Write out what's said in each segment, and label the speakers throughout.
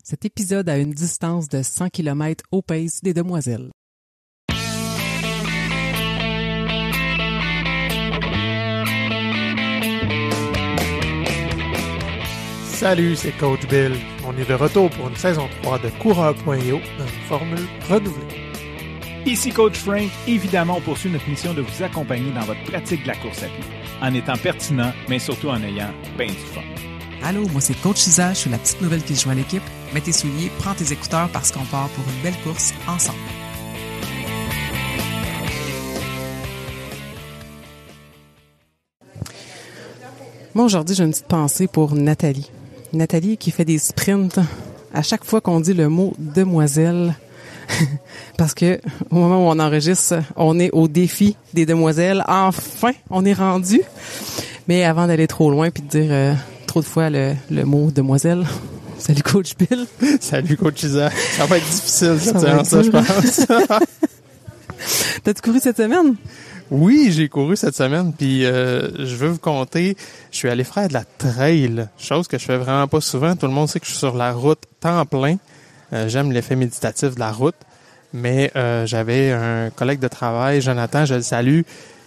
Speaker 1: Cet épisode a une distance de 100 km au pace des demoiselles.
Speaker 2: Salut, c'est Coach Bill. On est de retour pour une saison 3 de Coureur.io dans une formule renouvelée.
Speaker 3: Ici Coach Frank. Évidemment, on poursuit notre mission de vous accompagner dans votre pratique de la course à pied, en étant pertinent, mais surtout en ayant bien du fun.
Speaker 1: Allô, moi c'est Coach Isa, je suis la petite nouvelle qui se joint à l'équipe. Mets tes souliers, prends tes écouteurs parce qu'on part pour une belle course ensemble. Moi aujourd'hui, j'ai une petite pensée pour Nathalie. Nathalie qui fait des sprints à chaque fois qu'on dit le mot demoiselle. Parce que au moment où on enregistre, on est au défi des demoiselles. Enfin, on est rendu. Mais avant d'aller trop loin puis de dire trop de fois le mot demoiselle. Salut Coach Bill.
Speaker 2: Salut Coach Isa. Ça va être difficile cette séance, je pense.
Speaker 1: T'as-tu couru cette semaine?
Speaker 2: Oui, j'ai couru cette semaine, puis je veux vous conter, je suis allé faire de la trail, chose que je fais vraiment pas souvent. Tout le monde sait que je suis sur la route temps plein. J'aime l'effet méditatif de la route, mais j'avais un collègue de travail, Jonathan, je le salue,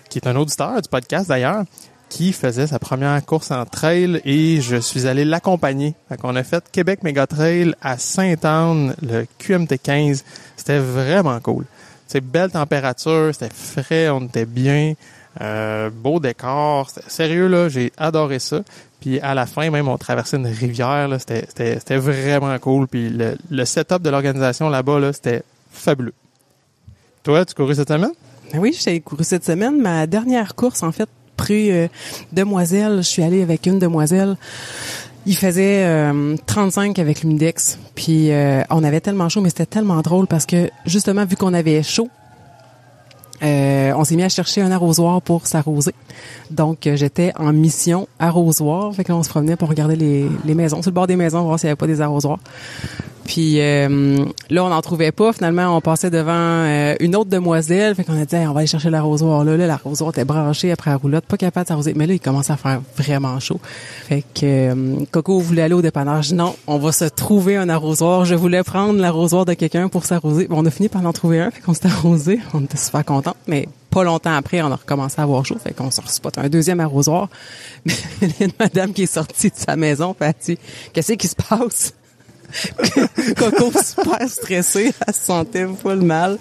Speaker 2: qui est un auditeur du podcast d'ailleurs, qui faisait sa première course en trail et je suis allé l'accompagner. Fait qu'on a fait Québec Méga Trail à Sainte-Anne, le QMT 15. C'était vraiment cool. C'est belle température, c'était frais, on était bien, beau décor. Sérieux, là, j'ai adoré ça. Puis à la fin, même, on traversait une rivière, là, c'était vraiment cool. Puis le setup de l'organisation là-bas, là, c'était fabuleux. Toi, tu couru cette semaine?
Speaker 1: Oui, j'ai couru cette semaine. Ma dernière course, en fait, pré-demoiselle, je suis allée avec une demoiselle. Il faisait 35 avec l'humidex, puis on avait tellement chaud, mais c'était tellement drôle parce que justement, vu qu'on avait chaud, on s'est mis à chercher un arrosoir pour s'arroser. Donc, j'étais en mission arrosoir, fait qu'on se promenait pour regarder les maisons, sur le bord des maisons, voir s'il n'y avait pas des arrosoirs. Puis là, on n'en trouvait pas. Finalement, on passait devant une autre demoiselle. Fait qu'on a dit, hey, on va aller chercher l'arrosoir. Là, l'arrosoir était branché après la roulotte, pas capable de s'arroser. Mais là, il commençait à faire vraiment chaud. Fait que Coco voulait aller au dépanneur. Je dis, non, on va se trouver un arrosoir. Je voulais prendre l'arrosoir de quelqu'un pour s'arroser. On a fini par en trouver un. Fait qu'on s'est arrosé. On était super contents. Mais pas longtemps après, on a recommencé à avoir chaud. Fait qu'on se respotte un deuxième arrosoir. Mais il y a une madame qui est sortie de sa maison. Fait elle dit, qu'est-ce qui se passe? Coco super stressée, elle se sentait full mal.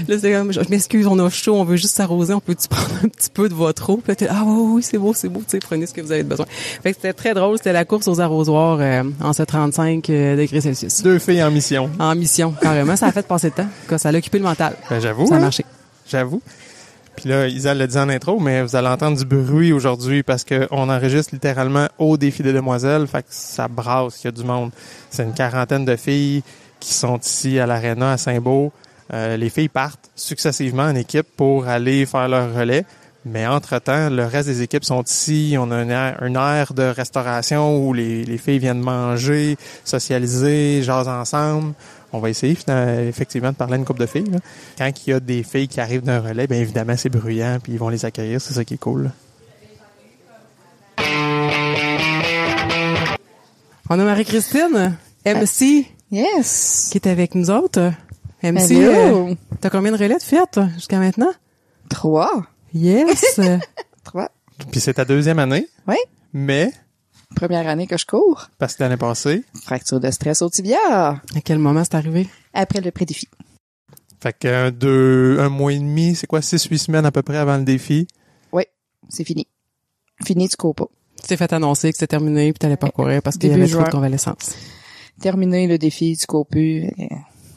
Speaker 1: Là, c'est comme, je m'excuse, on a chaud, on veut juste s'arroser, on peut-tu prendre un petit peu de votre eau? Puis là, oui, c'est beau, tu sais, prenez ce que vous avez besoin. Fait que c'était très drôle, c'était la course aux arrosoirs en ce 35 degrés Celsius.
Speaker 2: Deux filles en mission.
Speaker 1: En mission, carrément, ça a fait passer le temps, quoi, ça a occupé le mental.
Speaker 2: Ben, j'avoue.
Speaker 1: Ça a marché.
Speaker 2: J'avoue. Puis là, Isa l'a dit en intro, mais vous allez entendre du bruit aujourd'hui parce que on enregistre littéralement au défi des demoiselles, fait que ça brasse, il y a du monde. C'est une quarantaine de filles qui sont ici à l'Arena à Saint-Beau. Les filles partent successivement en équipe pour aller faire leur relais, mais entre-temps, le reste des équipes sont ici. On a une aire de restauration où les filles viennent manger, socialiser, jaser ensemble. On va essayer effectivement de parler à une couple de filles. Là. Quand il y a des filles qui arrivent d'un relais, bien évidemment, c'est bruyant, puis ils vont les accueillir. C'est ça qui est cool. Là.
Speaker 1: On a Marie-Christine, MC,
Speaker 4: Yes.
Speaker 1: qui est avec nous autres. MC,
Speaker 4: Hello.
Speaker 1: t'as combien de relais de faites jusqu'à maintenant?
Speaker 4: 3.
Speaker 1: Yes!
Speaker 4: 3.
Speaker 2: Puis c'est ta deuxième année.
Speaker 4: Oui.
Speaker 2: Mais,
Speaker 4: Première année que je cours.
Speaker 2: parce que l'année passée,
Speaker 4: Fracture de stress au tibia.
Speaker 1: À quel moment c'est arrivé?
Speaker 4: Après le pré-défi.
Speaker 2: fait que un mois et demi, c'est quoi, 6-8 semaines à peu près avant le défi.
Speaker 4: Oui. C'est fini. Fini, tu cours pas.
Speaker 1: Tu t'es fait annoncer que c'était terminé puis t'allais pas courir parce qu'il y
Speaker 4: Début
Speaker 1: avait trop de
Speaker 4: juin.
Speaker 1: convalescence.
Speaker 4: Terminé le défi, tu cours plus.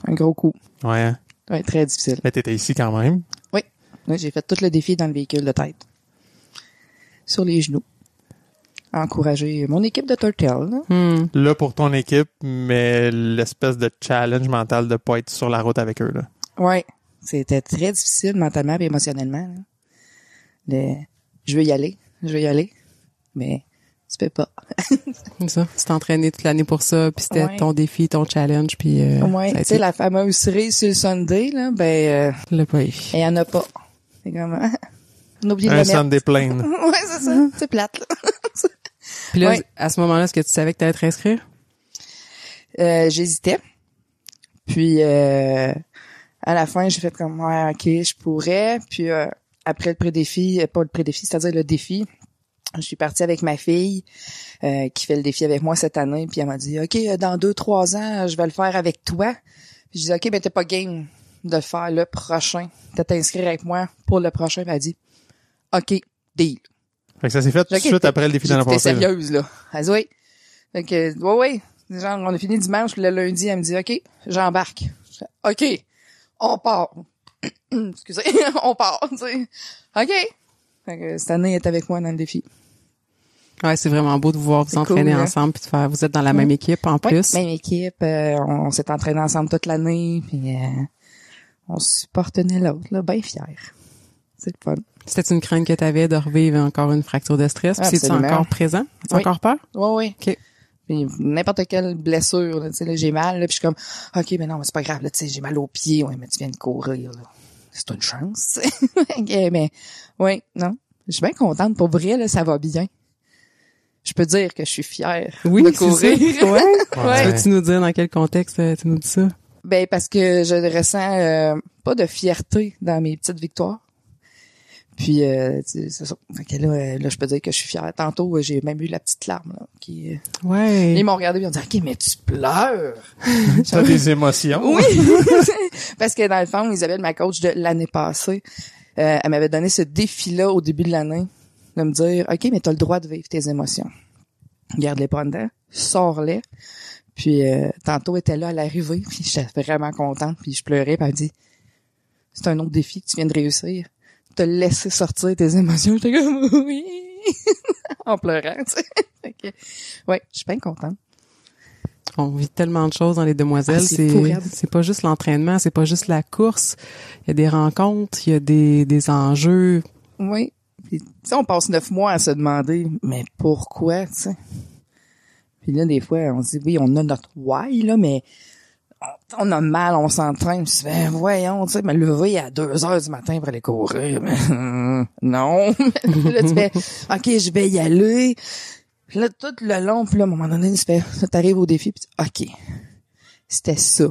Speaker 4: Un gros coup.
Speaker 2: Ouais. Hein?
Speaker 4: Ouais, très difficile.
Speaker 2: Mais t'étais ici quand même.
Speaker 4: Oui, j'ai fait tout le défi dans le véhicule de tête. Sur les genoux. Encourager mon équipe de Turtle. Là.
Speaker 2: Là pour ton équipe, mais l'espèce de challenge mental de pas être sur la route avec eux. Là.
Speaker 4: Ouais. C'était très difficile mentalement et émotionnellement. Là. Je veux y aller. Mais tu peux pas.
Speaker 1: C'est ça. Tu t'es entraîné toute l'année pour ça, puis c'était
Speaker 4: Ouais.
Speaker 1: ton défi, ton challenge, puis
Speaker 4: Ouais,
Speaker 1: ça a
Speaker 4: tu sais,
Speaker 1: été...
Speaker 4: la fameuse cerise sur le Sunday, là,
Speaker 1: Tu l'as pas eu.
Speaker 4: il y en a pas. C'est comme, on oublie de
Speaker 2: Un
Speaker 4: le mettre.
Speaker 2: Sunday plain.
Speaker 4: Ouais, c'est ça. C'est plate, là.
Speaker 1: Puis là,
Speaker 4: Ouais.
Speaker 1: à ce moment-là, est-ce que tu savais que t'allais te réinscrire?
Speaker 4: J'hésitais. Puis à la fin, j'ai fait comme ouais, OK, je pourrais. Puis après le pré-défi, pas le pré-défi, c'est-à-dire le défi, je suis partie avec ma fille qui fait le défi avec moi cette année, puis elle m'a dit OK, dans 2-3 ans, je vais le faire avec toi. Puis je dis OK, ben t'es pas game de le faire le prochain. De t'inscrire avec moi pour le prochain. Puis elle dit OK, deal.
Speaker 2: Fait que ça s'est fait tout de suite après le défi de l'année passée.
Speaker 4: T'es sérieuse, là. Elle dit oui. Fait que, oui. Genre, on a fini dimanche, le lundi, elle me dit, OK, j'embarque. Je fais, OK, on part. Excusez, on part, tu sais. OK. Fait que cette année, elle est avec moi dans le défi.
Speaker 1: Ouais, c'est vraiment beau de vous voir vous entraîner
Speaker 4: cool,
Speaker 1: ensemble puis de faire, vous êtes dans la même équipe en plus.
Speaker 4: Même équipe, on s'est entraîné ensemble toute l'année, puis on supporte l'un l'autre, là, bien fiers. C'est le fun.
Speaker 1: C'était une crainte que tu avais de revivre encore une fracture de stress, puis c'est-tu encore présent? As-tu encore peur?
Speaker 4: Oui.
Speaker 1: OK.
Speaker 4: Puis n'importe quelle blessure, là, tu sais, là, j'ai mal, là, puis je suis comme, OK, mais non, mais c'est pas grave, là, tu sais, j'ai mal aux pieds, ouais, mais tu viens de courir, là. C'est une chance, tu sais. Okay, mais, oui, non. Je suis bien contente, pour vrai, là, ça va bien. Je peux dire que je suis fière de courir.
Speaker 1: Ouais. Peux-tu nous dire dans quel contexte tu nous dis ça?
Speaker 4: Ben, parce que je ressens pas de fierté dans mes petites victoires. Puis, c'est ça. Fait que là, je peux dire que je suis fière. Tantôt, j'ai même eu la petite larme, là, qui...
Speaker 1: Ouais.
Speaker 4: Ils m'ont regardé et ils ont dit, OK, mais tu pleures!
Speaker 2: T'as des émotions.
Speaker 4: Oui! Parce que dans le fond, Isabelle, ma coach de l'année passée, elle m'avait donné ce défi-là au début de l'année, de me dire, OK, mais t'as le droit de vivre tes émotions. Garde-les pas dedans, sors-les. Puis, tantôt, elle était là à l'arrivée, puis j'étais vraiment contente, puis je pleurais, puis elle me dit, c'est un autre défi que tu viens de réussir. Te laisser sortir tes émotions. J'étais comme, oui! En pleurant, tu sais. Fait que, ouais, je suis bien contente.
Speaker 1: On vit tellement de choses dans les demoiselles. C'est pas juste l'entraînement, c'est pas juste la course. Il y a des rencontres, il y a des enjeux.
Speaker 4: Oui. Puis, tu sais, on passe 9 mois à se demander, mais pourquoi, tu sais? Puis là, des fois, on se dit, oui, on a notre why, là, mais on a mal, on s'entraîne. Puis, ben, voyons, tu sais, me lever à 2h du matin pour aller courir. Non. Là, tu fais, OK, je vais y aller. Puis là, tout le long, puis là, à un moment donné, tu fais, t'arrives au défi, puis OK, c'était ça.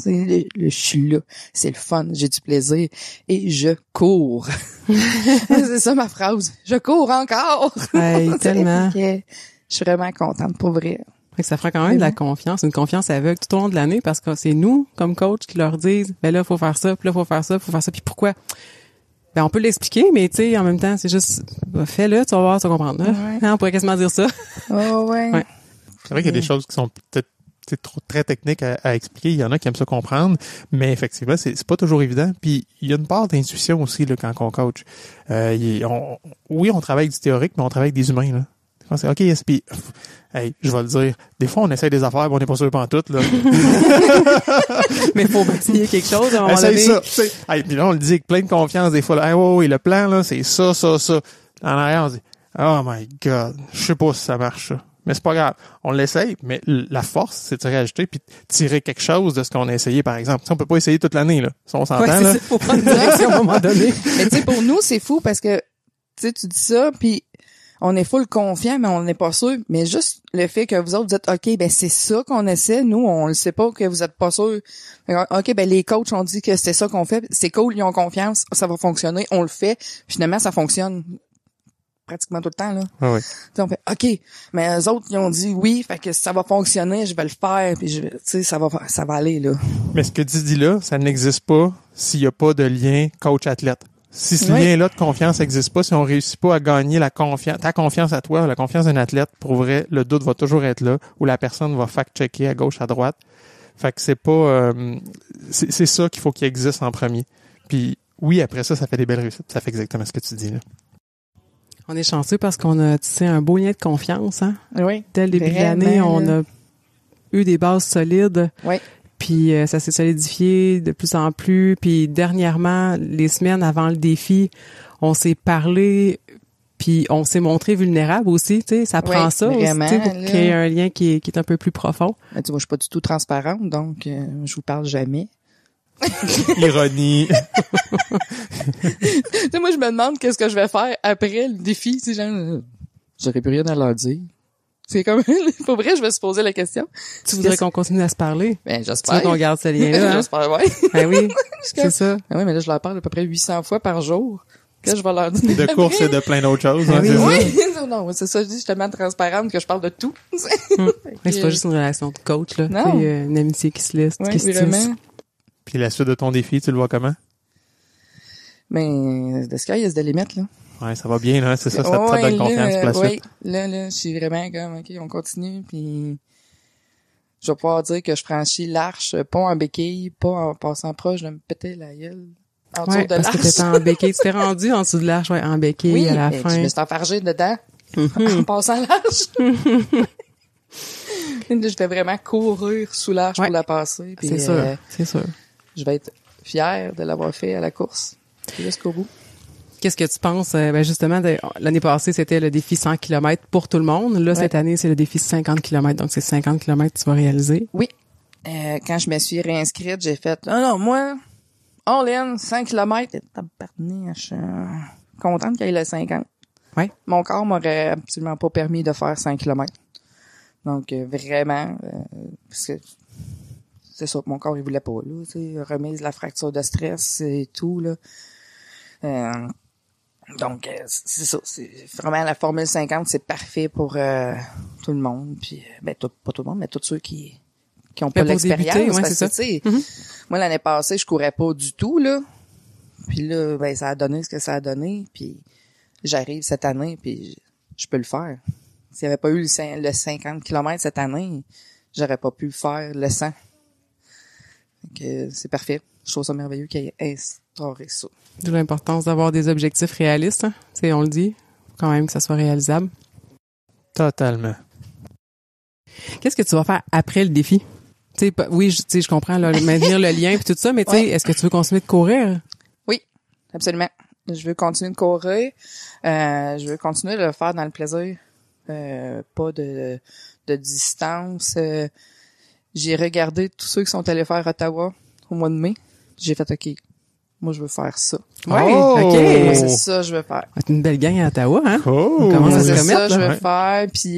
Speaker 4: Tu sais, je suis là. C'est le fun, j'ai du plaisir. Et je cours. C'est ça ma phrase. Je cours encore.
Speaker 1: Hey, tellement.
Speaker 4: Je suis vraiment contente, pour vrai.
Speaker 1: Fait que ça fera quand même de la confiance, une confiance aveugle tout au long de l'année parce que c'est nous, comme coach, qui leur disent, ben là, faut faire ça, puis là, faut faire ça, puis pourquoi? Ben, on peut l'expliquer, mais tu sais, en même temps, c'est juste, fais-le, tu vas voir, tu vas comprendre. Ouais. On pourrait quasiment dire ça.
Speaker 4: Oh, ouais.
Speaker 2: C'est vrai qu'il y a des choses qui sont peut-être très techniques à expliquer. Il y en a qui aiment ça comprendre, mais effectivement, c'est pas toujours évident. Puis, il y a une part d'intuition aussi, là, quand on coach. Oui, on travaille avec du théorique, mais on travaille avec des humains, là. C'est OK, puis, hey, je vais le dire. Des fois, on essaie des affaires, mais on n'est pas sûr pantoute, là.
Speaker 1: Mais faut bâtir quelque chose à un moment donné.
Speaker 2: Ça. Hey, puis là, on le dit avec plein de confiance, des fois, là. Hey, oui, le plan, là, c'est ça. En arrière, on dit, oh my God, je sais pas si ça marche, ça. Mais c'est pas grave. On l'essaye, mais la force, c'est de se réajuster puis de tirer quelque chose de ce qu'on a essayé, par exemple. T'sais, on peut pas essayer toute l'année, là. Ça, on s'entend, là.
Speaker 1: Faut prendre une direction à un moment donné.
Speaker 4: Mais tu sais, pour nous, c'est fou parce que, tu sais, tu dis ça, puis on est full confiant, mais on n'est pas sûr. Mais juste le fait que vous autres, vous êtes OK, ben c'est ça qu'on essaie. Nous, on le sait pas que vous êtes pas sûr. OK, ben les coachs ont dit que c'est ça qu'on fait. C'est cool, ils ont confiance, ça va fonctionner, on le fait. Finalement, ça fonctionne pratiquement tout le temps, là.
Speaker 2: Ah oui.
Speaker 4: T'sais, on fait OK, mais eux autres, ils ont dit oui, fait que ça va fonctionner, je vais le faire, puis tu sais, ça va aller, là.
Speaker 2: Mais ce que tu dis là, ça n'existe pas s'il y a pas de lien coach-athlète. Si ce lien-là de confiance n'existe pas, si on réussit pas à gagner ta confiance à toi, la confiance d'un athlète, pour vrai, le doute va toujours être là, où la personne va fact-checker à gauche, à droite. Fait que c'est pas... c'est ça qu'il faut qu'il existe en premier. Puis oui, après ça fait des belles réussites. Ça fait exactement ce que tu dis là.
Speaker 1: On est chanceux parce qu'on a tissé un beau lien de confiance, hein?
Speaker 4: Oui.
Speaker 1: Dès le début de l'année, on a eu des bases solides.
Speaker 4: Oui.
Speaker 1: Puis ça s'est solidifié de plus en plus. Puis dernièrement, les semaines avant le défi, on s'est parlé, puis on s'est montré vulnérable aussi. Tu sais, ça prend ça
Speaker 4: vraiment,
Speaker 1: aussi, pour créer un lien qui est un peu plus profond.
Speaker 4: Ben, tu vois, je suis pas du tout transparente, donc je vous parle jamais.
Speaker 2: Ironie.
Speaker 4: Tu sais, moi, je me demande qu'est-ce que je vais faire après le défi. Tu sais, genre, j'aurais plus rien à leur dire. C'est comme, pour vrai, je me suis posé la question.
Speaker 1: Tu voudrais qu'on continue à se parler?
Speaker 4: Ben,
Speaker 1: Tu veux
Speaker 4: j'espère.
Speaker 1: qu'on garde ce lien-là, hein?
Speaker 4: J'espère, ouais.
Speaker 1: Ben oui, c'est ça.
Speaker 4: Ben oui, mais là, je leur parle à peu près 800 fois par jour. Que je vais leur dire.
Speaker 2: De course et de plein d'autres choses.
Speaker 1: Ah
Speaker 2: hein,
Speaker 1: oui,
Speaker 2: c'est
Speaker 4: Oui,
Speaker 2: ça?
Speaker 4: non, c'est ça, je dis, je suis tellement transparente que je parle de tout.
Speaker 1: Mais c'est pas juste une relation de coach, là.
Speaker 4: Non.
Speaker 1: C'est une amitié qui se liste,
Speaker 4: Oui,
Speaker 1: qui se tisse.
Speaker 4: vraiment.
Speaker 2: Puis la suite de ton défi, tu le vois comment?
Speaker 4: Mais, the sky is the limit, là.
Speaker 2: Ouais, ça va bien, là. C'est ça, ça te
Speaker 4: Ouais,
Speaker 2: donne confiance pour la
Speaker 4: oui,
Speaker 2: suite.
Speaker 4: là, je suis vraiment comme, OK, on continue, puis je vais pouvoir dire que je franchis l'arche, pas en béquille, pas en passant proche de me péter la gueule en dessous
Speaker 1: Ouais,
Speaker 4: de
Speaker 1: parce que
Speaker 4: l'arche.
Speaker 1: t'étais en béquille. Tu t'es rendu en dessous de l'arche, ouais, en béquille
Speaker 4: Oui,
Speaker 1: à la
Speaker 4: mais
Speaker 1: fin.
Speaker 4: je me suis enfargée dedans en passant l'arche. Je vais vraiment courir sous l'arche
Speaker 1: Ouais.
Speaker 4: pour la passer. Puis,
Speaker 1: C'est sûr, c'est sûr.
Speaker 4: je vais être fière de l'avoir fait à la course jusqu'au bout.
Speaker 1: Qu'est-ce que tu penses, ben justement, l'année passée, c'était le défi 100 km pour tout le monde. Là, cette année, c'est le défi 50 km. Donc, c'est 50 km que tu vas réaliser.
Speaker 4: Oui. Quand je me suis réinscrite, j'ai fait, non, moi, all in, 5 km. Je suis contente qu'il y ait le 50.
Speaker 1: Ouais.
Speaker 4: Mon corps m'aurait absolument pas permis de faire 5 km. Donc, vraiment, parce que c'est ça, mon corps, il voulait pas, là, tu sais, remise la fracture de stress et tout, là. Donc, c'est ça, c'est vraiment la Formule 50, c'est parfait pour tout le monde, puis, pas tout le monde, mais tous ceux qui ont pas
Speaker 1: pour
Speaker 4: l'expérience,
Speaker 1: débuter, ouais,
Speaker 4: parce
Speaker 1: c'est
Speaker 4: que, tu sais, moi, l'année passée, je courais pas du tout, là. Puis là, ça a donné ce que ça a donné, puis j'arrive cette année, puis je peux le faire. S'il n'y avait pas eu le 50 km cette année, j'aurais pas pu faire le 100. Donc, c'est parfait. Je trouve ça merveilleux qu'il ait instauré ça.
Speaker 1: D'où l'importance d'avoir des objectifs réalistes. Hein? Tu sais, on le dit, faut quand même que ça soit réalisable.
Speaker 2: Totalement.
Speaker 1: Qu'est-ce que tu vas faire après le défi? Tu sais, oui, je comprends, là, maintenir le lien et tout ça, mais tu sais,
Speaker 4: Ouais.
Speaker 1: est-ce que tu veux continuer de courir?
Speaker 4: Oui, absolument. Je veux continuer de courir. Je veux continuer de le faire dans le plaisir. Pas de distance. J'ai regardé tous ceux qui sont allés faire Ottawa au mois de mai. J'ai fait, OK, moi, je veux faire ça.
Speaker 1: Ouais,
Speaker 2: Oh!
Speaker 1: OK.
Speaker 4: Moi, c'est ça que je veux faire.
Speaker 1: C'est une belle gang à Ottawa, hein?
Speaker 2: Cool.
Speaker 1: On commence à se
Speaker 4: C'est
Speaker 1: remettre,
Speaker 4: ça que je
Speaker 1: là.
Speaker 4: veux
Speaker 2: Ouais.
Speaker 4: faire. Puis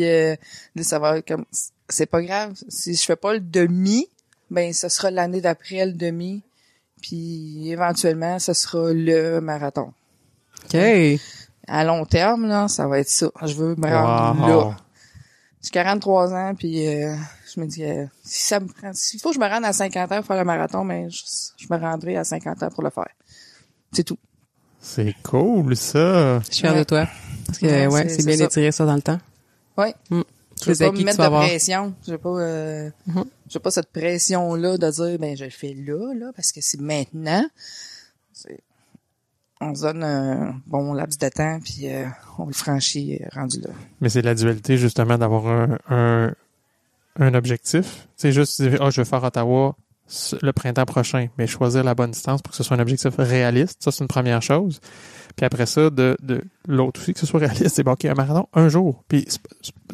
Speaker 4: là, ça va comme... C'est pas grave. Si je fais pas le demi, ben ce sera l'année d'après le demi. Puis éventuellement, ce sera le marathon.
Speaker 1: OK.
Speaker 4: À long terme, là, ça va être ça. Je veux me rendre
Speaker 2: Wow.
Speaker 4: là. J'ai 43 ans, puis je me dis, si ça me prend, s'il faut que je me rende à 50 ans pour faire le marathon, mais je me rendrai à 50 ans pour le faire. C'est tout.
Speaker 2: C'est cool, ça.
Speaker 1: Je suis fière de toi. Parce que,
Speaker 4: Ouais,
Speaker 1: ouais,
Speaker 4: c'est
Speaker 1: c'est bien
Speaker 4: ça.
Speaker 1: d'étirer ça dans le temps.
Speaker 4: Ouais.
Speaker 1: Tous
Speaker 4: Je
Speaker 1: les
Speaker 4: veux pas
Speaker 1: acquis
Speaker 4: me
Speaker 1: que tu
Speaker 4: mettre
Speaker 1: vas
Speaker 4: de
Speaker 1: avoir.
Speaker 4: pression. Je veux pas, j'ai pas cette pression-là de dire, ben, je le fais là, parce que c'est maintenant. On se donne un bon laps de temps, puis on le franchit rendu là.
Speaker 2: Mais c'est la dualité, justement, d'avoir un objectif. C'est juste dire, je vais faire Ottawa le printemps prochain, mais choisir la bonne distance pour que ce soit un objectif réaliste. Ça, c'est une première chose. Puis après ça, de l'autre aussi, que ce soit réaliste, c'est bon, OK, un marathon, un jour. Puis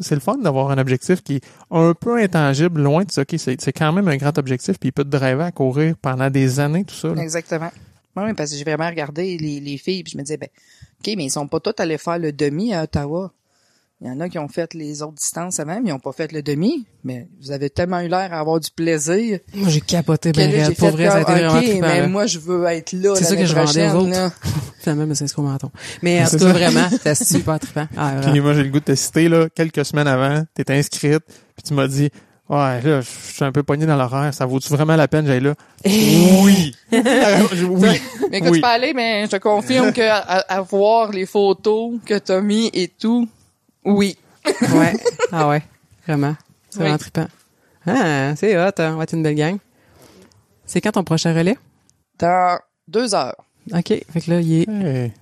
Speaker 2: c'est le fun d'avoir un objectif qui est un peu intangible, loin de ça. OK, c'est quand même un grand objectif, puis il peut te driver à courir pendant des années, tout ça. Là.
Speaker 4: Exactement. Oui, parce que j'ai vraiment regardé les filles, puis je me disais, ben, OK, mais ils sont pas tous allés faire le demi à Ottawa. Il y en a qui ont fait les autres distances avant, mais ils ont pas fait le demi. Mais vous avez tellement eu l'air à avoir du plaisir.
Speaker 1: Moi, j'ai capoté
Speaker 4: Que
Speaker 1: ben
Speaker 4: là, j'ai
Speaker 1: raide. Pour
Speaker 4: fait
Speaker 1: vrai, ça a été
Speaker 4: comme,
Speaker 1: vraiment
Speaker 4: OK,
Speaker 1: trippant,
Speaker 4: mais
Speaker 1: là.
Speaker 4: moi, je veux être là
Speaker 1: C'est ça que je vendais aux
Speaker 4: prochaine,
Speaker 1: autres.
Speaker 4: là.
Speaker 1: Finalement, mais c'est ce qu'on m'entend. Mais en
Speaker 2: C'est
Speaker 1: tout cas,
Speaker 2: ça.
Speaker 1: vraiment, c'était super trippant. Ah,
Speaker 2: Puis
Speaker 1: vraiment.
Speaker 2: moi, j'ai le goût de te citer, là, quelques semaines avant, t'étais inscrite, puis tu m'as dit, ouais, là, je suis un peu pogné dans l'horaire, ça vaut-tu vraiment la peine, j'aille là? Oui! Oui!
Speaker 4: Mais écoute,
Speaker 2: Oui.
Speaker 4: tu peux aller, mais je te confirme que à voir les photos que t'as mis et tout, oui.
Speaker 1: Ouais. Ah ouais. Vraiment. C'est
Speaker 4: Oui.
Speaker 1: vraiment trippant. Ah, c'est hot, hein. On va être une belle gang. C'est quand ton prochain relais?
Speaker 4: Dans 2 heures.
Speaker 1: OK. Fait que là, il est
Speaker 2: Hey.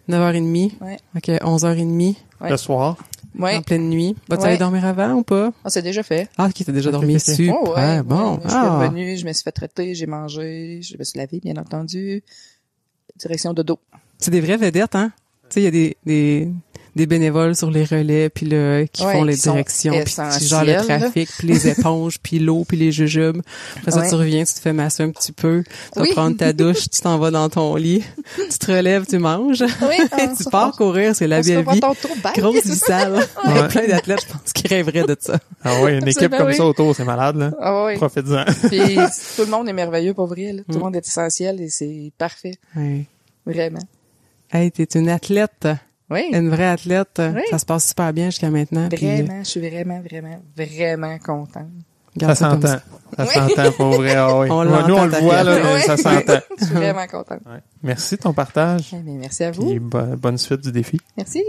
Speaker 1: 9h30.
Speaker 4: Ouais.
Speaker 1: OK, 11h30.
Speaker 4: Ouais.
Speaker 2: Le soir.
Speaker 4: Ouais.
Speaker 1: En pleine nuit. Vas-tu
Speaker 4: Ouais.
Speaker 1: aller dormir avant ou pas?
Speaker 4: Ah, c'est déjà fait.
Speaker 1: Ah, OK, t'as déjà
Speaker 2: Ok,
Speaker 1: dormi.
Speaker 2: ok, ok.
Speaker 1: Super.
Speaker 4: Oh, ouais,
Speaker 1: Bon.
Speaker 4: ouais. Je suis
Speaker 1: Ah.
Speaker 4: revenue, je me suis fait traiter, j'ai mangé, je me suis lavé, bien entendu. Direction de dos.
Speaker 1: C'est des vraies vedettes, hein? Tu sais, il y a des des bénévoles sur les relais, puis là, qui
Speaker 4: Ouais,
Speaker 1: font les
Speaker 4: qui sont
Speaker 1: directions, puis tu gères le
Speaker 4: essentiels,
Speaker 1: trafic, puis les éponges, puis l'eau, puis les jujubes. Après ça,
Speaker 4: Ouais.
Speaker 1: tu reviens, tu te fais masser un petit peu, tu vas
Speaker 4: Oui.
Speaker 1: prendre ta douche, tu t'en vas dans ton lit, tu te relèves, tu manges, tu pars courir, c'est la
Speaker 4: on se
Speaker 1: belle
Speaker 4: revoit
Speaker 1: vie.
Speaker 4: tantôt. Bye.
Speaker 1: Grosse vie sale. Il y a
Speaker 2: Ouais.
Speaker 1: plein d'athlètes, je pense, qui rêveraient de ça.
Speaker 2: Ah ouais, une équipe
Speaker 4: Absolument,
Speaker 2: comme
Speaker 4: oui.
Speaker 2: ça autour, c'est malade, là.
Speaker 4: Ah oui.
Speaker 2: Profite-en.
Speaker 4: Puis tout le monde est merveilleux, pour vrai. Là. Tout le monde est essentiel et c'est parfait.
Speaker 1: Ouais.
Speaker 4: Vraiment.
Speaker 1: Hey, t'es une athlète,
Speaker 4: Oui.
Speaker 1: une vraie athlète.
Speaker 4: Oui.
Speaker 1: Ça se passe super bien jusqu'à maintenant. puis,
Speaker 4: Vraiment, je suis vraiment contente.
Speaker 1: garde
Speaker 2: Ça
Speaker 1: comme
Speaker 2: s'entend. Ça s'entend pour vrai. Ah oui.
Speaker 1: On
Speaker 2: Ouais, nous,
Speaker 1: l'entend,
Speaker 2: on le
Speaker 1: ta
Speaker 2: voit, là,
Speaker 1: fierté.
Speaker 2: mais ça s'entend.
Speaker 4: Je suis vraiment contente.
Speaker 2: Ouais. Merci de ton partage.
Speaker 4: Eh bien, merci à vous.
Speaker 2: Puis bonne suite du défi.
Speaker 4: Merci.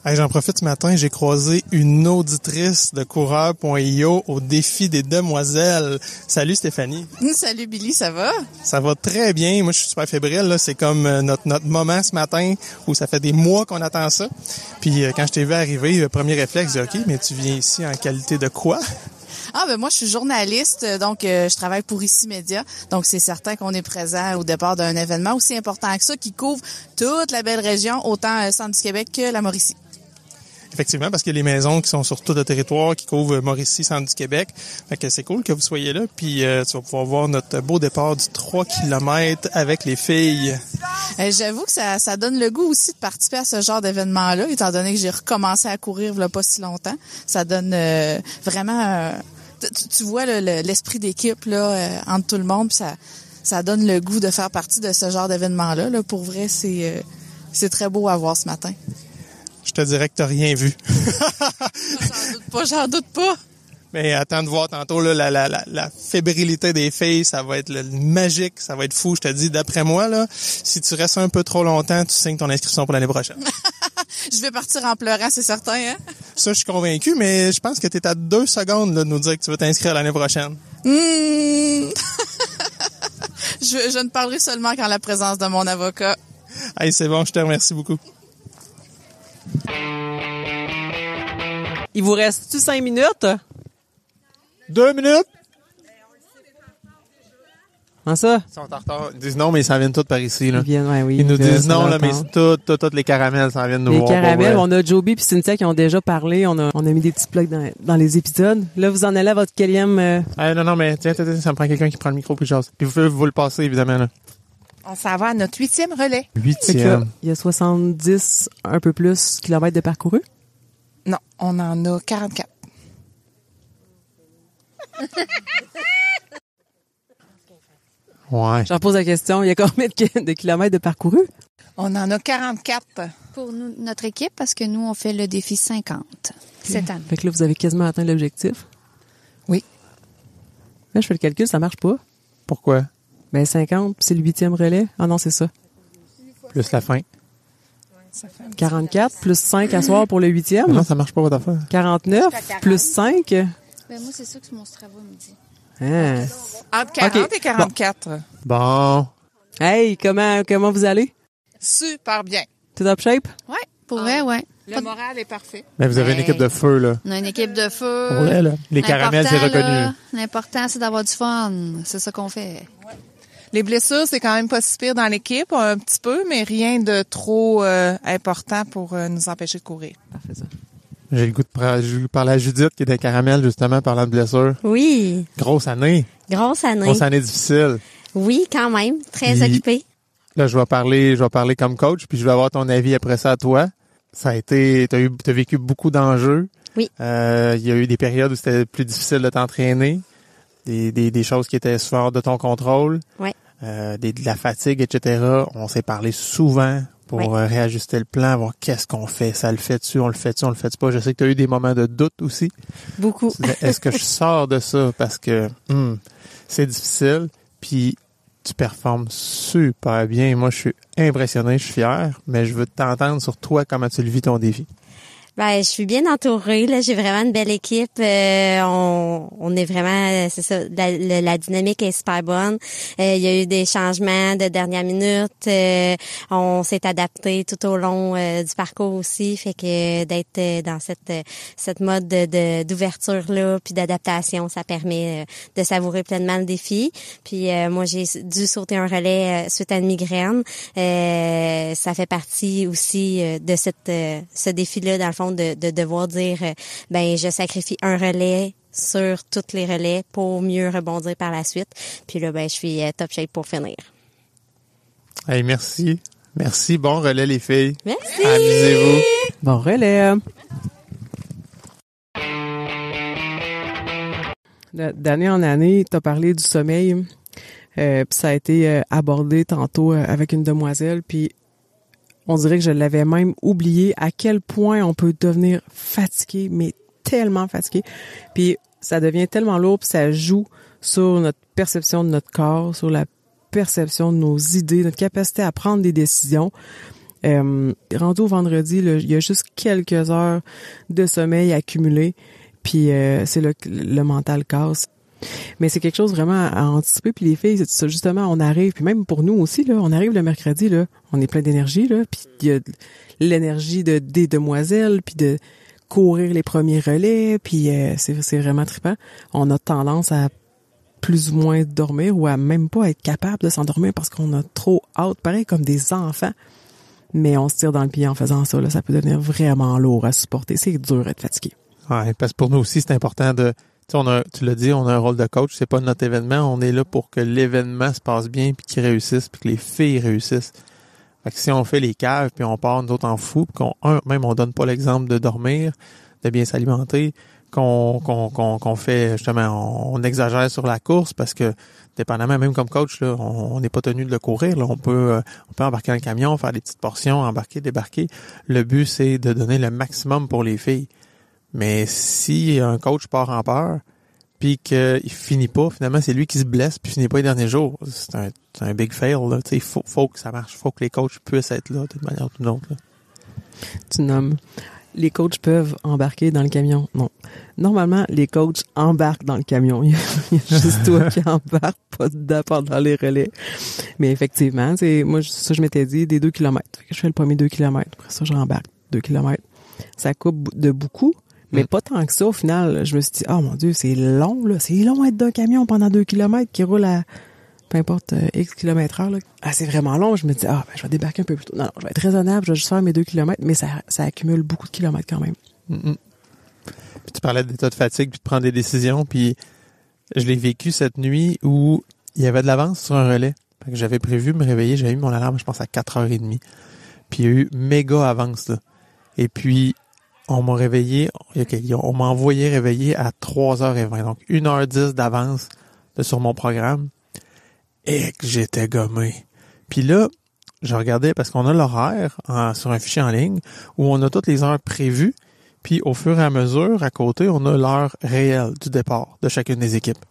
Speaker 2: Hey, j'en profite ce matin, j'ai croisé une auditrice de coureur.io au défi des demoiselles. Salut Stéphanie.
Speaker 5: Salut Billy, ça va?
Speaker 2: Ça va très bien. Moi, je suis super fébrile. Là. C'est comme notre moment ce matin où ça fait des mois qu'on attend ça. Puis quand je t'ai vu arriver, le premier réflexe, j'ai dit, OK, mais tu viens ici en qualité de quoi?
Speaker 5: Ah ben moi je suis journaliste, donc je travaille pour Ici Média. Donc c'est certain qu'on est présent au départ d'un événement aussi important que ça qui couvre toute la belle région, autant centre du Québec que la Mauricie.
Speaker 2: Effectivement, parce qu'il y a les maisons qui sont sur tout le territoire, qui couvrent Mauricie, centre du Québec. Fait que c'est cool que vous soyez là. Puis tu vas pouvoir voir notre beau départ du 3 km avec les filles.
Speaker 5: J'avoue que ça donne le goût aussi de participer à ce genre d'événement-là, étant donné que j'ai recommencé à courir il y a pas si longtemps. Ça donne vraiment... tu vois l'esprit d'équipe là entre tout le monde, puis ça donne le goût de faire partie de ce genre d'événement-là. Là. Pour vrai, c'est très beau à voir ce matin.
Speaker 2: Je te dirais que t'as rien vu.
Speaker 5: J'en doute pas.
Speaker 2: Mais attends de voir tantôt là, la fébrilité des filles, ça va être magique, ça va être fou. Je te dis, d'après moi, là, si tu restes un peu trop longtemps, tu signes ton inscription pour l'année prochaine.
Speaker 5: Je vais partir en pleurant, c'est certain, hein?
Speaker 2: Ça, je suis convaincu, mais je pense que tu es à 2 secondes là, de nous dire que tu vas t'inscrire l'année prochaine.
Speaker 5: Je ne parlerai seulement qu'en la présence de mon avocat.
Speaker 2: Hey, c'est bon, je te remercie beaucoup.
Speaker 1: Il vous reste-tu 5 minutes?
Speaker 2: 2 minutes?
Speaker 1: Comment ça?
Speaker 2: Ils sont en retard. Ils disent non, mais ils s'en viennent tous par ici. Là.
Speaker 1: Ils viennent, ouais, oui.
Speaker 2: Ils nous disent
Speaker 1: ça
Speaker 2: non,
Speaker 1: va
Speaker 2: là, mais
Speaker 1: attendre.
Speaker 2: toutes les caramels s'en viennent nous
Speaker 1: Les
Speaker 2: voir.
Speaker 1: caramels,
Speaker 2: pour
Speaker 1: on a Joby puis Cynthia qui ont déjà parlé. On a mis des petits plugs dans les épisodes. Là, vous en allez à votre quatrième...
Speaker 2: Non, mais tiens, ça me prend quelqu'un qui prend le micro puis chose. Puis vous pouvez vous le passer, évidemment. Là.
Speaker 6: On s'en va à notre 8e relais.
Speaker 1: Fait que là,
Speaker 2: 8e.
Speaker 1: il y a 70, un peu plus, kilomètres de parcouru.
Speaker 6: Non, on en a 44.
Speaker 2: Ouais.
Speaker 1: Je repose la question, il y a combien de kilomètres de parcouru?
Speaker 6: On en a 44.
Speaker 7: Pour nous, notre équipe, parce que nous, on fait le défi 50 cette année.
Speaker 1: Fait que là, vous avez quasiment atteint l'objectif.
Speaker 6: Oui.
Speaker 1: Là, je fais le calcul, ça marche pas.
Speaker 2: Pourquoi?
Speaker 1: Ben, 50, c'est le 8e relais. Ah non, c'est ça.
Speaker 2: Plus la fin.
Speaker 1: 44, plus 5 à soir pour le 8e.
Speaker 2: Non, ça marche pas votre affaire.
Speaker 1: 49, plus 5.
Speaker 7: Ben, moi, c'est ça que mon Strava me dit.
Speaker 1: Hein.
Speaker 6: Entre 40
Speaker 1: Ok.
Speaker 6: et 44.
Speaker 2: Bon.
Speaker 1: Hey, comment vous allez?
Speaker 6: Super bien.
Speaker 1: Tout top shape?
Speaker 7: Ouais, pour vrai, ouais.
Speaker 6: Le moral est parfait.
Speaker 2: Mais vous avez une équipe de feu, là.
Speaker 7: On a une équipe de feu.
Speaker 2: Pour vrai, là. Les caramels, c'est
Speaker 7: L'important,
Speaker 2: reconnu.
Speaker 7: là, l'important, c'est d'avoir du fun. C'est ça qu'on fait.
Speaker 6: Les blessures, c'est quand même pas si pire dans l'équipe, un petit peu, mais rien de trop important pour nous empêcher de courir.
Speaker 1: Parfait, ça.
Speaker 2: J'ai le goût de parler à Judith, qui est des caramels, justement, parlant de blessures.
Speaker 8: Oui,
Speaker 2: Grosse année.
Speaker 8: grosse année.
Speaker 2: Grosse année difficile.
Speaker 8: Oui, quand même, très
Speaker 2: Puis-
Speaker 8: occupée.
Speaker 2: Là, je vais parler comme coach, puis je vais avoir ton avis après ça à toi. Ça a été, t'as vécu beaucoup d'enjeux.
Speaker 8: Oui.
Speaker 2: Il y a eu des périodes où c'était plus difficile de t'entraîner, des choses qui étaient souvent hors de ton contrôle.
Speaker 8: Ouais.
Speaker 2: De la fatigue, etc. On s'est parlé souvent pour
Speaker 8: Ouais.
Speaker 2: réajuster le plan, voir qu'est-ce qu'on fait. Ça le fait-tu, on le fait-tu, on le fait pas. Je sais que tu as eu des moments de doute aussi.
Speaker 8: Beaucoup.
Speaker 2: Tu disais, est-ce que je sors de ça parce que c'est difficile, puis tu performes super bien. Moi, je suis impressionné, je suis fier, mais je veux t'entendre sur toi, comment tu le vis ton défi.
Speaker 8: Ben, je suis bien entourée, là. J'ai vraiment une belle équipe. On est vraiment, c'est ça, la dynamique est super bonne. Il y a eu des changements de dernière minute. On s'est adapté tout au long du parcours aussi. Fait que d'être dans cette mode d'ouverture là, puis d'adaptation, ça permet de savourer pleinement le défi. Puis moi, j'ai dû sauter un relais suite à une migraine. Ça fait partie aussi de ce défi-là, dans le fond, de devoir dire ben je sacrifie un relais sur tous les relais pour mieux rebondir par la suite. Puis là, ben je suis top shape pour finir.
Speaker 2: Hey, merci. Merci. Bon relais, les filles.
Speaker 8: Merci!
Speaker 2: Amusez-vous.
Speaker 1: Bon relais. D'année en année, tu as parlé du sommeil. Puis ça a été abordé tantôt avec une demoiselle. Puis on dirait que je l'avais même oublié à quel point on peut devenir fatigué, mais tellement fatigué. Puis ça devient tellement lourd, puis ça joue sur notre perception de notre corps, sur la perception de nos idées, notre capacité à prendre des décisions. Rendu au vendredi, là, il y a juste quelques heures de sommeil accumulées, puis c'est là que le mental casse. Mais c'est quelque chose vraiment à anticiper. Puis les filles, c'est ça, justement, on arrive, puis même pour nous aussi, là, on arrive le mercredi, là, on est plein d'énergie, là, puis il y a l'énergie des demoiselles, puis de courir les premiers relais, puis c'est vraiment trippant. On a tendance à plus ou moins dormir ou à même pas être capable de s'endormir parce qu'on a trop hâte, pareil comme des enfants. Mais on se tire dans le pied en faisant ça, là, ça peut devenir vraiment lourd à supporter. C'est dur d'être fatigué.
Speaker 2: Ouais, parce que pour nous aussi, c'est important de... Tu l'as dit, on a un rôle de coach, c'est pas notre événement, on est là pour que l'événement se passe bien, puis qu'il réussisse, puis que les filles réussissent. Fait que si on fait les caves, puis on part nous autres en fou, puis on donne pas l'exemple de dormir, de bien s'alimenter, qu'on fait justement, on exagère sur la course, parce que dépendamment, même comme coach, là, on n'est pas tenu de le courir, là, on peut embarquer dans le camion, faire des petites portions, embarquer, débarquer. Le but, c'est de donner le maximum pour les filles. Mais si un coach part en peur, puis qu'il finit pas, finalement, c'est lui qui se blesse, puis finit pas les derniers jours. C'est un big fail, là. Tu sais, faut que ça marche. Faut que les coachs puissent être là, d'une manière ou d'une autre, là.
Speaker 1: Tu nommes. Les coachs peuvent embarquer dans le camion. Non. Normalement, les coachs embarquent dans le camion. Il y a juste toi qui embarque, pas dedans pendant les relais. Mais effectivement, moi, ça, je m'étais dit, des 2 kilomètres. Je fais le premier 2 kilomètres. Après ça, je rembarque 2 kilomètres. Ça coupe de beaucoup. Mais pas tant que ça, au final. Je me suis dit, oh mon Dieu, c'est long, là. C'est long être d'un camion pendant 2 kilomètres qui roule à, peu importe, X kilomètres heure, là. Ah, c'est vraiment long. Je me dis, je vais débarquer un peu plus tôt. Non, je vais être raisonnable, je vais juste faire mes 2 kilomètres, mais ça accumule beaucoup de kilomètres quand même.
Speaker 2: Mm-mm. Puis tu parlais d'état de fatigue, puis de prendre des décisions, puis je l'ai vécu cette nuit où il y avait de l'avance sur un relais. Fait que j'avais prévu me réveiller, j'avais mis mon alarme, je pense, à 4h30. Puis il y a eu méga avance, là. Et puis, on m'a réveillé, on m'a envoyé réveiller à 3h20, donc 1h10 d'avance sur mon programme. Et que j'étais gommé. Puis là, je regardais, parce qu'on a l'horaire sur un fichier en ligne, où on a toutes les heures prévues, puis au fur et à mesure, à côté, on a l'heure réelle du départ de chacune des équipes.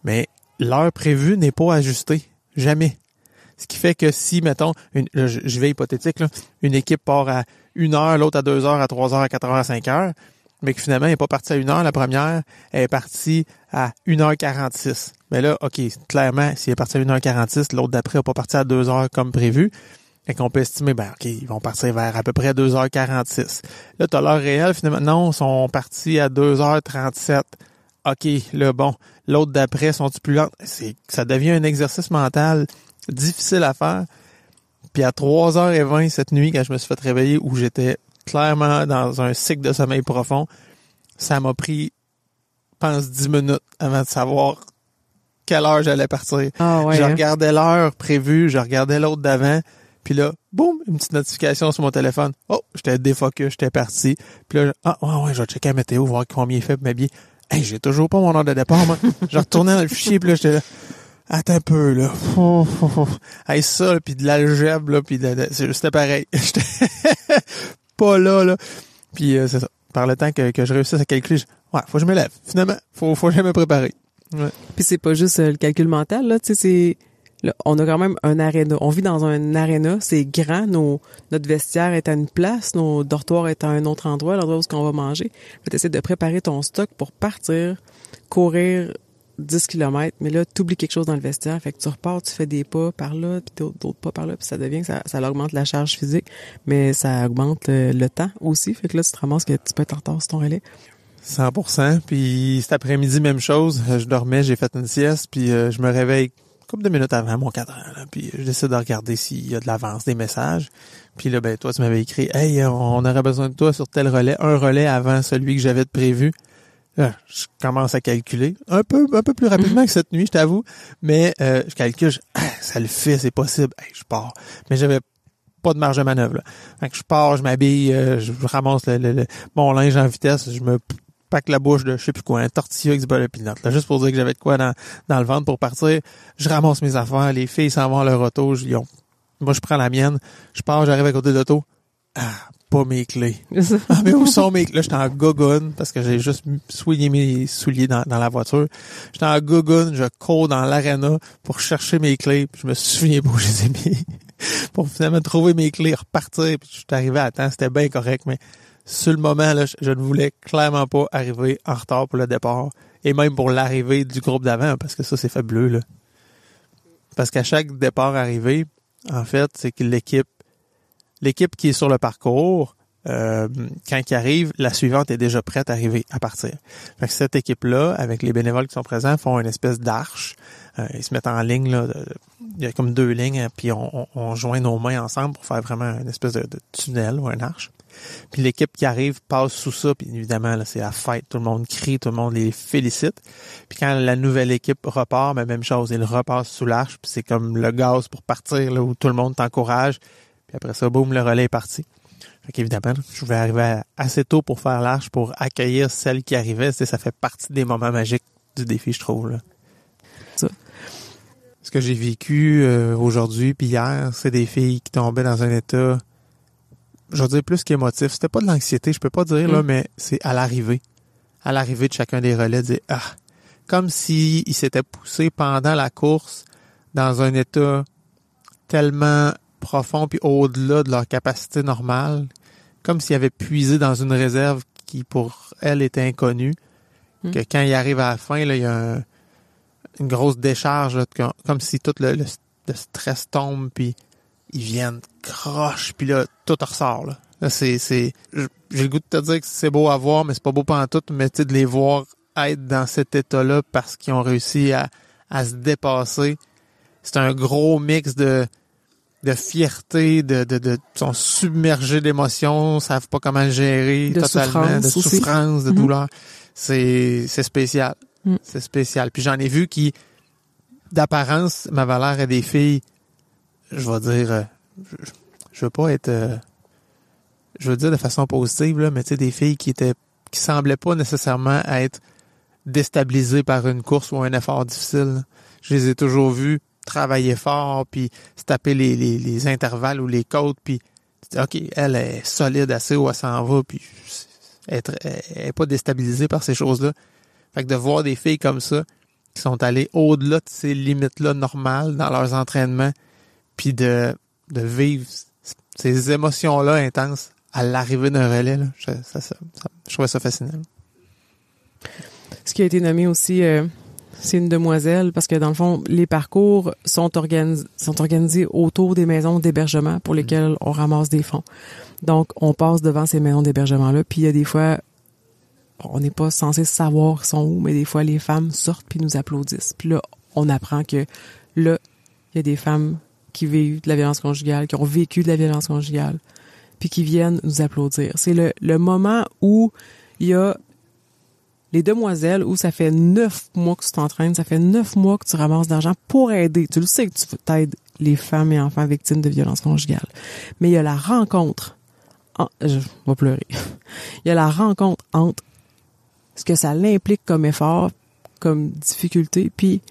Speaker 2: Mais l'heure prévue n'est pas ajustée. Jamais. Ce qui fait que si, mettons, je vais hypothétique, là, une équipe part à 1h, l'autre à 2h, à 3h, à 4h, à 5h, mais que finalement, elle n'est pas partie à 1h, la première, elle est partie à 1h46. Mais là, OK, clairement, si elle est partie à 1h46, l'autre d'après n'est pas partie à 2h comme prévu, et qu'on peut estimer, OK, ils vont partir vers à peu près 2h46. Là, tu as l'heure réelle, finalement, non, ils sont partis à 2h37. OK, là, bon, l'autre d'après, sont-ils plus lents? Ça devient un exercice mental difficile à faire. Puis à 3h20 cette nuit, quand je me suis fait réveiller, où j'étais clairement dans un cycle de sommeil profond, ça m'a pris, je pense, 10 minutes avant de savoir quelle heure j'allais partir.
Speaker 1: Ah ouais,
Speaker 2: je regardais l'heure prévue, je regardais l'autre d'avant, puis là, boum, une petite notification sur mon téléphone. Oh, j'étais défocus, j'étais parti. Puis là, je vais checker la météo, voir combien il fait pour m'habiller. Hey, j'ai toujours pas mon heure de départ, moi. Je retournais dans le fichier, puis là, j'étais là. Attends un peu, là. Hey, ça, puis de l'algèbre, là, puis c'était pareil. J'étais pas là. Puis c'est ça. Par le temps que je réussisse à calculer, faut que je me lève. Finalement, faut que je me prépare. Ouais.
Speaker 1: Puis c'est pas juste le calcul mental, là, tu sais, Là, on a quand même un aréna. On vit dans un aréna, c'est grand. Notre vestiaire est à une place, nos dortoirs est à un autre endroit, l'endroit où on va manger. Tu essaies de préparer ton stock pour partir, courir 10 km, mais là, tu oublies quelque chose dans le vestiaire. Fait que tu repars, tu fais des pas par là, puis d'autres pas par là, puis ça devient que ça augmente la charge physique, mais ça augmente le temps aussi. Fait que là, tu te ramasses que tu peux être en retard sur ton relais.
Speaker 2: 100%. Puis cet après-midi, même chose. Je dormais, j'ai fait une sieste, puis je me réveille une couple de minutes avant mon cadran. Là, puis je décide de regarder s'il y a de l'avance, des messages. Puis là, ben toi, tu m'avais écrit « Hey, on aurait besoin de toi sur tel relais. » Un relais avant celui que j'avais de prévu. Là, je commence à calculer. Un peu plus rapidement que cette nuit, je t'avoue. Mais je calcule, ça le fait, c'est possible. Hey, je pars. Mais j'avais pas de marge de manœuvre. Là. Fait que je pars, je m'habille, je ramasse mon linge en vitesse, je me pack la bouche de je sais plus quoi, un tortilla X-Ball de peanut, là, juste pour dire que j'avais de quoi dans le ventre pour partir. Je ramasse mes affaires, les filles s'en vont à leur auto, moi je prends la mienne, je pars, j'arrive à côté de l'auto. Pas mes clés. Mais où sont mes clés? Là, j'étais en gogoune parce que j'ai juste souillé mes souliers dans la voiture. J'étais en gogoune, je cours dans l'aréna pour chercher mes clés, puis je me souviens pas où je les ai mis. Pour finalement trouver mes clés, repartir, puis je suis arrivé à temps, c'était bien correct, mais sur le moment, là, je ne voulais clairement pas arriver en retard pour le départ, et même pour l'arrivée du groupe d'avant, parce que ça, c'est fabuleux, là. Parce qu'à chaque départ arrivé, en fait, c'est que l'équipe qui est sur le parcours, quand il arrive, la suivante est déjà prête à partir. Fait que cette équipe-là, avec les bénévoles qui sont présents, font une espèce d'arche. Ils se mettent en ligne, là. Il y a comme 2 lignes, puis on joint nos mains ensemble pour faire vraiment une espèce de tunnel ou une arche. Puis l'équipe qui arrive passe sous ça, puis évidemment, là, c'est la fête. Tout le monde crie, tout le monde les félicite. Puis quand la nouvelle équipe repart, ben, même chose, ils repassent sous l'arche, puis c'est comme le gaz pour partir, là, où tout le monde t'encourage. Puis après ça, boum, le relais est parti. Fait qu'évidemment, je vais arriver assez tôt pour faire l'arche, pour accueillir celle qui arrivait. Ça fait partie des moments magiques du défi, je trouve, là. Ça. Ce que j'ai vécu aujourd'hui puis hier, c'est des filles qui tombaient dans un état, je veux dire, plus qu'émotif. C'était pas de l'anxiété, je peux pas dire, là, mais c'est à l'arrivée. À l'arrivée de chacun des relais, de dire, comme s'ils s'étaient poussés pendant la course dans un état tellement profond puis au-delà de leur capacité normale, comme s'ils avaient puisé dans une réserve qui, pour elles, était inconnue, que quand ils arrivent à la fin, là, il y a une grosse décharge, là, comme si tout le stress tombe, puis ils viennent croche, puis là, tout ressort, là. Là, j'ai le goût de te dire que c'est beau à voir, mais c'est pas beau pantoute, mais tu sais, de les voir être dans cet état-là parce qu'ils ont réussi à se dépasser. C'est un gros mix de fierté, sont submergés d'émotions, savent pas comment le gérer totalement, de souffrance, de douleur. C'est spécial. C'est spécial. Puis j'en ai vu qui, d'apparence, ma valeur est des filles, je vais dire, je veux pas être, je veux dire de façon positive, là, mais tu sais, des filles qui semblaient pas nécessairement être déstabilisées par une course ou un effort difficile, là. Je les ai toujours vues travailler fort, puis se taper les intervalles ou les côtes, puis tu dis, OK, elle est solide assez où elle s'en va, puis elle est pas déstabilisée par ces choses-là. Fait que de voir des filles comme ça, qui sont allées au-delà de ces limites-là normales dans leurs entraînements, puis de vivre ces émotions-là intenses à l'arrivée d'un relais, là, je trouvais ça fascinant.
Speaker 1: Ce qui a été nommé aussi, c'est une demoiselle, parce que dans le fond, les parcours sont organisés autour des maisons d'hébergement pour lesquelles on ramasse des fonds. Donc, on passe devant ces maisons d'hébergement-là, puis il y a des fois, on n'est pas censé savoir ils sont où, mais des fois, les femmes sortent puis nous applaudissent. Puis là, on apprend que là, il y a des femmes qui vivent de la violence conjugale, qui ont vécu de la violence conjugale, puis qui viennent nous applaudir. C'est le moment où il y a les demoiselles, où ça fait 9 mois que tu t'entraînes, ça fait 9 mois que tu ramasses d'argent pour aider. Tu le sais que tu t'aides les femmes et enfants victimes de violences conjugales. Mais il y a la rencontre, je vais pleurer, il y a la rencontre entre ce que ça l'implique comme effort, comme difficulté, puis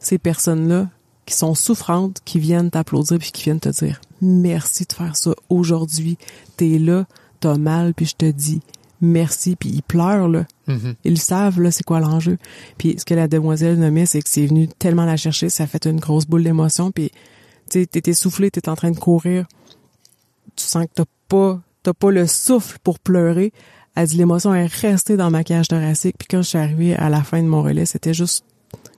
Speaker 1: ces personnes-là qui sont souffrantes, qui viennent t'applaudir puis qui viennent te dire « Merci de faire ça aujourd'hui. T'es là, t'as mal, puis je te dis merci, puis ils pleurent, là.
Speaker 2: Mhm.
Speaker 1: Ils savent, là, c'est quoi l'enjeu. Puis ce que la demoiselle nommait, c'est que c'est venu tellement la chercher, ça a fait une grosse boule d'émotion, puis tu sais, t'es essoufflé, t'es en train de courir, tu sens que t'as pas le souffle pour pleurer. Elle dit, l'émotion est restée dans ma cage thoracique, puis quand je suis arrivée à la fin de mon relais, c'était juste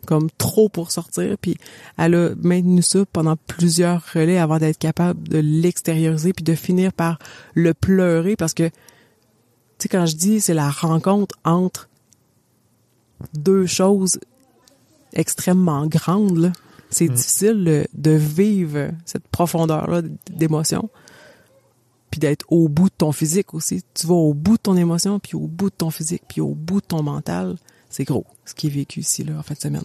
Speaker 1: comme trop pour sortir, puis elle a maintenu ça pendant plusieurs relais avant d'être capable de l'extérioriser puis de finir par le pleurer, parce que tu sais, quand je dis c'est la rencontre entre deux choses extrêmement grandes, là, c'est difficile de vivre cette profondeur-là d'émotion, puis d'être au bout de ton physique aussi. Tu vas au bout de ton émotion, puis au bout de ton physique, puis au bout de ton mental. C'est gros, ce qui est vécu ici, là, en fin de semaine.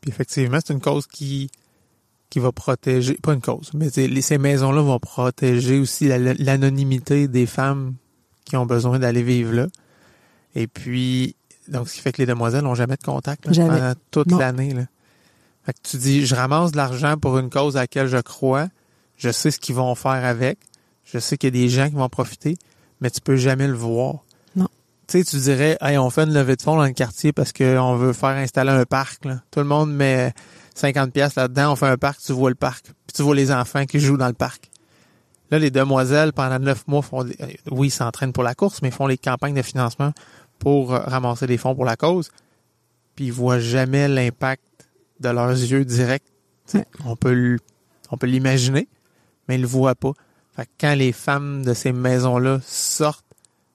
Speaker 2: Puis effectivement, c'est une cause qui va protéger, pas une cause, mais ces maisons-là vont protéger aussi l'anonymité des femmes qui ont besoin d'aller vivre là. Et puis, donc, ce qui fait que les demoiselles n'ont jamais de contact là, pendant toute l'année. Là. Fait que tu dis, je ramasse de l'argent pour une cause à laquelle je crois, je sais ce qu'ils vont faire avec, je sais qu'il y a des gens qui vont profiter, mais tu peux jamais le voir.
Speaker 1: Non.
Speaker 2: Tu sais, tu dirais, hey, on fait une levée de fonds dans le quartier parce qu'on veut faire installer un parc. Là. Tout le monde met 50$ là-dedans, on fait un parc, tu vois le parc. Puis tu vois les enfants qui jouent dans le parc. Là, les demoiselles, pendant 9 mois, oui, ils s'entraînent pour la course, mais ils font les campagnes de financement pour ramasser des fonds pour la cause. Puis ils voient jamais l'impact de leurs yeux directs. Ouais. On peut l'imaginer, mais ils le voient pas. Fait que quand les femmes de ces maisons-là sortent,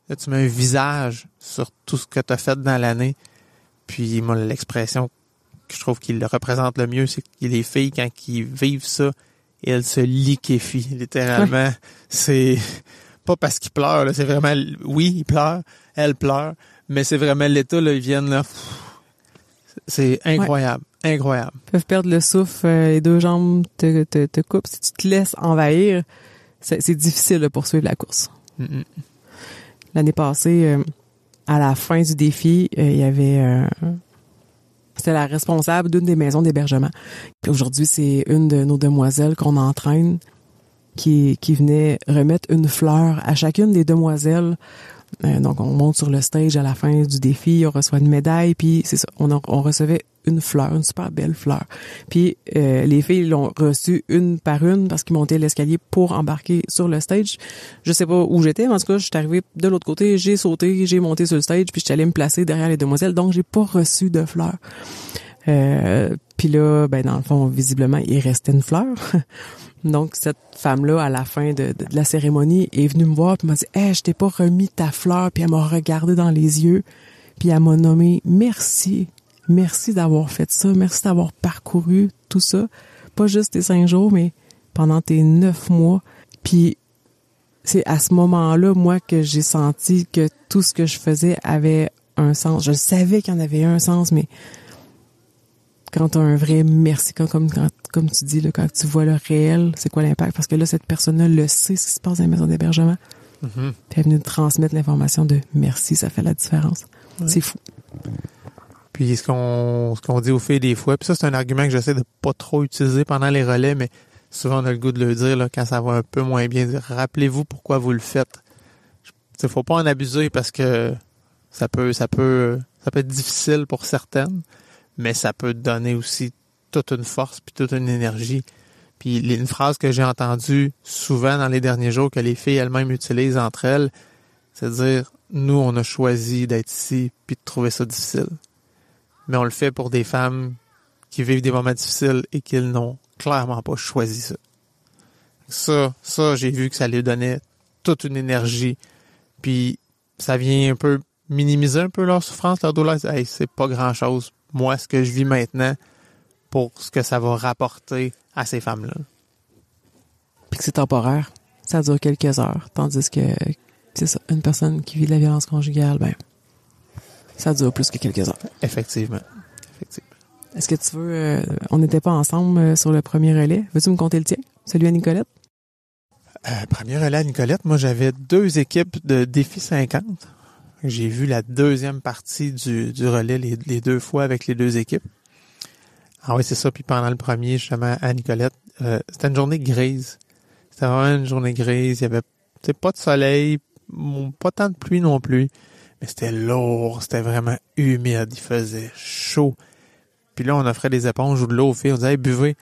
Speaker 2: là, tu mets un visage sur tout ce que tu as fait dans l'année. Puis moi, l'expression que je trouve qu'il le représente le mieux, c'est que les filles, quand ils vivent ça, elles se liquéfient, littéralement. Ouais. C'est pas parce qu'ils pleurent, là, c'est vraiment, oui, ils pleurent, elles pleurent, mais c'est vraiment l'état, là, ils viennent là. C'est incroyable, incroyable.
Speaker 1: Ils peuvent perdre le souffle, les deux jambes te coupent. Si tu te laisses envahir, c'est difficile de poursuivre la course.
Speaker 2: Mm-mm.
Speaker 1: L'année passée, à la fin du défi, il y avait... c'était la responsable d'une des maisons d'hébergement. Puis aujourd'hui, c'est une de nos demoiselles qu'on entraîne qui venait remettre une fleur à chacune des demoiselles. Donc, on monte sur le stage à la fin du défi, on reçoit une médaille, puis c'est ça, on recevait une fleur, une super belle fleur. Puis les filles l'ont reçue une par une parce qu'ils montaient l'escalier pour embarquer sur le stage. Je sais pas où j'étais, mais en tout cas, je suis arrivée de l'autre côté, j'ai sauté, j'ai monté sur le stage, puis je suis allée me placer derrière les demoiselles, donc j'ai pas reçu de fleur. Puis là, ben dans le fond, visiblement, il restait une fleur. Donc, cette femme-là, à la fin de la cérémonie, est venue me voir puis m'a dit « Hey, je t'ai pas remis ta fleur. » Puis elle m'a regardé dans les yeux, puis elle m'a nommé « Merci. Merci d'avoir fait ça. Merci d'avoir parcouru tout ça. Pas juste tes 5 jours, mais pendant tes 9 mois. » Puis c'est à ce moment-là, moi, que j'ai senti que tout ce que je faisais avait un sens. Je savais qu'il y en avait un sens, mais quand tu as un vrai merci, comme tu dis, là, quand tu vois le réel, c'est quoi l'impact? Parce que là, cette personne-là le sait, ce qui se passe dans les maisons d'hébergement.
Speaker 2: Mm-hmm.
Speaker 1: Puis elle est venue transmettre l'information de merci, ça fait la différence. Ouais. C'est fou.
Speaker 2: Puis ce qu'on dit aux filles des fois, puis ça, c'est un argument que j'essaie de pas trop utiliser pendant les relais, mais souvent on a le goût de le dire là, quand ça va un peu moins bien. Dire, rappelez-vous pourquoi vous le faites. Il faut pas en abuser parce que ça peut être difficile pour certaines. Mais ça peut donner aussi toute une force puis toute une énergie. Puis une phrase que j'ai entendue souvent dans les derniers jours que les filles elles-mêmes utilisent entre elles, c'est de dire « Nous, on a choisi d'être ici puis de trouver ça difficile. » Mais on le fait pour des femmes qui vivent des moments difficiles et qui n'ont clairement pas choisi ça. Ça, j'ai vu que ça lui donnait toute une énergie. Puis ça vient un peu minimiser un peu leur souffrance, leur douleur. Hey, c'est pas grand-chose. Moi, ce que je vis maintenant pour ce que ça va rapporter à ces femmes-là.
Speaker 1: Puis que c'est temporaire. Ça dure quelques heures. Tandis que, c'est ça, une personne qui vit de la violence conjugale, ben, ça dure plus que quelques heures.
Speaker 2: Effectivement.
Speaker 1: Est-ce que tu veux... on n'était pas ensemble sur le premier relais. Veux-tu me compter le tien? Celui à Nicolette?
Speaker 2: Premier relais à Nicolette, moi, j'avais 2 équipes de défi 50. J'ai vu la deuxième partie du relais les 2 fois avec les 2 équipes. Ah oui, c'est ça. Puis pendant le premier, justement, à Nicolette, c'était une journée grise. C'était vraiment une journée grise. Il y avait pas de soleil, pas tant de pluie non plus, mais c'était lourd, c'était vraiment humide, il faisait chaud. Puis là, on offrait des éponges ou de l'eau aux filles, on disait, hey, buvez.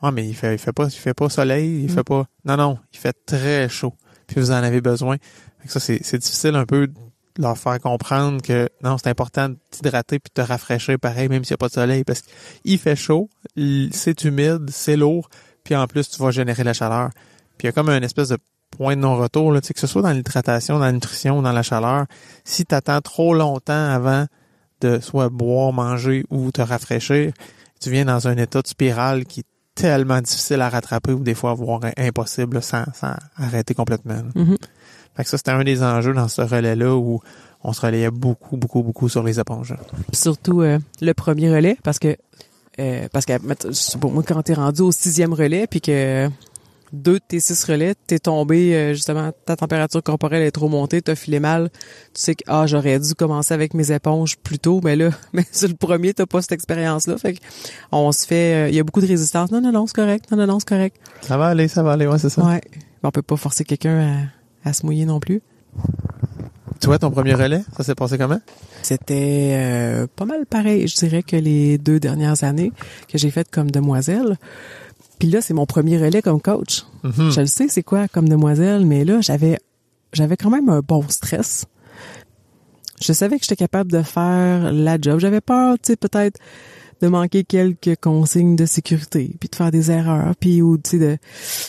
Speaker 2: Ah, mais il fait pas soleil, il fait pas... Non, il fait très chaud. Puis vous en avez besoin. Fait que ça, c'est difficile un peu de leur faire comprendre que non, c'est important de t'hydrater puis de te rafraîchir pareil, même s'il n'y a pas de soleil, parce qu'il fait chaud, c'est humide, c'est lourd, puis en plus, tu vas générer la chaleur. Puis il y a comme une espèce de point de non-retour, là, tu sais, que ce soit dans l'hydratation, dans la nutrition, dans la chaleur. Si tu attends trop longtemps avant de soit boire, manger ou te rafraîchir, tu viens dans un état de spirale qui est tellement difficile à rattraper ou des fois voire impossible là, sans arrêter complètement.
Speaker 1: Mm-hmm.
Speaker 2: Fait que ça, c'était un des enjeux dans ce relais-là où on se relayait beaucoup sur les éponges.
Speaker 1: Surtout le premier relais, parce que bon, moi, quand t'es rendu au 6e relais, puis que 2 de tes 6 relais, t'es tombé, justement, ta température corporelle est trop montée, t'as filé mal, tu sais que, j'aurais dû commencer avec mes éponges plus tôt, mais sur le premier, t'as pas cette expérience-là, fait que on se fait, il y a beaucoup de résistance. Non, c'est correct, non, c'est correct.
Speaker 2: Ça va aller, ouais, c'est ça.
Speaker 1: Ouais. On peut pas forcer quelqu'un à se mouiller non plus.
Speaker 2: Toi, ton premier relais, ça s'est passé comment?
Speaker 1: C'était pas mal pareil, je dirais, que les 2 dernières années que j'ai faites comme demoiselle. Puis là, c'est mon premier relais comme coach.
Speaker 2: Mm-hmm.
Speaker 1: Je le sais, c'est quoi comme demoiselle, mais là, j'avais quand même un bon stress. Je savais que j'étais capable de faire la job. J'avais peur, tu sais, peut-être de manquer quelques consignes de sécurité, puis de faire des erreurs, puis ou tu sais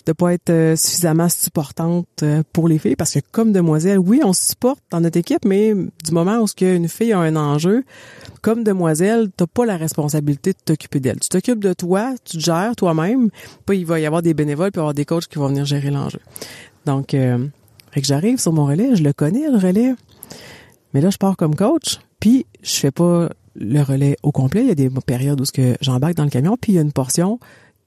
Speaker 1: de pas être suffisamment supportante pour les filles, parce que comme demoiselle, oui, on se supporte dans notre équipe, mais du moment où une fille a un enjeu, comme demoiselle, t'as pas la responsabilité de t'occuper d'elle. Tu t'occupes de toi, tu te gères toi-même, puis il va y avoir des bénévoles, puis il va y avoir des coachs qui vont venir gérer l'enjeu. Donc, fait que j'arrive sur mon relais, je le connais, le relais, mais là, je pars comme coach, puis je fais pas le relais au complet. Il y a des périodes où j'embarque dans le camion, puis il y a une portion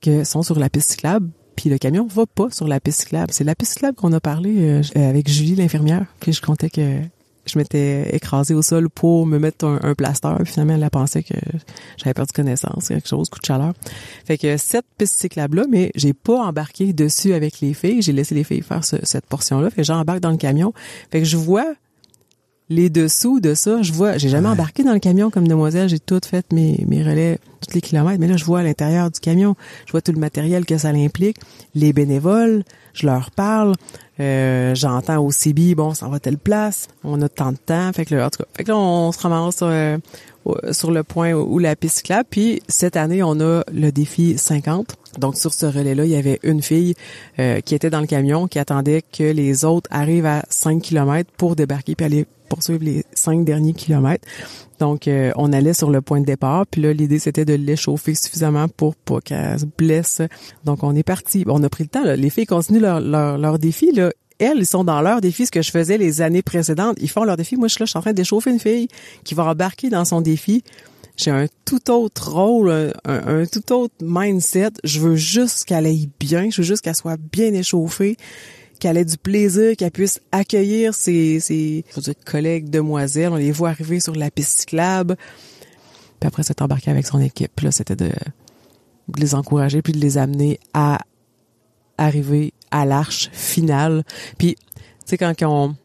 Speaker 1: que sont sur la piste cyclable, puis le camion va pas sur la piste cyclable. C'est la piste cyclable qu'on a parlé avec Julie, l'infirmière, puis je comptais que je m'étais écrasée au sol pour me mettre un plaster, puis finalement, elle a pensé que j'avais perdu connaissance, quelque chose, coup de chaleur. Fait que cette piste cyclable-là, mais j'ai pas embarqué dessus avec les filles, j'ai laissé les filles faire cette portion-là, fait que j'embarque dans le camion. Fait que je vois les dessous de ça, j'ai jamais embarqué dans le camion comme demoiselle, j'ai tout fait mes relais, tous les kilomètres, mais là, je vois à l'intérieur du camion, je vois tout le matériel que ça implique, les bénévoles, je leur parle, j'entends au CB, bon, ça va telle place, on a tant de temps, fait que là, en tout cas, fait que là, on se ramasse sur le point où la piste cyclable, puis cette année, on a le défi 50. Donc, sur ce relais-là, il y avait une fille qui était dans le camion, qui attendait que les autres arrivent à 5 km pour débarquer puis aller poursuivre les 5 derniers kilomètres. Donc, on allait sur le point de départ, puis là, l'idée, c'était de l'échauffer suffisamment pour pas qu'elle se blesse. Donc, on est parti. On a pris le temps, là. Les filles continuent leur défi, là. Elles, ils sont dans leur défi, ce que je faisais les années précédentes. Ils font leur défi. Moi, je suis en train d'échauffer une fille qui va embarquer dans son défi. J'ai un tout autre rôle, un tout autre mindset. Je veux juste qu'elle aille bien. Je veux juste qu'elle soit bien échauffée, qu'elle ait du plaisir, qu'elle puisse accueillir ses collègues demoiselles. On les voit arriver sur la piste cyclable. Puis après, c'est embarqué avec son équipe. Puis là, c'était de les encourager puis de les amener à arriver à l'arche finale. Puis, tu sais, quand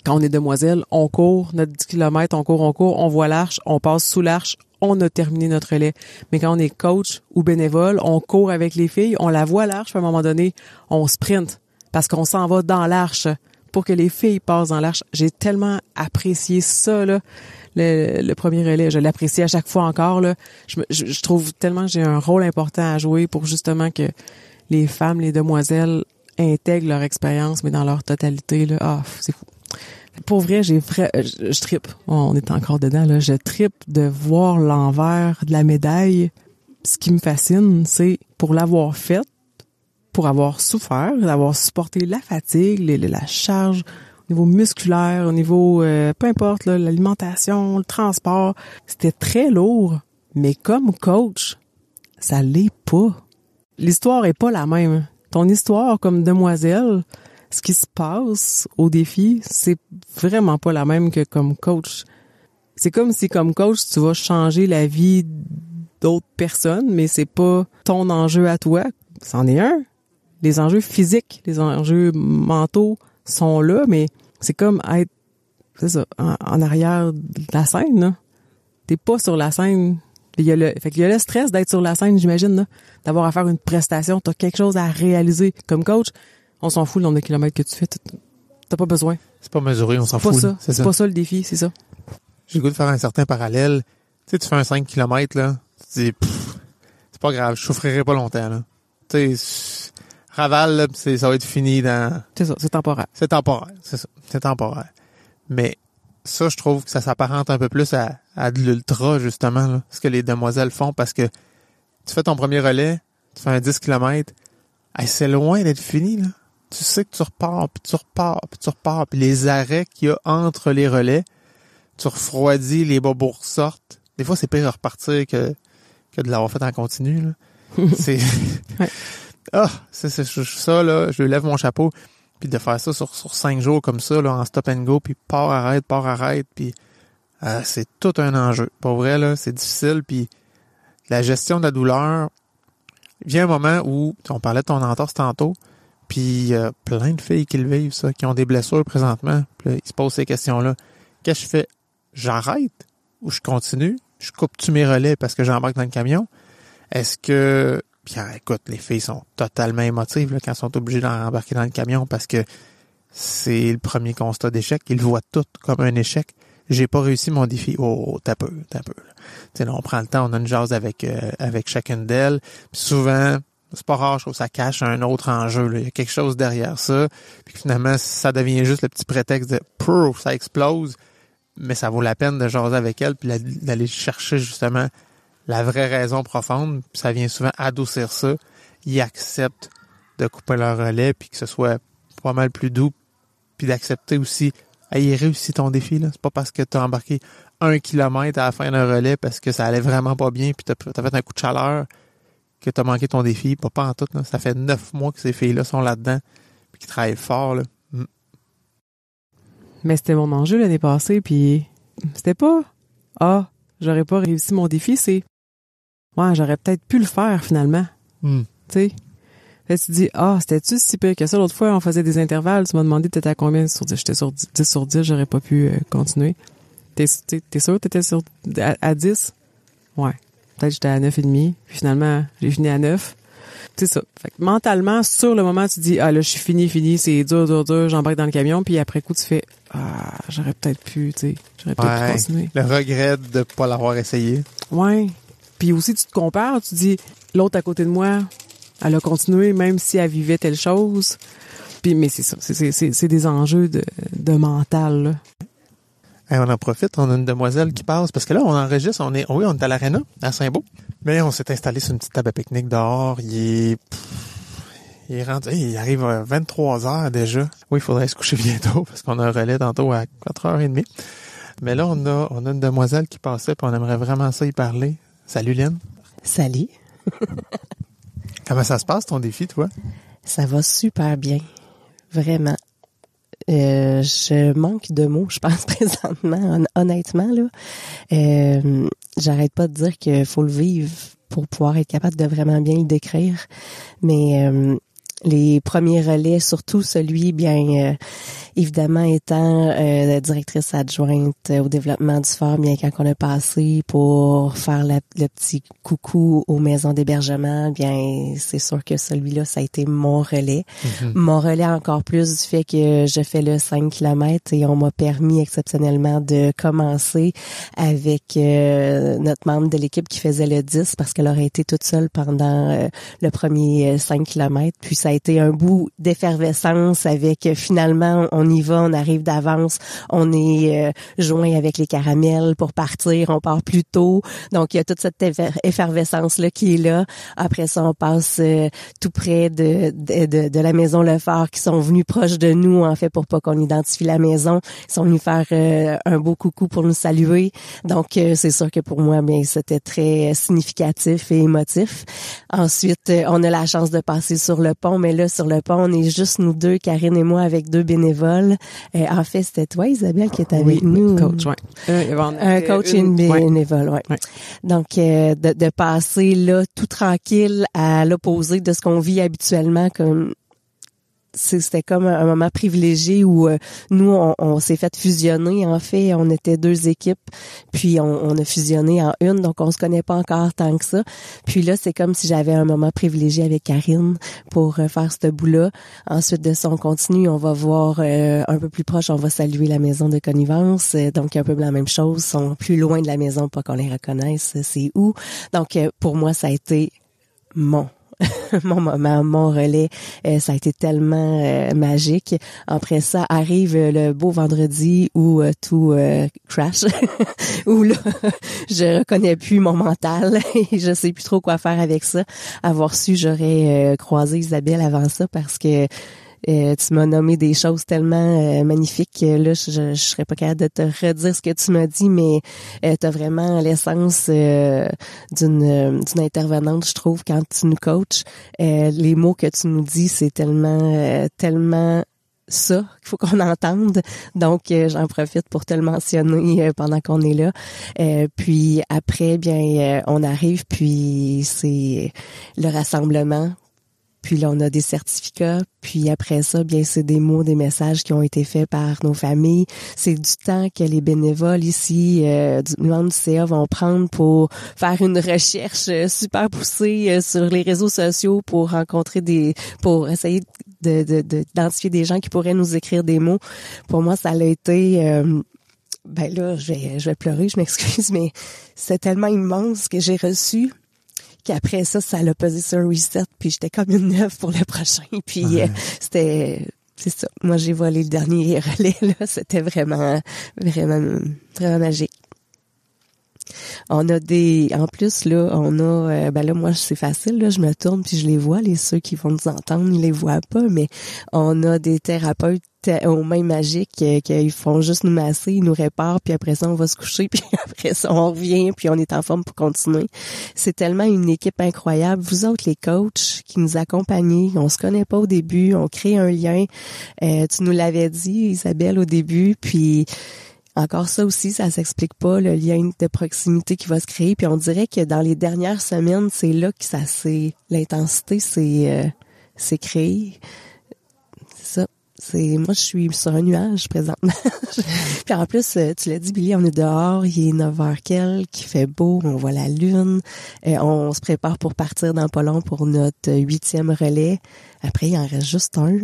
Speaker 1: on est demoiselle, on court notre 10 km, on court, on voit l'arche, on passe sous l'arche, on a terminé notre relais. Mais quand on est coach ou bénévole, on court avec les filles, on la voit l'arche, puis à un moment donné, on sprint parce qu'on s'en va dans l'arche pour que les filles passent dans l'arche. J'ai tellement apprécié ça, là, le premier relais. Je l'apprécie à chaque fois encore, là. Je trouve tellement que j'ai un rôle important à jouer pour justement que les femmes, les demoiselles intègrent leur expérience, mais dans leur totalité, là, c'est fou. Pour vrai, je trippe. On est encore dedans, là. Je trippe de voir l'envers de la médaille. Ce qui me fascine, c'est pour l'avoir faite, pour avoir souffert, d'avoir supporté la fatigue, la charge au niveau musculaire, au niveau, peu importe, là, l'alimentation, le transport. C'était très lourd, mais comme coach, ça l'est pas. L'histoire est pas la même. Ton histoire comme demoiselle, ce qui se passe au défi, c'est vraiment pas la même que comme coach. C'est comme si comme coach, tu vas changer la vie d'autres personnes, mais c'est pas ton enjeu à toi. C'en est un. Les enjeux physiques, les enjeux mentaux sont là, mais c'est comme être, c'est ça, en arrière de la scène, là. T'es pas sur la scène. Fait qu'il y a le stress d'être sur la scène, j'imagine, là. D'avoir à faire une prestation. T'as quelque chose à réaliser. Comme coach, on s'en fout le nombre de kilomètres que tu fais. T'as pas besoin.
Speaker 2: C'est pas mesuré, on s'en
Speaker 1: fout.
Speaker 2: Là.
Speaker 1: C'est pas ça le défi, c'est ça.
Speaker 2: J'ai le goût de faire un certain parallèle. Tu sais, tu fais un 5 km, là. Tu te dis, c'est pas grave, je souffrirai pas longtemps, là. Tu sais, Raval, là, ça va être fini dans...
Speaker 1: C'est ça, c'est temporaire.
Speaker 2: C'est temporaire, c'est ça. C'est temporaire. Mais ça, je trouve que ça s'apparente un peu plus à de l'ultra, justement, là, ce que les demoiselles font, parce que tu fais ton premier relais, tu fais un 10 km, c'est loin d'être fini, là. Tu sais que tu repars, puis tu repars, puis tu repars, puis les arrêts qu'il y a entre les relais, tu refroidis, les bobos ressortent. Des fois, c'est pire à repartir que de l'avoir fait en continu, là. C'est...
Speaker 1: Ouais.
Speaker 2: Ça, là, je lui lève mon chapeau. Puis de faire ça sur 5 jours comme ça, là, en stop and go, puis part, arrête, puis c'est tout un enjeu. Pour vrai, là, c'est difficile, puis la gestion de la douleur, il vient un moment où, on parlait de ton entorse tantôt, puis il y a plein de filles qui le vivent, ça, qui ont des blessures présentement, puis là, ils se posent ces questions-là. Qu'est-ce que je fais? J'arrête ou je continue? Je coupe-tu mes relais parce que j'embarque dans le camion? Est-ce que... Puis écoute, les filles sont totalement émotives là, quand elles sont obligées d'embarquer dans le camion parce que c'est le premier constat d'échec. Ils le voient tout comme un échec. J'ai pas réussi mon défi. Oh, t'as peu. Tu sais, là, on prend le temps, on a une jase avec chacune d'elles. Puis souvent, c'est pas rare, je trouve que ça cache un autre enjeu. Là. Il y a quelque chose derrière ça. Puis finalement, ça devient juste le petit prétexte de « Pouf, ça explose ». Mais ça vaut la peine de jaser avec elles puis d'aller chercher justement la vraie raison profonde, puis ça vient souvent adoucir ça. Ils acceptent de couper leur relais, puis que ce soit pas mal plus doux, puis d'accepter aussi, il réussit ton défi, là. C'est pas parce que t'as embarqué 1 kilomètre à la fin d'un relais parce que ça allait vraiment pas bien, puis t'as fait un coup de chaleur que t'as manqué ton défi. Pas en tout, là. Ça fait 9 mois que ces filles-là sont là-dedans, puis qu'ils travaillent fort, là.
Speaker 1: Mais c'était mon enjeu l'année passée, puis c'était pas j'aurais pas réussi mon défi, c'est j'aurais peut-être pu le faire finalement. Tu sais. Là, tu te dis, c'était-tu si pire que ça? L'autre fois, on faisait des intervalles, tu m'as demandé t'étais à combien sur 10? J'étais sur 10 sur 10, j'aurais pas pu continuer. T'es sûr t'étais à 10? Ouais. Peut-être j'étais à 9,5. Puis finalement, j'ai fini à 9. C'est ça. Fait que mentalement, sur le moment, tu te dis, là, je suis fini, c'est dur, j'embarque dans le camion, puis après coup, tu fais, j'aurais peut-être pu, tu sais, j'aurais peut-être pu continuer.
Speaker 2: Le regret de pas l'avoir essayé.
Speaker 1: Ouais. Puis aussi, tu te compares, tu dis, l'autre à côté de moi, elle a continué même si elle vivait telle chose. Puis, mais c'est ça, c'est des enjeux de mental, là.
Speaker 2: On en profite, on a une demoiselle qui passe, parce que là, on enregistre, on est à l'Arena, à Saint-Beau, mais on s'est installé sur une petite table à pique-nique dehors, il arrive à 23h déjà. Oui, il faudrait se coucher bientôt, parce qu'on a un relais tantôt à 4h30. Mais là, on a une demoiselle qui passait, puis on aimerait vraiment ça y parler. Salut Lynn.
Speaker 9: Salut.
Speaker 2: Comment ça se passe ton défi, toi?
Speaker 9: Ça va super bien. Vraiment. Je manque de mots, je pense, présentement, honnêtement, là. J'arrête pas de dire qu'il faut le vivre pour pouvoir être capable de vraiment bien le décrire. Mais les premiers relais, surtout celui, évidemment, étant directrice adjointe au développement du sport, bien quand on a passé pour faire le petit coucou aux maisons d'hébergement, bien c'est sûr que celui-là, ça a été mon relais. Mm-hmm. Mon relais encore plus du fait que je fais le 5 km et on m'a permis exceptionnellement de commencer avec notre membre de l'équipe qui faisait le 10 parce qu'elle aurait été toute seule pendant le premier 5 km. Puis ça a été un bout d'effervescence avec finalement on y va, on arrive d'avance, on est joint avec les caramels pour partir, on part plus tôt. Donc, il y a toute cette effervescence-là qui est là. Après ça, on passe tout près de la maison Lefort qui sont venus proches de nous, en fait, pour pas qu'on identifie la maison. Ils sont venus faire un beau coucou pour nous saluer. Donc, c'est sûr que pour moi, bien, c'était très significatif et émotif. Ensuite, on a la chance de passer sur le pont, mais là, sur le pont, on est juste nous deux, Karine et moi, avec 2 bénévoles. En fait, c'était toi, Isabelle, qui était avec nous.
Speaker 1: Coach, ouais.
Speaker 9: Un coach et une bénévole, ouais. Donc, de passer là, tout tranquille, à l'opposé de ce qu'on vit habituellement, comme c'était comme un moment privilégié où nous, on s'est fait fusionner. En fait, on était 2 équipes, puis on a fusionné en une, donc on se connaît pas encore tant que ça. Puis là, c'est comme si j'avais un moment privilégié avec Karine pour faire ce bout-là. Ensuite de ça, on continue, on va voir un peu plus proche, on va saluer la maison de connivence, donc un peu la même chose, ils sont plus loin de la maison, pas qu'on les reconnaisse, c'est où. Donc, pour moi, ça a été mon moment, mon relais, ça a été tellement magique. Après ça arrive le beau vendredi où tout crash, où là je reconnais plus mon mental et je sais plus trop quoi faire avec ça. Avoir su, j'aurais croisé Isabelle avant ça parce que tu m'as nommé des choses tellement magnifiques que là, je serais pas capable de te redire ce que tu m'as dit, mais t'as vraiment l'essence d'une intervenante, je trouve, quand tu nous coaches. Les mots que tu nous dis, c'est tellement ça qu'il faut qu'on entende. Donc, j'en profite pour te le mentionner pendant qu'on est là. Puis après, bien, on arrive, puis c'est le rassemblement. Puis là, on a des certificats. Puis après ça, bien, c'est des mots, des messages qui ont été faits par nos familles. C'est du temps que les bénévoles ici, du membre du CA vont prendre pour faire une recherche super poussée sur les réseaux sociaux pour rencontrer pour essayer d'identifier des gens qui pourraient nous écrire des mots. Pour moi, ça a été... ben là, je vais pleurer, je m'excuse, mais c'est tellement immense que j'ai reçu qu'après ça l'a pesé sur reset, puis j'étais comme une neuve pour le prochain. Puis c'est ça. Moi, j'ai volé le dernier relais, là. C'était vraiment magique. On a en plus, là, on a, ben là, moi, c'est facile, là, je me tourne puis je les vois, ceux qui vont nous entendre, ils les voient pas, mais on a des thérapeutes aux mains magiques qu'ils font juste nous masser, ils nous réparent, puis après ça, on va se coucher, puis après ça, on revient, puis on est en forme pour continuer. C'est tellement une équipe incroyable. Vous autres, les coachs qui nous accompagnent, on se connaît pas au début, on crée un lien. Tu nous l'avais dit, Isabelle, au début, puis encore ça aussi, ça s'explique pas, le lien de proximité qui va se créer. Puis on dirait que dans les dernières semaines, c'est là que l'intensité s'est créée. C'est ça. Moi, je suis sur un nuage présentement. Puis en plus, tu l'as dit, Billy, on est dehors, il est 9h quelques, il fait beau, on voit la lune. On se prépare pour partir dans pas long pour notre 8e relais. Après, il en reste juste un.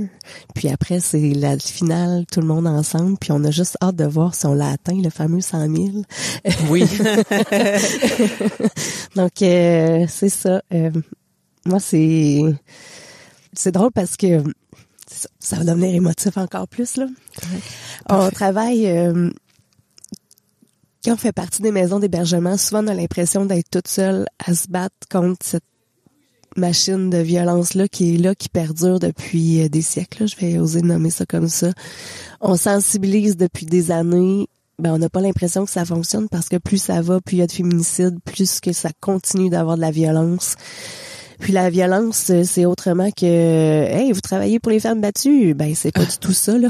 Speaker 9: Puis après, c'est la finale, tout le monde ensemble. Puis on a juste hâte de voir si on l'a atteint, le fameux 100 000.
Speaker 2: Oui.
Speaker 9: Donc, c'est ça. Moi, c'est drôle parce que ça va devenir émotif encore plus, là. Ouais. On travaille... quand on fait partie des maisons d'hébergement, souvent on a l'impression d'être toute seule à se battre contre cette machine de violence-là qui perdure depuis des siècles. Là. Je vais oser nommer ça comme ça. On sensibilise depuis des années. Ben, on n'a pas l'impression que ça fonctionne parce que plus ça va, plus il y a de féminicide, plus que ça continue d'avoir de la violence. Puis la violence, c'est autrement que hey, vous travaillez pour les femmes battues. Ben c'est pas du tout ça, là.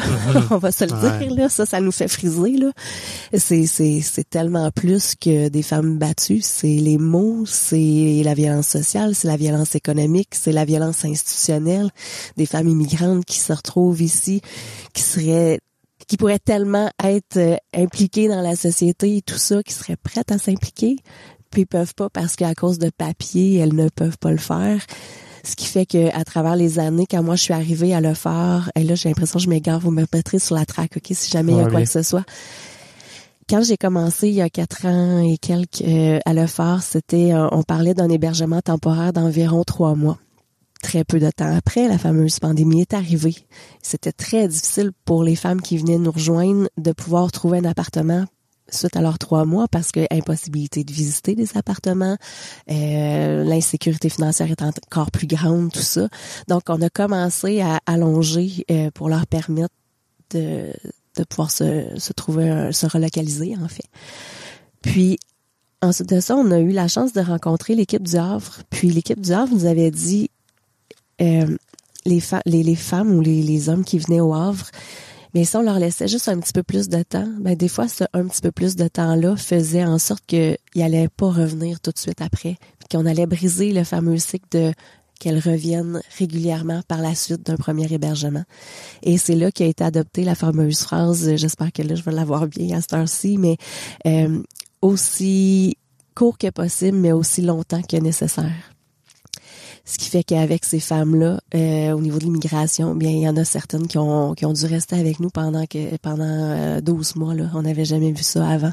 Speaker 9: On va se le dire, là. Ça nous fait friser, là. C'est tellement plus que des femmes battues. C'est les mots, c'est la violence sociale, c'est la violence économique, c'est la violence institutionnelle. Des femmes immigrantes qui se retrouvent ici, qui pourraient tellement être impliquées dans la société et tout ça, qui seraient prêtes à s'impliquer. Puis ils peuvent pas parce qu'à cause de papier, elles ne peuvent pas le faire. Ce qui fait que à travers les années, quand moi je suis arrivée à le faire, et là j'ai l'impression que je m'égare, vous me mettrez sur la traque, ok, si jamais il y a quoi que ce soit. Quand j'ai commencé il y a 4 ans et quelques à le faire, on parlait d'un hébergement temporaire d'environ 3 mois. Très peu de temps après, la fameuse pandémie est arrivée. C'était très difficile pour les femmes qui venaient nous rejoindre de pouvoir trouver un appartement suite à leurs 3 mois parce que impossibilité de visiter des appartements, l'insécurité financière est encore plus grande, tout ça. Donc, on a commencé à allonger pour leur permettre de pouvoir se trouver, se relocaliser, en fait. Puis, ensuite de ça, on a eu la chance de rencontrer l'équipe du Havre. Puis, l'équipe du Havre nous avait dit les femmes ou les hommes qui venaient au Havre, mais si on leur laissait juste un petit peu plus de temps, ben des fois, ce un petit peu plus de temps-là faisait en sorte qu'ils n'allaient pas revenir tout de suite après, puis qu'on allait briser le fameux cycle de qu'elles reviennent régulièrement par la suite d'un premier hébergement. Et c'est là qu'a été adoptée la fameuse phrase, j'espère que là je vais l'avoir bien à cette heure-ci, mais aussi court que possible, mais aussi longtemps que nécessaire. Ce qui fait qu'avec ces femmes-là, au niveau de l'immigration, bien il y en a certaines qui ont dû rester avec nous pendant 12 mois. Là, on n'avait jamais vu ça avant.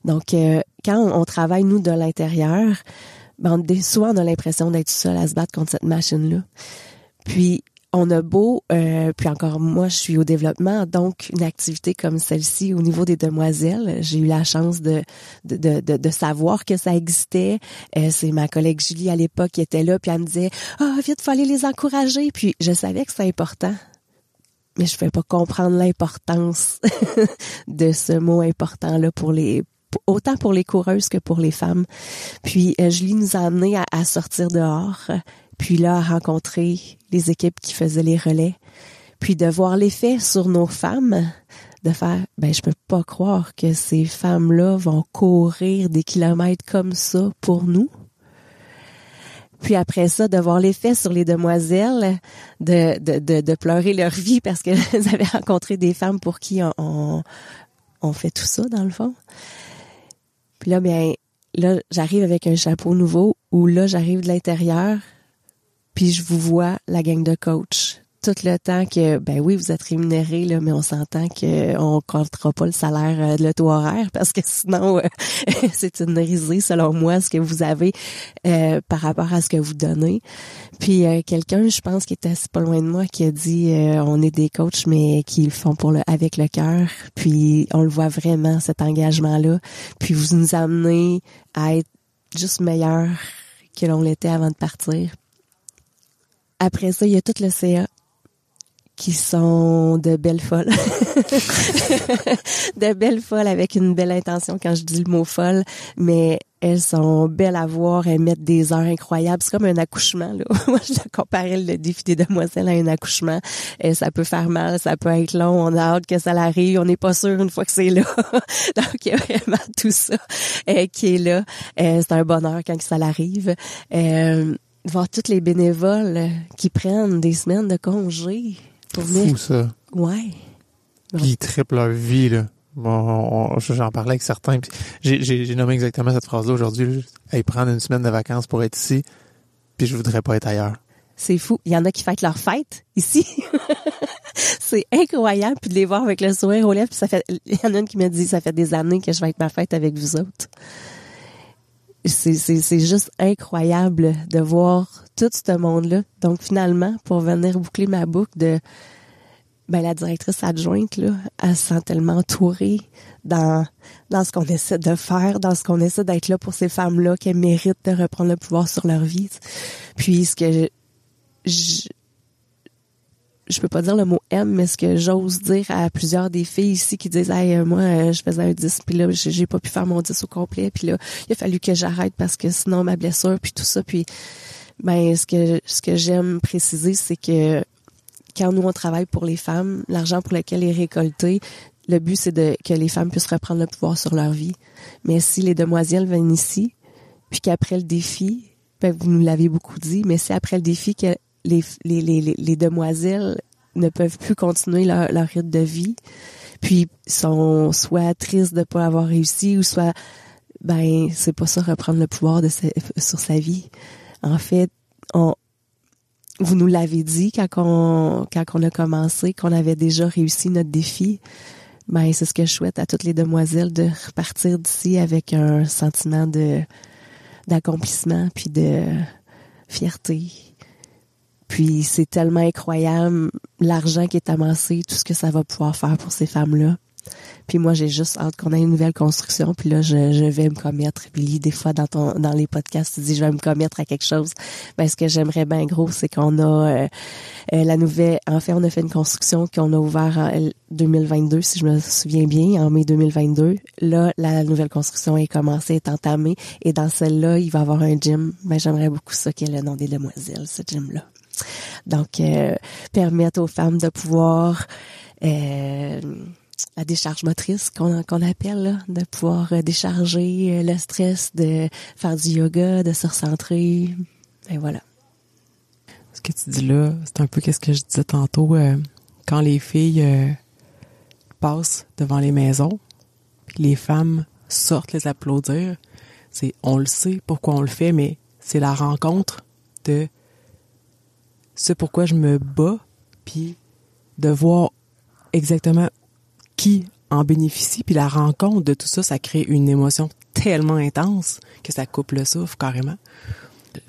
Speaker 9: Donc, quand on travaille nous de l'intérieur, ben souvent on a l'impression d'être seul à se battre contre cette machine-là. Puis on a beau, puis encore moi je suis au développement, donc une activité comme celle-ci au niveau des demoiselles, j'ai eu la chance de savoir que ça existait. C'est ma collègue Julie à l'époque qui était là, puis elle me disait vite, faut aller les encourager. Puis je savais que c'est important, mais je ne pouvais pas comprendre l'importance de ce mot important-là autant pour les coureuses que pour les femmes. Puis Julie nous a amenés à sortir dehors. Puis là, à rencontrer les équipes qui faisaient les relais, puis de voir l'effet sur nos femmes, de faire, je peux pas croire que ces femmes-là vont courir des kilomètres comme ça pour nous. Puis après ça, de voir l'effet sur les demoiselles, de pleurer leur vie parce qu'elles avaient rencontré des femmes pour qui on fait tout ça, dans le fond. Puis là, là, j'arrive avec un chapeau nouveau, où là, j'arrive de l'intérieur, puis je vous vois, la gang de coach, tout le temps que, oui, vous êtes rémunérés, là, mais on s'entend qu'on ne comptera pas le salaire de l'auto horaire parce que sinon, c'est une risée, selon moi, ce que vous avez par rapport à ce que vous donnez. Puis quelqu'un, je pense, qui était assis pas loin de moi, qui a dit on est des coachs, mais qui le font avec le cœur. Puis on le voit vraiment, cet engagement-là. Puis vous nous amenez à être juste meilleurs que l'on l'était avant de partir. Après ça, il y a tout le CA qui sont de belles folles. De belles folles avec une belle intention quand je dis le mot folle, mais elles sont belles à voir, elles mettent des heures incroyables. C'est comme un accouchement, là. Moi, je comparais le défi des demoiselles à un accouchement. Ça peut faire mal, ça peut être long, on a hâte que ça l'arrive, on n'est pas sûr une fois que c'est là. Donc, il y a vraiment tout ça qui est là. C'est un bonheur quand ça l'arrive. Voir tous les bénévoles qui prennent des semaines de congé pour venir.
Speaker 2: Fou, ça.
Speaker 9: Ouais.
Speaker 2: Qui triplent leur vie, là. Bon, j'en parlais avec certains. Puis j'ai nommé exactement cette phrase-là aujourd'hui. Hey, prendre une semaine de vacances pour être ici, puis je voudrais pas être ailleurs.
Speaker 9: C'est fou. Il y en a qui fêtent leur fête ici. C'est incroyable. Puis de les voir avec le sourire aux lèvres. Puis il y en a une qui me dit, ça fait des années que je vais être ma fête avec vous autres. C'est juste incroyable de voir tout ce monde-là. Donc, finalement, pour venir boucler ma boucle la directrice adjointe, là, elle se sent tellement entourée dans ce qu'on essaie de faire, dans ce qu'on essaie d'être là pour ces femmes-là qui méritent de reprendre le pouvoir sur leur vie. Puis, ce que je peux pas dire le mot aime, mais ce que j'ose dire à plusieurs des filles ici qui disent hey, moi je faisais un 10 puis là j'ai pas pu faire mon 10 au complet puis là il a fallu que j'arrête parce que sinon ma blessure puis tout ça puis ce que j'aime préciser c'est que quand nous on travaille pour les femmes, l'argent pour lequel est récolté, le but c'est que les femmes puissent reprendre le pouvoir sur leur vie. Mais si les demoiselles viennent ici puis qu'après le défi, vous nous l'avez beaucoup dit, mais c'est après le défi que les demoiselles ne peuvent plus continuer leur rythme de vie, puis sont soit tristes de pas avoir réussi ou soit c'est pas ça reprendre le pouvoir sur sa vie. En fait, vous nous l'avez dit quand on a commencé qu'on avait déjà réussi notre défi. C'est ce que je souhaite à toutes les demoiselles de repartir d'ici avec un sentiment d'accomplissement puis de fierté. Puis c'est tellement incroyable l'argent qui est amassé, tout ce que ça va pouvoir faire pour ces femmes-là. Puis moi, j'ai juste hâte qu'on ait une nouvelle construction. Puis là, je vais me commettre. Puis des fois, dans les podcasts, tu dis, je vais me commettre à quelque chose. Ce que j'aimerais bien gros, c'est qu'on a la nouvelle... En fait, on a fait une construction qu'on a ouvert en 2022, si je me souviens bien, en mai 2022. Là, la nouvelle construction est commencée, est entamée. Et dans celle-là, il va y avoir un gym. J'aimerais beaucoup ça qu'il y ait le nom des demoiselles, ce gym-là. Donc, permettre aux femmes de pouvoir... la décharge motrice qu'on appelle, là, de pouvoir décharger le stress, de faire du yoga, de se recentrer. Et voilà.
Speaker 1: que tu dis là, c'est un peu qu'est-ce que je disais tantôt, quand les filles passent devant les maisons, puis les femmes sortent les applaudir, on le sait pourquoi on le fait, mais c'est la rencontre de ce pourquoi je me bats, puis de voir exactement qui en bénéficie, puis la rencontre de tout ça, ça crée une émotion tellement intense que ça coupe le souffle carrément.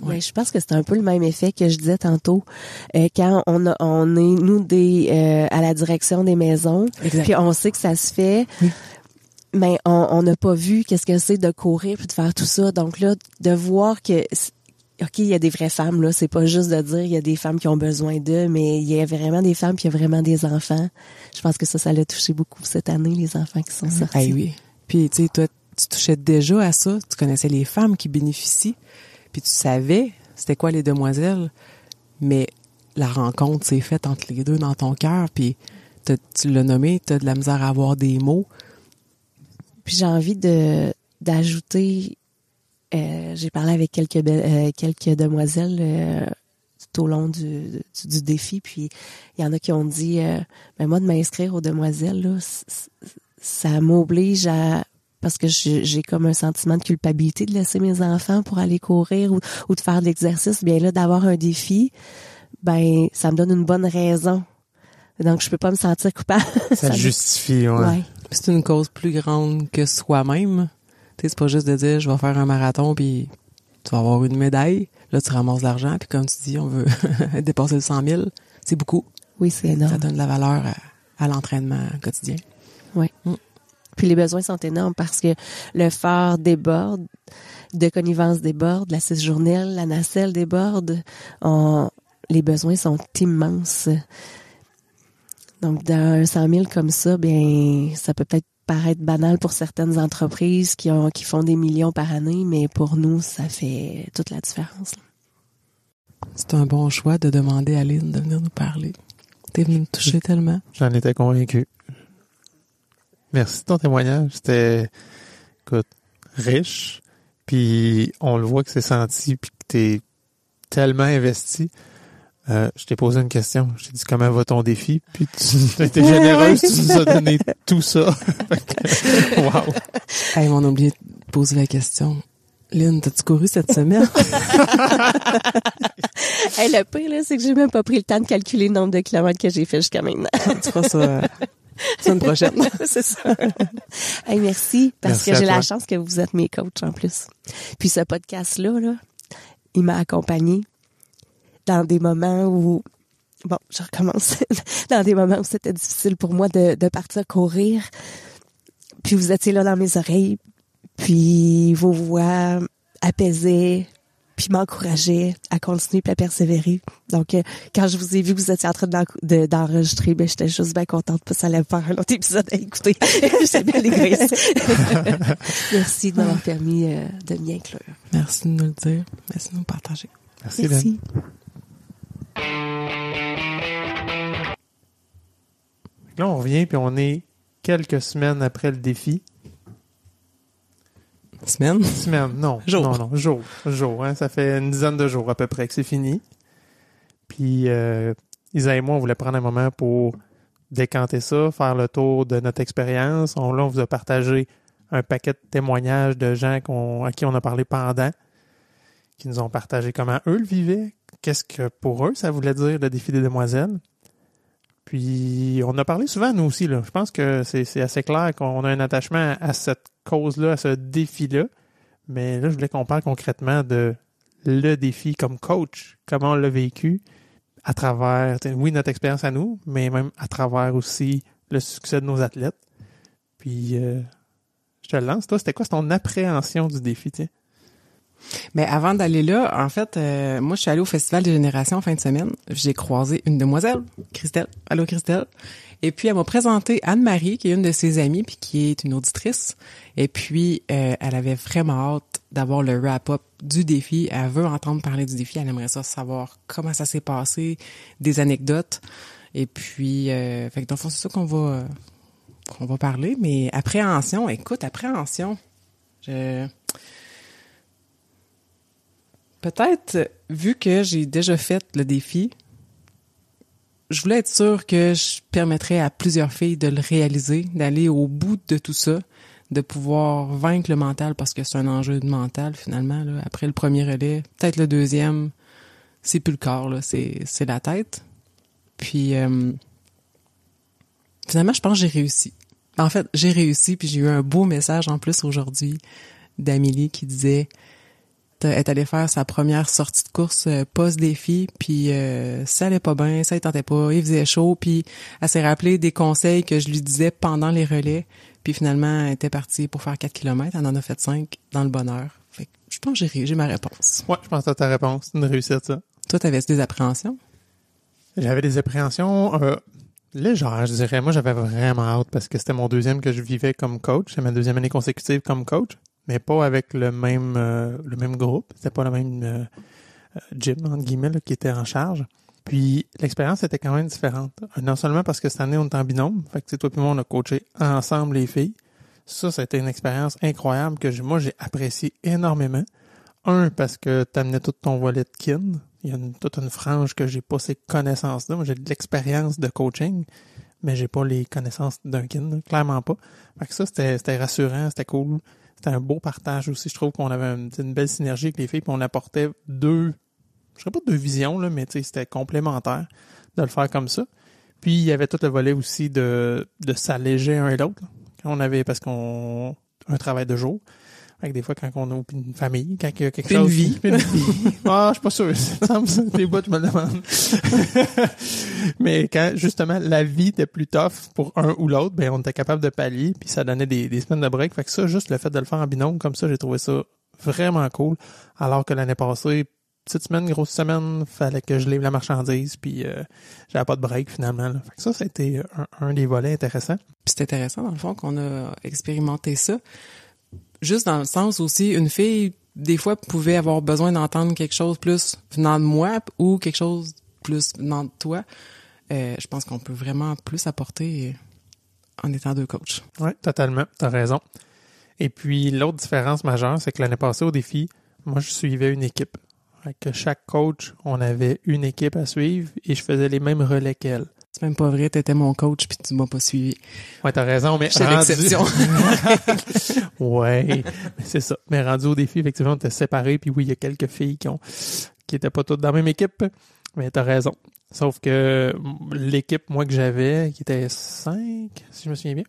Speaker 9: Ouais. Mais je pense que c'est un peu le même effet que je disais tantôt quand on est nous à la direction des maisons, exact. Puis on sait que ça se fait. Oui. Mais on n'a pas vu qu'est-ce que c'est de courir puis de faire tout ça. Donc là, de voir que OK, il y a des vraies femmes là, c'est pas juste de dire il y a des femmes qui ont besoin d'eux, mais il y a vraiment des femmes puis il y a vraiment des enfants. Je pense que ça l'a touché beaucoup cette année, les enfants qui sont sortis.
Speaker 1: Ah oui. Puis tu sais, toi, tu touchais déjà à ça, tu connaissais les femmes qui bénéficient, puis tu savais c'était quoi les demoiselles, mais la rencontre s'est faite entre les deux dans ton cœur, puis tu l'as nommé, t'as de la misère à avoir des mots.
Speaker 9: Puis j'ai envie d'ajouter, j'ai parlé avec quelques demoiselles tout au long du défi, puis il y en a qui ont dit, moi de m'inscrire aux demoiselles, là, ça m'oblige à, parce que j'ai comme un sentiment de culpabilité de laisser mes enfants pour aller courir ou de faire de l'exercice, bien là d'avoir un défi, ben ça me donne une bonne raison. Donc je peux pas me sentir coupable.
Speaker 2: Ça justifie, ouais.
Speaker 1: C'est une cause plus grande que soi-même. Tu sais, c'est pas juste de dire je vais faire un marathon puis tu vas avoir une médaille. Là, tu ramasses l'argent puis comme tu dis, on veut dépasser le 100 000. C'est beaucoup.
Speaker 9: Oui, c'est énorme.
Speaker 1: Ça donne de la valeur à l'entraînement quotidien.
Speaker 9: Oui. Puis les besoins sont énormes parce que le phare déborde, de connivence déborde, la cisjournelle, la nacelle déborde. Les besoins sont immenses. Donc, dans un 100 000 comme ça, bien, ça peut peut-être paraître banal pour certaines entreprises qui font des millions par année, mais pour nous, ça fait toute la différence.
Speaker 1: C'est un bon choix de demander à Lynn de venir nous parler. T'es venue me toucher tellement.
Speaker 2: J'en étais convaincu. Merci de ton témoignage. C'était, écoute, riche. Puis on le voit que c'est senti, puis que t'es tellement investi. Je t'ai posé une question. Je t'ai dit comment va ton défi, puis tu étais généreuse, tu nous as donné tout ça. Wow.
Speaker 1: Hey, on a oublié de poser la question. Lynn, t'as-tu couru cette semaine?
Speaker 9: Hey, le pire, là, c'est que j'ai même pas pris le temps de calculer le nombre de kilomètres que j'ai fait jusqu'à maintenant.
Speaker 1: Tu feras ça semaine prochaine.
Speaker 9: C'est ça. Hey, merci, parce que j'ai la chance que vous êtes mes coachs en plus. Puis ce podcast-là, là, il m'a accompagnée dans des moments où, bon, je recommence, dans des moments où c'était difficile pour moi de partir courir. Puis vous étiez là dans mes oreilles, puis vos voix apaisaient, puis m'encourageaient à continuer puis à persévérer. Donc, quand je vous ai vu que vous étiez en train d'enregistrer, ben j'étais juste bien contente parce que ça allait faire un autre épisode à écouter. J'étais bien égoïste. Merci de m'avoir permis de m'y inclure.
Speaker 1: Merci de nous le dire. Merci de nous partager.
Speaker 9: Merci.
Speaker 2: Là, on revient puis on est quelques semaines après le défi.
Speaker 1: Semaine?
Speaker 2: Non. Jour. Hein? Ça fait une dizaine de jours à peu près que c'est fini. Puis Isa et moi, on voulait prendre un moment pour décanter ça, faire le tour de notre expérience. Là, on vous a partagé un paquet de témoignages de gens à qui on a parlé pendant, qui nous ont partagé comment eux le vivaient, qu'est-ce que pour eux ça voulait dire le défi des demoiselles. Puis on a parlé souvent nous aussi, là. Je pense que c'est assez clair qu'on a un attachement à cette cause-là, à ce défi-là. Mais là, je voulais qu'on parle concrètement de le défi comme coach, comment on l'a vécu à travers, oui, notre expérience à nous, mais même à travers aussi le succès de nos athlètes. Puis je te le lance. Toi, c'était quoi ton appréhension du défi, tiens?
Speaker 1: Mais avant d'aller là, en fait, moi, je suis allée au Festival des Générations en fin de semaine. J'ai croisé une demoiselle, Christelle. Allô, Christelle. Et puis, elle m'a présenté Anne-Marie, qui est une de ses amies, puis qui est une auditrice. Et puis, elle avait vraiment hâte d'avoir le wrap-up du défi. Elle veut entendre parler du défi. Elle aimerait ça savoir comment ça s'est passé, des anecdotes. Et puis, fait que dans le fond, c'est ça qu'on va parler. Mais appréhension, Peut-être, vu que j'ai déjà fait le défi, je voulais être sûre que je permettrais à plusieurs filles de le réaliser, d'aller au bout de tout ça, de pouvoir vaincre le mental, parce que c'est un enjeu de mental, finalement, là. Après le premier relais, peut-être le deuxième, c'est plus le corps, là, c'est la tête. Puis, finalement, je pense que j'ai réussi. En fait, j'ai réussi, puis j'ai eu un beau message en plus aujourd'hui d'Amélie qui disait... Elle est allée faire sa première sortie de course post-défi, puis ça allait pas bien, ça ne tentait pas, il faisait chaud, puis elle s'est rappelé des conseils que je lui disais pendant les relais, puis finalement, elle était partie pour faire 4 km, elle en a fait 5 dans le bonheur. Fait que je pense que j'ai ma réponse.
Speaker 2: Ouais, je pense que ta réponse, c'est une réussite, ça.
Speaker 1: Toi, t'avais des appréhensions?
Speaker 2: J'avais des appréhensions légères, je dirais. Moi, j'avais vraiment hâte parce que c'était mon deuxième que je vivais comme coach. C'est ma deuxième année consécutive comme coach. Mais pas avec le même groupe. C'était pas le même gym, entre guillemets, là, qui était en charge. Puis l'expérience était quand même différente. Non seulement parce que cette année, on est en binôme. Fait que toi et moi, on a coaché ensemble les filles. Ça a été une expérience incroyable que moi, j'ai apprécié énormément. Un, parce que t'amenais tout ton volet de kin. Il y a toute une frange que j'ai pas ces connaissances-là. Moi, j'ai de l'expérience de coaching, mais j'ai pas les connaissances d'un kin, là, clairement pas. Fait que ça, c'était rassurant, c'était cool. C'était un beau partage aussi. Je trouve qu'on avait une belle synergie avec les filles, puis on apportait deux visions, là, mais c'était complémentaire de le faire comme ça. Puis il y avait tout le volet aussi de s'alléger un et l'autre. Parce qu'on un travail de jour. Fait que des fois, quand on a une famille, quand il y a quelque chose...
Speaker 1: Une vie.
Speaker 2: Ah, je suis pas sûr. Ça me semble des bouts, je me demande. Mais quand, justement, la vie était plus tough pour un ou l'autre, ben, on était capable de pallier, puis ça donnait des semaines de break. Fait que ça, juste le fait de le faire en binôme, comme ça, j'ai trouvé ça vraiment cool. Alors que l'année passée, petite semaine, grosse semaine, fallait que je livre la marchandise, puis j'avais pas de break, finalement, là. Fait que ça a été un des volets intéressants.
Speaker 1: Puis c'est intéressant, dans le fond, qu'on a expérimenté ça. Juste dans le sens aussi, une fille, des fois, pouvait avoir besoin d'entendre quelque chose plus venant de moi ou quelque chose plus venant de toi. Je pense qu'on peut vraiment plus apporter en étant deux coachs.
Speaker 2: Oui, totalement. T'as raison. Et puis, l'autre différence majeure, c'est que l'année passée, au défi, moi, je suivais une équipe. Fait que chaque coach, on avait une équipe à suivre et je faisais les mêmes relais qu'elle.
Speaker 1: C'est même pas vrai, t'étais mon coach puis tu m'as pas suivi.
Speaker 2: Ouais, t'as raison, mais
Speaker 1: c'est l'exception.
Speaker 2: Ouais, c'est ça. Mais rendu au défi, effectivement, on était séparés, puis oui, il y a quelques filles qui étaient pas toutes dans la même équipe, mais t'as raison. Sauf que l'équipe, moi, que j'avais, qui était 5, si je me souviens bien,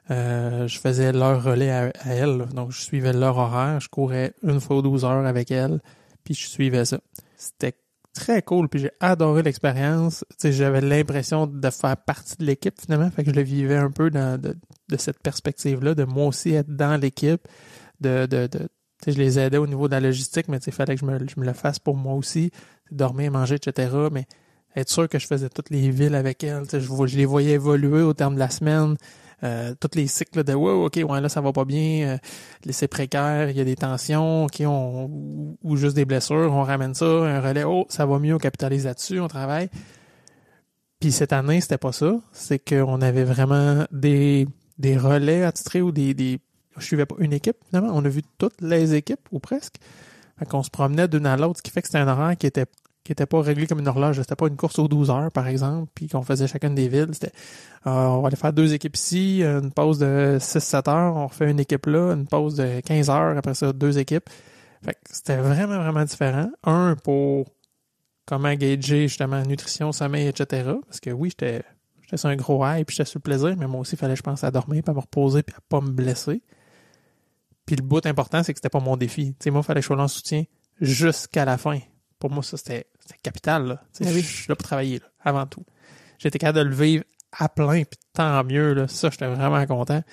Speaker 2: je faisais leur relais à elles. Donc, je suivais leur horaire, je courais une fois aux 12 heures avec elles, puis je suivais ça. C'était très cool, puis j'ai adoré l'expérience. Tu sais, j'avais l'impression de faire partie de l'équipe, finalement, fait que je le vivais un peu de cette perspective-là, de moi aussi être dans l'équipe, tu sais, je les aidais au niveau de la logistique, mais tu sais, il fallait que je me le fasse pour moi aussi, dormir, manger, etc., mais être sûr que je faisais toutes les villes avec elles, tu sais, je les voyais évoluer au terme de la semaine, tous les cycles là, de wow, ok, ouais, là ça va pas bien, c'est précaire, il y a des tensions, ok, ou juste des blessures, on ramène ça, un relais, oh, ça va mieux, on capitalise là-dessus, on travaille. Puis cette année, c'était pas ça, c'est qu'on avait vraiment des relais attitrés ou je suivais pas une équipe, finalement, on a vu toutes les équipes, ou presque. Fait qu'on se promenait d'une à l'autre, ce qui fait que c'était un horaire qui était pas réglé comme une horloge. C'était pas une course aux 12 heures, par exemple, puis qu'on faisait chacune des villes. C'était, on va aller faire 2 équipes ici, une pause de 6-7 heures, on refait une équipe là, une pause de 15 heures, après ça, 2 équipes. Fait que c'était vraiment, vraiment différent. Un, pour comment gager, justement, nutrition, sommeil, etc. Parce que oui, j'étais sur un gros high, puis j'étais sur le plaisir, mais moi aussi, il fallait, je pense, à dormir, puis à me reposer, puis à pas me blesser. Puis le bout important, c'est que c'était pas mon défi. Tu sais, moi, il fallait que je sois là en soutien jusqu'à la fin. Pour moi, ça, c'était capital, là. Tu sais, je suis là pour travailler, là, avant tout. J'étais capable de le vivre à plein, puis tant mieux, là. Ça, j'étais vraiment content.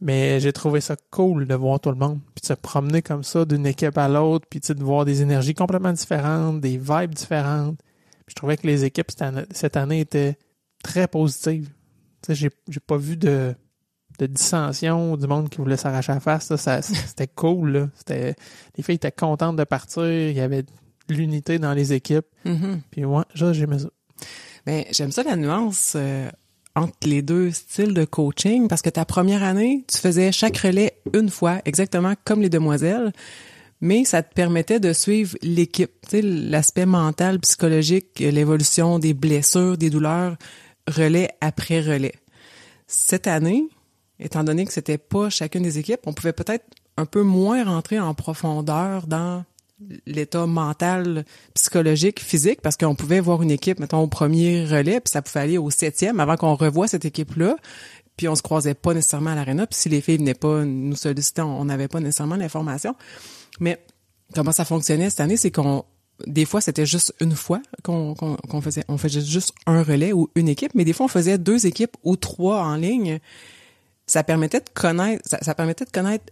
Speaker 2: Mais j'ai trouvé ça cool de voir tout le monde, puis de se promener comme ça d'une équipe à l'autre, puis de voir des énergies complètement différentes, des vibes différentes. Puis je trouvais que les équipes cette année étaient très positives. Tu sais, j'ai pas vu de dissension, du monde qui voulait s'arracher la face. Ça, c'était cool, là. Les filles étaient contentes de partir, il y avait l'unité dans les équipes. Mm-hmm. Puis ouais, j'aimais ça.
Speaker 1: Ben, j'aime ça la nuance entre les deux styles de coaching, parce que ta première année, tu faisais chaque relais une fois, exactement comme les demoiselles, mais ça te permettait de suivre l'équipe, tu sais, l'aspect mental, psychologique, l'évolution des blessures, des douleurs, relais après relais. Cette année, étant donné que c'était pas chacune des équipes, on pouvait peut-être un peu moins rentrer en profondeur dans l'état mental, psychologique, physique, parce qu'on pouvait voir une équipe, mettons, au premier relais, puis ça pouvait aller au 7e avant qu'on revoie cette équipe-là, puis on se croisait pas nécessairement à l'aréna, puis si les filles venaient pas nous solliciter, on n'avait pas nécessairement l'information. Mais comment ça fonctionnait cette année, c'est des fois, c'était juste une fois qu'on faisait, on faisait juste un relais ou une équipe, mais des fois, on faisait 2 équipes ou 3 en ligne. Ça permettait de connaître, ça permettait de connaître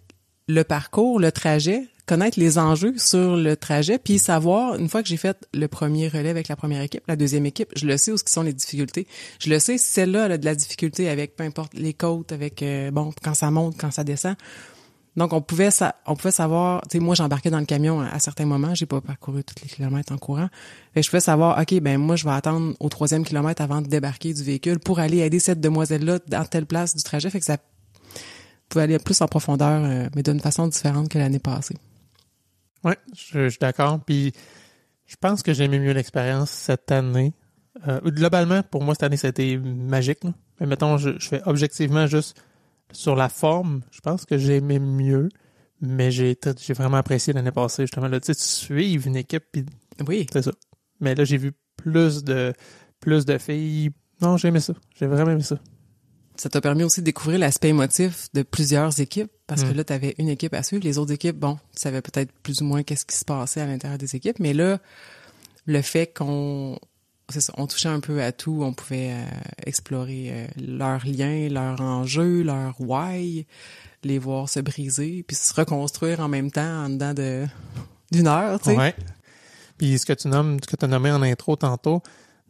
Speaker 1: le parcours, le trajet, connaître les enjeux sur le trajet, puis savoir, une fois que j'ai fait le premier relais avec la première équipe, la deuxième équipe, je le sais où sont les difficultés. Je le sais, celle-là a de la difficulté avec, peu importe, les côtes, avec, quand ça monte, quand ça descend. Donc, on pouvait savoir, tu sais, moi, j'embarquais dans le camion à certains moments, j'ai pas parcouru tous les kilomètres en courant. Fait je pouvais savoir, OK, ben moi, je vais attendre au 3e kilomètre avant de débarquer du véhicule pour aller aider cette demoiselle-là dans telle place du trajet. Fait que ça pouvait aller plus en profondeur, mais d'une façon différente que l'année passée.
Speaker 2: Oui, je suis d'accord. Puis, je pense que j'ai aimé mieux l'expérience cette année. Globalement, pour moi, cette année, ça a été magique, là. Mais mettons, je fais objectivement juste sur la forme, je pense que j'ai aimé mieux, mais j'ai vraiment apprécié l'année passée, justement. Là, tu sais, tu suives une équipe, puis
Speaker 1: oui,
Speaker 2: c'est ça. Mais là, j'ai vu plus de filles. Non, j'ai aimé ça. J'ai vraiment aimé ça.
Speaker 1: Ça t'a permis aussi de découvrir l'aspect émotif de plusieurs équipes, parce que là, tu avais une équipe à suivre. Les autres équipes, bon, tu savais peut-être plus ou moins qu'est-ce qui se passait à l'intérieur des équipes, mais là, le fait qu'on touchait un peu à tout, on pouvait explorer leurs liens, leurs enjeux, leurs why, les voir se briser, puis se reconstruire en même temps en dedans d'une heure, tu sais.
Speaker 2: Ouais. Puis ce que tu as nommé en intro tantôt,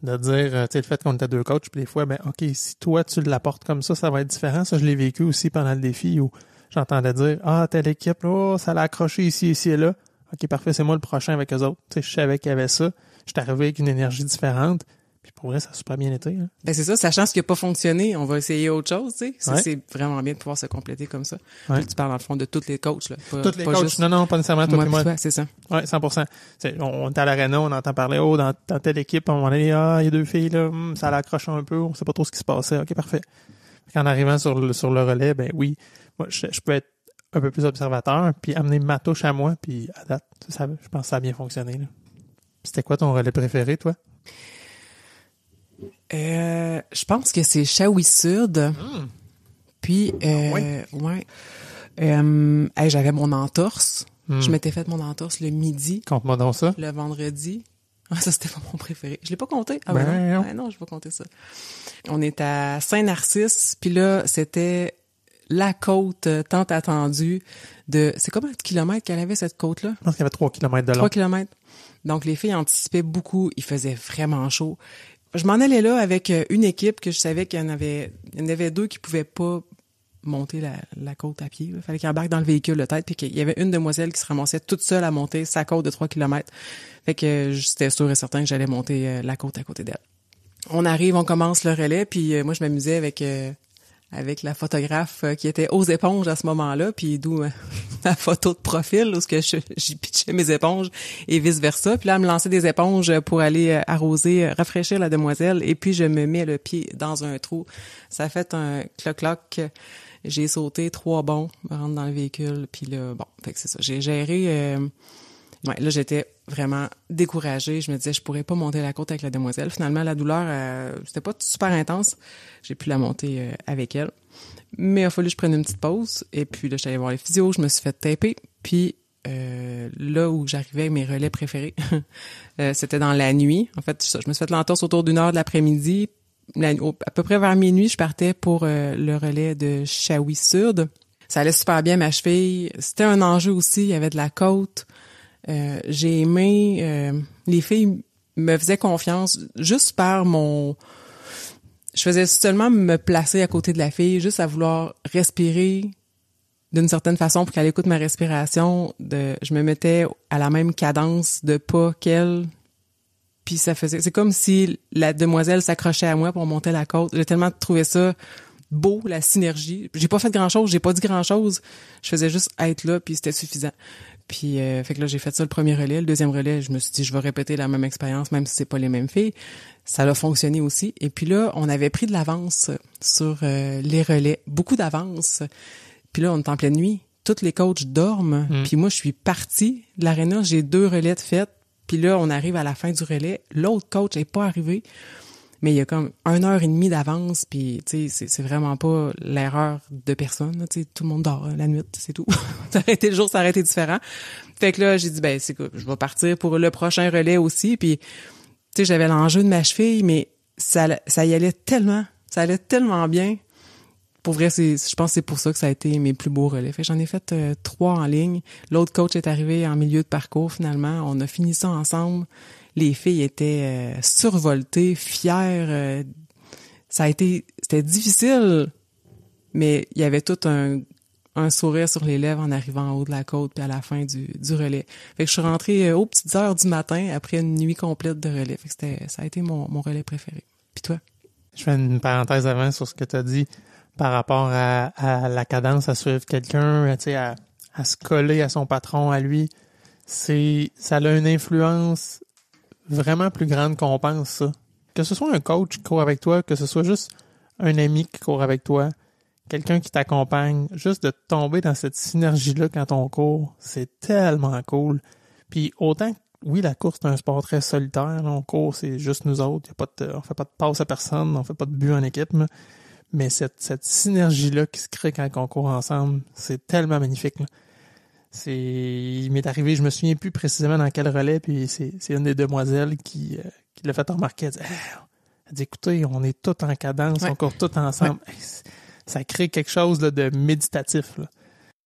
Speaker 2: de dire, tu sais, le fait qu'on était 2 coachs, puis des fois, ben OK, si toi, tu l'apportes comme ça va être différent. Ça, je l'ai vécu aussi pendant le défi où j'entendais dire, telle équipe, là, ça l'a accroché ici et là. OK, parfait, c'est moi le prochain avec eux autres. Tu sais, je savais qu'il y avait ça. J'étais arrivé avec une énergie différente. Puis pour vrai, ça a super bien été. Hein.
Speaker 1: Ben c'est ça, sachant ce qui n'a pas fonctionné, on va essayer autre chose, tu sais. Ça,
Speaker 2: ouais.
Speaker 1: C'est vraiment bien de pouvoir se compléter comme ça.
Speaker 2: Ouais.
Speaker 1: Puis tu parles dans le fond de tous les coachs, là.
Speaker 2: Tous les coachs, juste... non, pas nécessairement toi et moi.
Speaker 1: Toi, c'est ça.
Speaker 2: Oui, 100%. On est à l'aréna, on entend parler, dans telle équipe, on est, il y a 2 filles, là, ça l'accroche un peu, on sait pas trop ce qui se passait. OK, parfait. En arrivant sur le relais, ben oui, moi, je peux être un peu plus observateur, puis amener ma touche à moi, puis à date, je pense que ça a bien fonctionné, là. C'était quoi ton relais préféré, toi?
Speaker 1: Je pense que c'est Shawi-Sud. Puis, ouais. J'avais mon entorse. Je m'étais fait mon entorse le midi.
Speaker 2: Compte-moi donc ça.
Speaker 1: Le vendredi. Ça, c'était pas mon préféré. Je l'ai pas compté. Non, je vais pas compter ça. On est à Saint-Narcisse, puis là, c'était la côte tant attendue de... C'est combien de kilomètres qu'elle avait, cette côte-là?
Speaker 2: Je pense qu'il y avait 3 kilomètres de long.
Speaker 1: 3 kilomètres. Donc, les filles anticipaient beaucoup. Il faisait vraiment chaud. Je m'en allais là avec une équipe que je savais qu'il y en avait 2 qui pouvaient pas monter la côte à pied. Il fallait qu'ils embarquent dans le véhicule de tête, puis qu'il y avait une demoiselle qui se ramassait toute seule à monter sa côte de 3 kilomètres. Fait que j'étais sûr et certain que j'allais monter la côte à côté d'elle. On arrive, on commence le relais, puis moi, je m'amusais avec la photographe qui était aux éponges à ce moment-là, puis d'où ma photo de profil, où j'y pitchais mes éponges et vice-versa. Puis là, elle me lançait des éponges pour aller arroser, rafraîchir la demoiselle, et puis je me mets le pied dans un trou. Ça a fait un cloc-cloc. J'ai sauté 3 bonds, me rendre dans le véhicule, puis là, bon, fait que c'est ça. J'ai géré... là, j'étais vraiment découragée. Je me disais, je pourrais pas monter la côte avec la demoiselle. Finalement, la douleur, c'était pas super intense. J'ai pu la monter avec elle. Mais il a fallu que je prenne une petite pause. Et puis là, j'allais voir les physios, je me suis fait taper. Puis là où j'arrivais avec mes relais préférés, c'était dans la nuit. En fait, je me suis fait l'entorse autour d'1h de l'après-midi. À peu près vers minuit, je partais pour le relais de Shawi-Sud. Ça allait super bien, ma cheville. C'était un enjeu aussi. Il y avait de la côte. J'ai aimé... les filles me faisaient confiance juste par mon... Je faisais seulement me placer à côté de la fille, juste à vouloir respirer d'une certaine façon pour qu'elle écoute ma respiration. Je me mettais à la même cadence de pas qu'elle... Puis ça faisait... C'est comme si la demoiselle s'accrochait à moi pour monter la côte. J'ai tellement trouvé ça beau, la synergie. J'ai pas fait grand-chose, j'ai pas dit grand-chose. Je faisais juste être là, puis c'était suffisant. Puis fait que là, j'ai fait ça le premier relais. Le deuxième relais, je me suis dit, je vais répéter la même expérience, même si c'est pas les mêmes filles. Ça a fonctionné aussi. Et puis là, on avait pris de l'avance sur les relais. Beaucoup d'avance. Puis là, on est en pleine nuit. Tous les coachs dorment. Puis moi, je suis partie de l'aréna. J'ai 2 relais de fête. Puis là, on arrive à la fin du relais. L'autre coach n'est pas arrivé. Mais il y a comme 1h30 d'avance, puis tu sais, c'est vraiment pas l'erreur de personne. Tu sais, tout le monde dort la nuit, c'est tout. Ça aurait été le jour, ça aurait été différent. Fait que là, j'ai dit, ben c'est quoi, je vais partir pour le prochain relais aussi. Puis tu sais, j'avais l'enjeu de ma cheville, mais ça y allait tellement, ça allait tellement bien. Pour vrai, je pense que c'est pour ça que ça a été mes plus beaux relais. Fait que j'en ai fait 3 en ligne. L'autre coach est arrivé en milieu de parcours finalement. On a fini ça ensemble. Les filles étaient survoltées, fières. C'était difficile, mais il y avait tout un sourire sur les lèvres en arrivant en haut de la côte puis à la fin du relais. Fait que je suis rentrée aux petites heures du matin après une nuit complète de relais. Fait que ça a été mon relais préféré. Puis toi?
Speaker 2: Je fais une parenthèse avant sur ce que tu as dit par rapport à la cadence à suivre quelqu'un, tu sais, à se coller à son patron, à lui. Ça a une influence vraiment plus grande qu'on pense, ça. Que ce soit un coach qui court avec toi, que ce soit juste un ami qui court avec toi, quelqu'un qui t'accompagne, juste de tomber dans cette synergie-là quand on court, c'est tellement cool. Puis autant, oui, la course, c'est un sport très solitaire. Là, on court, c'est juste nous autres. On fait pas de passe à personne, on fait pas de but en équipe. Mais cette synergie-là qui se crée quand on court ensemble, c'est tellement magnifique, là. Il m'est arrivé, je me souviens plus précisément dans quel relais, puis c'est une des demoiselles qui l'a fait remarquer. Elle dit, écoutez, on est tous en cadence, on court tous ensemble. Ouais. Ça crée quelque chose là, de méditatif, là.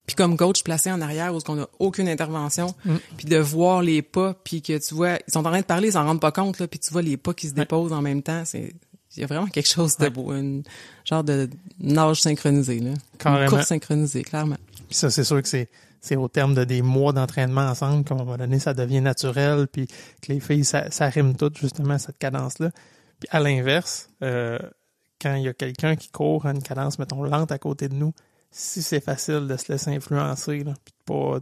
Speaker 1: Puis comme coach placé en arrière où on n'a aucune intervention, puis de voir les pas, puis que tu vois, ils sont en train de parler, ils s'en rendent pas compte, là, puis tu vois les pas qui se déposent en même temps, il y a vraiment quelque chose de beau, une genre de nage synchronisé, là. Carrément. Une course synchronisée, clairement.
Speaker 2: Puis ça, c'est sûr que c'est au terme de des mois d'entraînement ensemble qu'à un moment donné, ça devient naturel, puis que les filles, ça rime toutes, justement, à cette cadence-là. Puis à l'inverse, quand il y a quelqu'un qui court à une cadence, mettons, lente à côté de nous, si c'est facile de se laisser influencer, là, puis pas,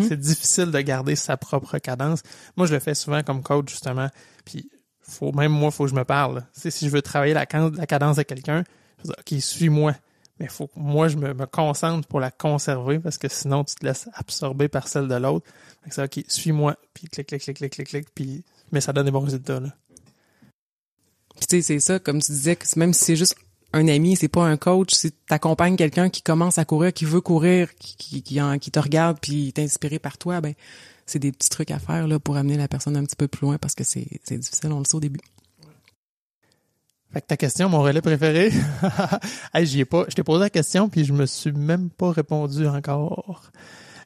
Speaker 2: c'est difficile de garder sa propre cadence. Moi, je le fais souvent comme coach, justement, puis faut que je me parle. Si je veux travailler la cadence de quelqu'un, je dis, OK, suis-moi. Mais faut que moi, je me concentre pour la conserver parce que sinon, tu te laisses absorber par celle de l'autre. Fait que c'est OK, suis-moi, puis clic, puis mais ça donne des bons résultats, là.
Speaker 1: Puis tu sais, c'est ça, comme tu disais, que même si c'est juste un ami, c'est pas un coach, si t'accompagnes quelqu'un qui commence à courir, qui veut courir, qui te regarde puis est inspiré par toi, ben c'est des petits trucs à faire là pour amener la personne un petit peu plus loin parce que c'est difficile, on le sait au début.
Speaker 2: Fait que ta question, mon relais préféré, hey, je t'ai posé la question puis je me suis même pas répondu encore.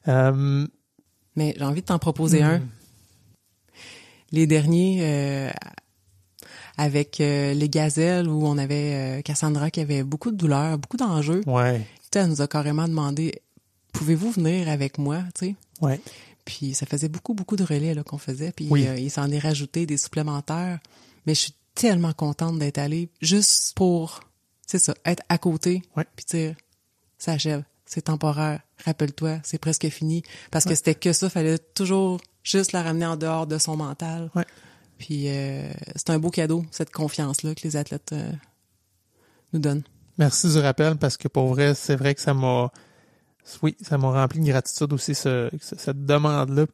Speaker 1: Mais j'ai envie de t'en proposer un. Les derniers avec les gazelles où on avait Cassandra qui avait beaucoup de douleurs, beaucoup d'enjeux.
Speaker 2: Ouais.
Speaker 1: Elle nous a carrément demandé, pouvez-vous venir avec moi, tu sais?
Speaker 2: Ouais.
Speaker 1: Puis ça faisait beaucoup de relais là qu'on faisait, puis
Speaker 2: oui.
Speaker 1: Il s'en est rajouté des supplémentaires. Mais je suis tellement contente d'être allée juste pour, c'est ça, être à côté, puis dire, ça achève, c'est temporaire, rappelle-toi, c'est presque fini. Parce que c'était que ça, fallait toujours juste la ramener en dehors de son mental.
Speaker 2: Ouais.
Speaker 1: Puis c'est un beau cadeau, cette confiance-là que les athlètes nous donnent.
Speaker 2: Merci du rappel, parce que pour vrai, c'est vrai que ça m'a rempli de gratitude aussi, cette demande-là.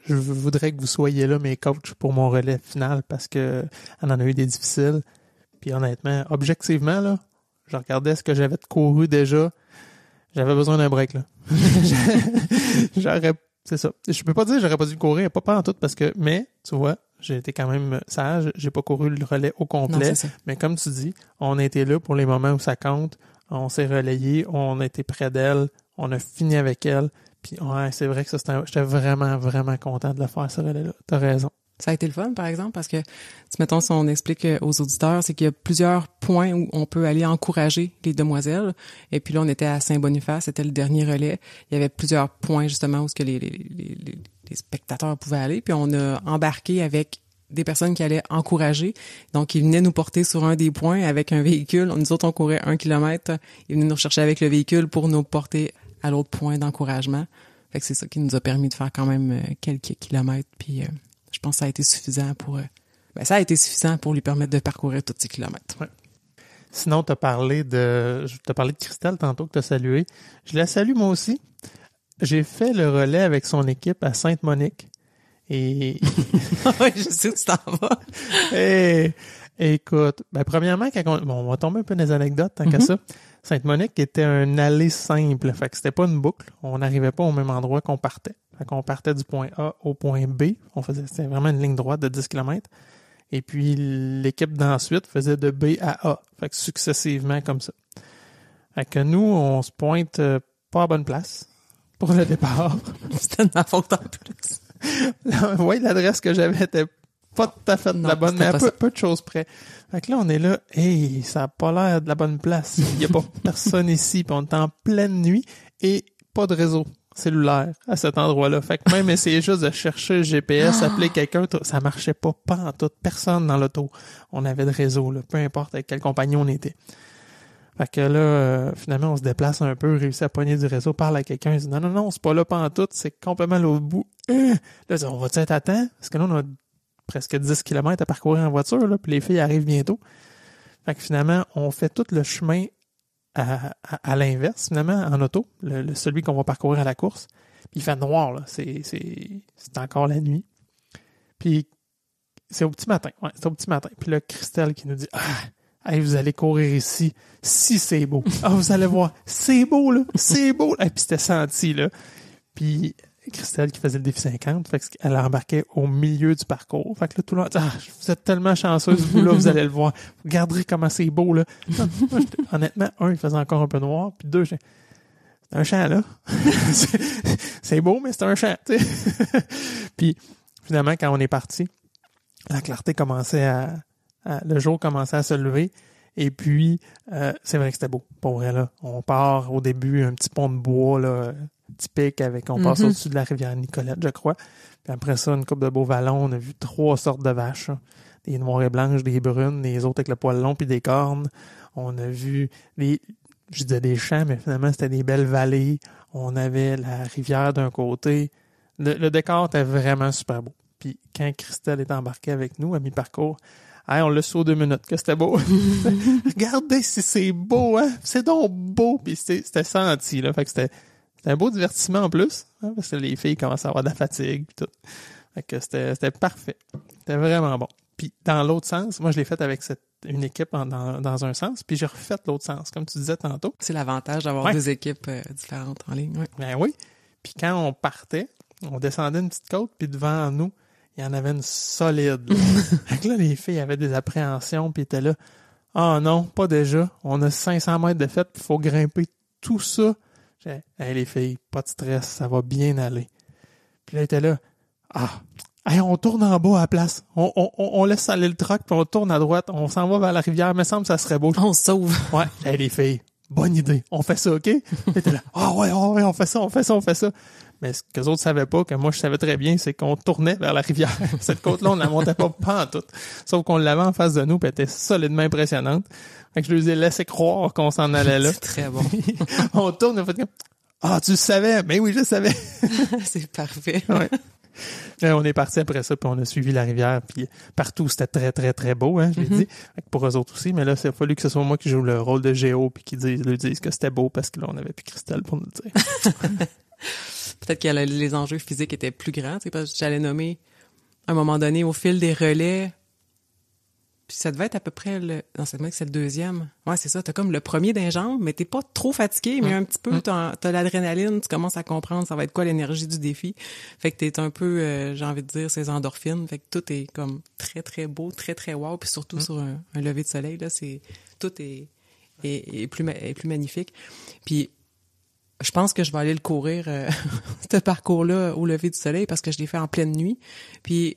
Speaker 2: Je voudrais que vous soyez là, mes coachs, pour mon relais final, parce que on en a eu des difficiles. Puis honnêtement, objectivement, là, je regardais ce que j'avais couru déjà. J'avais besoin d'un break, là. C'est ça. Je peux pas dire que j'aurais pas dû courir, pas en tout, mais, tu vois, j'ai été quand même sage. J'ai pas couru le relais au complet.
Speaker 1: Non,
Speaker 2: mais comme tu dis, on a été là pour les moments où ça compte. On s'est relayé, on a été près d'elle, on a fini avec elle. Puis ouais, c'est vrai que ça, j'étais vraiment, vraiment content de le faire, ce relais-là. T'as raison.
Speaker 1: Ça a été le fun, par exemple, parce que, mettons, si on explique aux auditeurs, c'est qu'il y a plusieurs points où on peut aller encourager les demoiselles. Et puis là, on était à Saint-Boniface, c'était le dernier relais. Il y avait plusieurs points, justement, où ce que les spectateurs pouvaient aller. Puis on a embarqué avec des personnes qui allaient encourager. Donc, ils venaient nous porter sur un des points avec un véhicule. Nous autres, on courait 1 kilomètre. Ils venaient nous rechercher avec le véhicule pour nous porter à l'autre point d'encouragement. Fait que c'est ça qui nous a permis de faire quand même quelques kilomètres. Puis, je pense que ça a été suffisant pour... ça a été suffisant pour lui permettre de parcourir tous ces kilomètres.
Speaker 2: Ouais. Sinon, je t'ai parlé de Christelle tantôt que tu as salué. Je la salue moi aussi. J'ai fait le relais avec son équipe à Sainte-Monique. Et
Speaker 1: oui, je sais où tu t'en vas.
Speaker 2: Et écoute, premièrement, on va tomber un peu dans les anecdotes tant qu'à ça. Sainte-Monique était un allée simple, fait que c'était pas une boucle. On n'arrivait pas au même endroit qu'on partait. Fait qu'on partait du point A au point B. C'était vraiment une ligne droite de 10 km. Et puis l'équipe d'ensuite faisait de B à A. Fait que successivement comme ça. Fait que nous, on se pointe pas à bonne place pour le départ.
Speaker 1: C'était de ma faute en plus.
Speaker 2: Oui, l'adresse que j'avais était pas tout à fait de la bonne, mais à peu de choses près. Fait que là, on est là, hey, ça a pas l'air de la bonne place. Il y a pas personne ici, puis on est en pleine nuit et pas de réseau cellulaire à cet endroit-là. Fait que même essayer juste de chercher le GPS, appeler quelqu'un, ça marchait pas en tout. Personne dans l'auto. On avait de réseau, là, peu importe avec quelle compagnie on était. Fait que là, finalement, on se déplace un peu, réussit à pogner du réseau, parle à quelqu'un, il dit non, c'est pas là pantoute, c'est complètement l'autre bout. Là, on va-tu être à temps? Parce que là, on a presque 10 km à parcourir en voiture, là, puis les filles arrivent bientôt. Fait que finalement, on fait tout le chemin à l'inverse, finalement, en auto, celui qu'on va parcourir à la course. Puis il fait noir, là, c'est encore la nuit. Puis c'est au petit matin, ouais, c'est au petit matin. Puis là, Christelle qui nous dit hey, vous allez courir ici, si c'est beau. Vous allez voir, c'est beau, là, c'est beau. Et puis c'était senti, là. Puis Christelle qui faisait le défi 50, fait qu'elle embarquait au milieu du parcours. Fait que là, tout le monde, vous êtes tellement chanceuse, vous, là, vous allez le voir. Vous regarderez comment c'est beau, là. Non, moi, honnêtement, il faisait encore un peu noir, puis deux, c'est un champ, là. c'est beau, mais c'est un champ, tu sais. Puis, finalement, quand on est parti, la clarté commençait le jour commençait à se lever. Et puis, c'est vrai que c'était beau. Pour vrai, là. On part au début, un petit pont de bois, là, typique, on passe au-dessus de la rivière Nicolette, je crois. Puis après ça, une coupe de beaux vallons. On a vu 3 sortes de vaches. Hein. Des noires et blanches, des brunes, des autres avec le poil long puis des cornes. On a vu je disais des champs, mais finalement, c'était des belles vallées. On avait la rivière d'un côté. Le décor était vraiment super beau. Puis quand Christelle est embarquée avec nous à mi-parcours, on l'a su aux 2 minutes que c'était beau. Regardez si c'est beau, hein. C'est donc beau. Puis c'était senti, là. Fait que c'était un beau divertissement en plus, hein, parce que les filles commençaient à avoir de la fatigue et tout. Fait que c'était parfait. C'était vraiment bon. Puis dans l'autre sens, moi je l'ai fait avec une équipe dans un sens, puis j'ai refait l'autre sens, comme tu disais tantôt.
Speaker 1: C'est l'avantage d'avoir 2 équipes différentes en ligne. Ouais.
Speaker 2: Ben oui. Puis quand on partait, on descendait une petite côte, puis devant nous, il y en avait une solide. Fait que là, les filles avaient des appréhensions, puis étaient là. Non, pas déjà. On a 500 mètres de fête, puis il faut grimper tout ça. J'ai dit, hey, les filles, pas de stress, ça va bien aller. Puis là, ils étaient là. Hey, on tourne en bas à la place. On laisse aller le truck, puis on tourne à droite. On s'en va vers la rivière. Il me semble que ça serait beau.
Speaker 1: On se sauve.
Speaker 2: Ouais. Hey, les filles, bonne idée. On fait ça, OK? Ils étaient là. Ouais, on fait ça. Mais ce que les autres savaient pas, que moi je savais très bien, c'est qu'on tournait vers la rivière. Cette côte-là, on la montait pas en tout. Sauf qu'on l'avait en face de nous, puis elle était solidement impressionnante. Fait que je les ai laissé croire qu'on s'en allait là.
Speaker 1: C'est très bon.
Speaker 2: On tourne, on fait comme, tu le savais? Mais oui, je le savais.
Speaker 1: C'est parfait.
Speaker 2: Ouais. Et on est parti après ça, puis on a suivi la rivière, puis partout, c'était très, très, très beau, hein, je l'ai dit. Fait que pour eux autres aussi, mais là, il a fallu que ce soit moi qui joue le rôle de Géo, puis qui lui disent que c'était beau, parce que là, on avait plus Christelle pour nous le dire.
Speaker 1: Peut-être que les enjeux physiques étaient plus grands, parce que j'allais nommer, à un moment donné, au fil des relais, puis ça devait être à peu près c'est le deuxième. Ouais, c'est ça, t'as comme le premier d'un jambes, mais t'es pas trop fatigué, mais un petit peu, t'as l'adrénaline, tu commences à comprendre ça va être quoi l'énergie du défi. Fait que t'es un peu, j'ai envie de dire, ces endorphines. Fait que tout est comme très, très beau, très, très wow, puis surtout sur un lever de soleil, là, tout est plus magnifique. Puis, je pense que je vais aller le courir, ce parcours-là, au lever du soleil, parce que je l'ai fait en pleine nuit. Puis,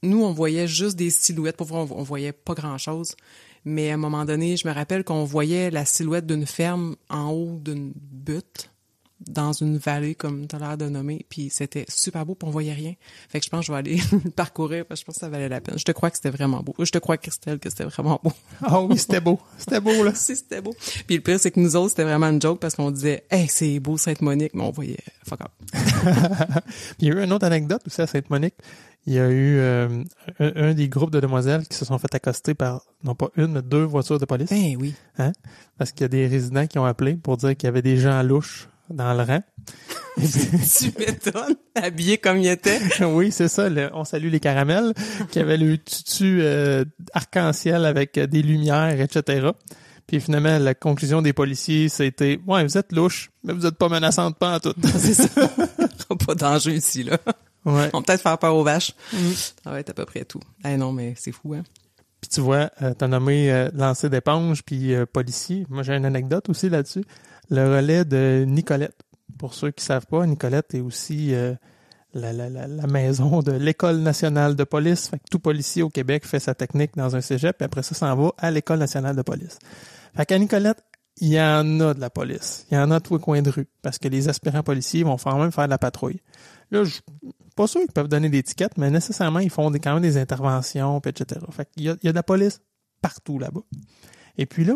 Speaker 1: nous, on voyait juste des silhouettes. Pour voir, on voyait pas grand-chose. Mais à un moment donné, je me rappelle qu'on voyait la silhouette d'une ferme en haut d'une butte. dans une vallée, comme t'as l'air de nommer, puis c'était super beau, puis on voyait rien. Fait que je pense que je vais aller le parcourir, parce que je pense que ça valait la peine. Je te crois que c'était vraiment beau. Je te crois, Christelle, que c'était vraiment beau.
Speaker 2: Ah oui, c'était beau. C'était beau, là.
Speaker 1: Si, c'était beau. Puis le pire, c'est que nous autres, c'était vraiment une joke, parce qu'on disait « Hey, c'est beau Sainte-Monique », mais on voyait fuck up.
Speaker 2: Puis il y a eu une autre anecdote aussi à Sainte-Monique. Il y a eu un des groupes de demoiselles qui se sont fait accoster par, non pas une, mais 2 voitures de police.
Speaker 1: Ben oui.
Speaker 2: Hein? Parce qu'il y a des résidents qui ont appelé pour dire qu'il y avait des gens louches dans le rang.
Speaker 1: Tu m'étonnes, habillé comme il était.
Speaker 2: Oui, c'est ça. On salue les caramels, qui avaient le tutu arc-en-ciel avec des lumières, etc. Puis finalement, la conclusion des policiers, c'était « Ouais, vous êtes louche, mais vous êtes pas menaçante pas en tout. »
Speaker 1: C'est ça. Pas d'enjeu ici, là.
Speaker 2: Ouais.
Speaker 1: On va peut-être faire peur aux vaches. Ça va être à peu près tout. Eh non, mais c'est fou, hein.
Speaker 2: Puis tu vois, t'as nommé lancer d'éponge puis policier. Moi, j'ai une anecdote aussi là-dessus. Le relais de Nicolette. Pour ceux qui savent pas, Nicolette est aussi la maison de l'École nationale de police. Fait que tout policier au Québec fait sa technique dans un cégep, puis après ça s'en va à l'École nationale de police. Fait qu'à Nicolette, il y en a de la police. Il y en a de tous les coins de rue. Parce que les aspirants policiers vont même faire de la patrouille. Là, je suis pas sûr qu'ils peuvent donner des tickets, mais nécessairement, ils font quand même des interventions, puis etc. Fait qu'il y a de la police partout là-bas. Et puis là,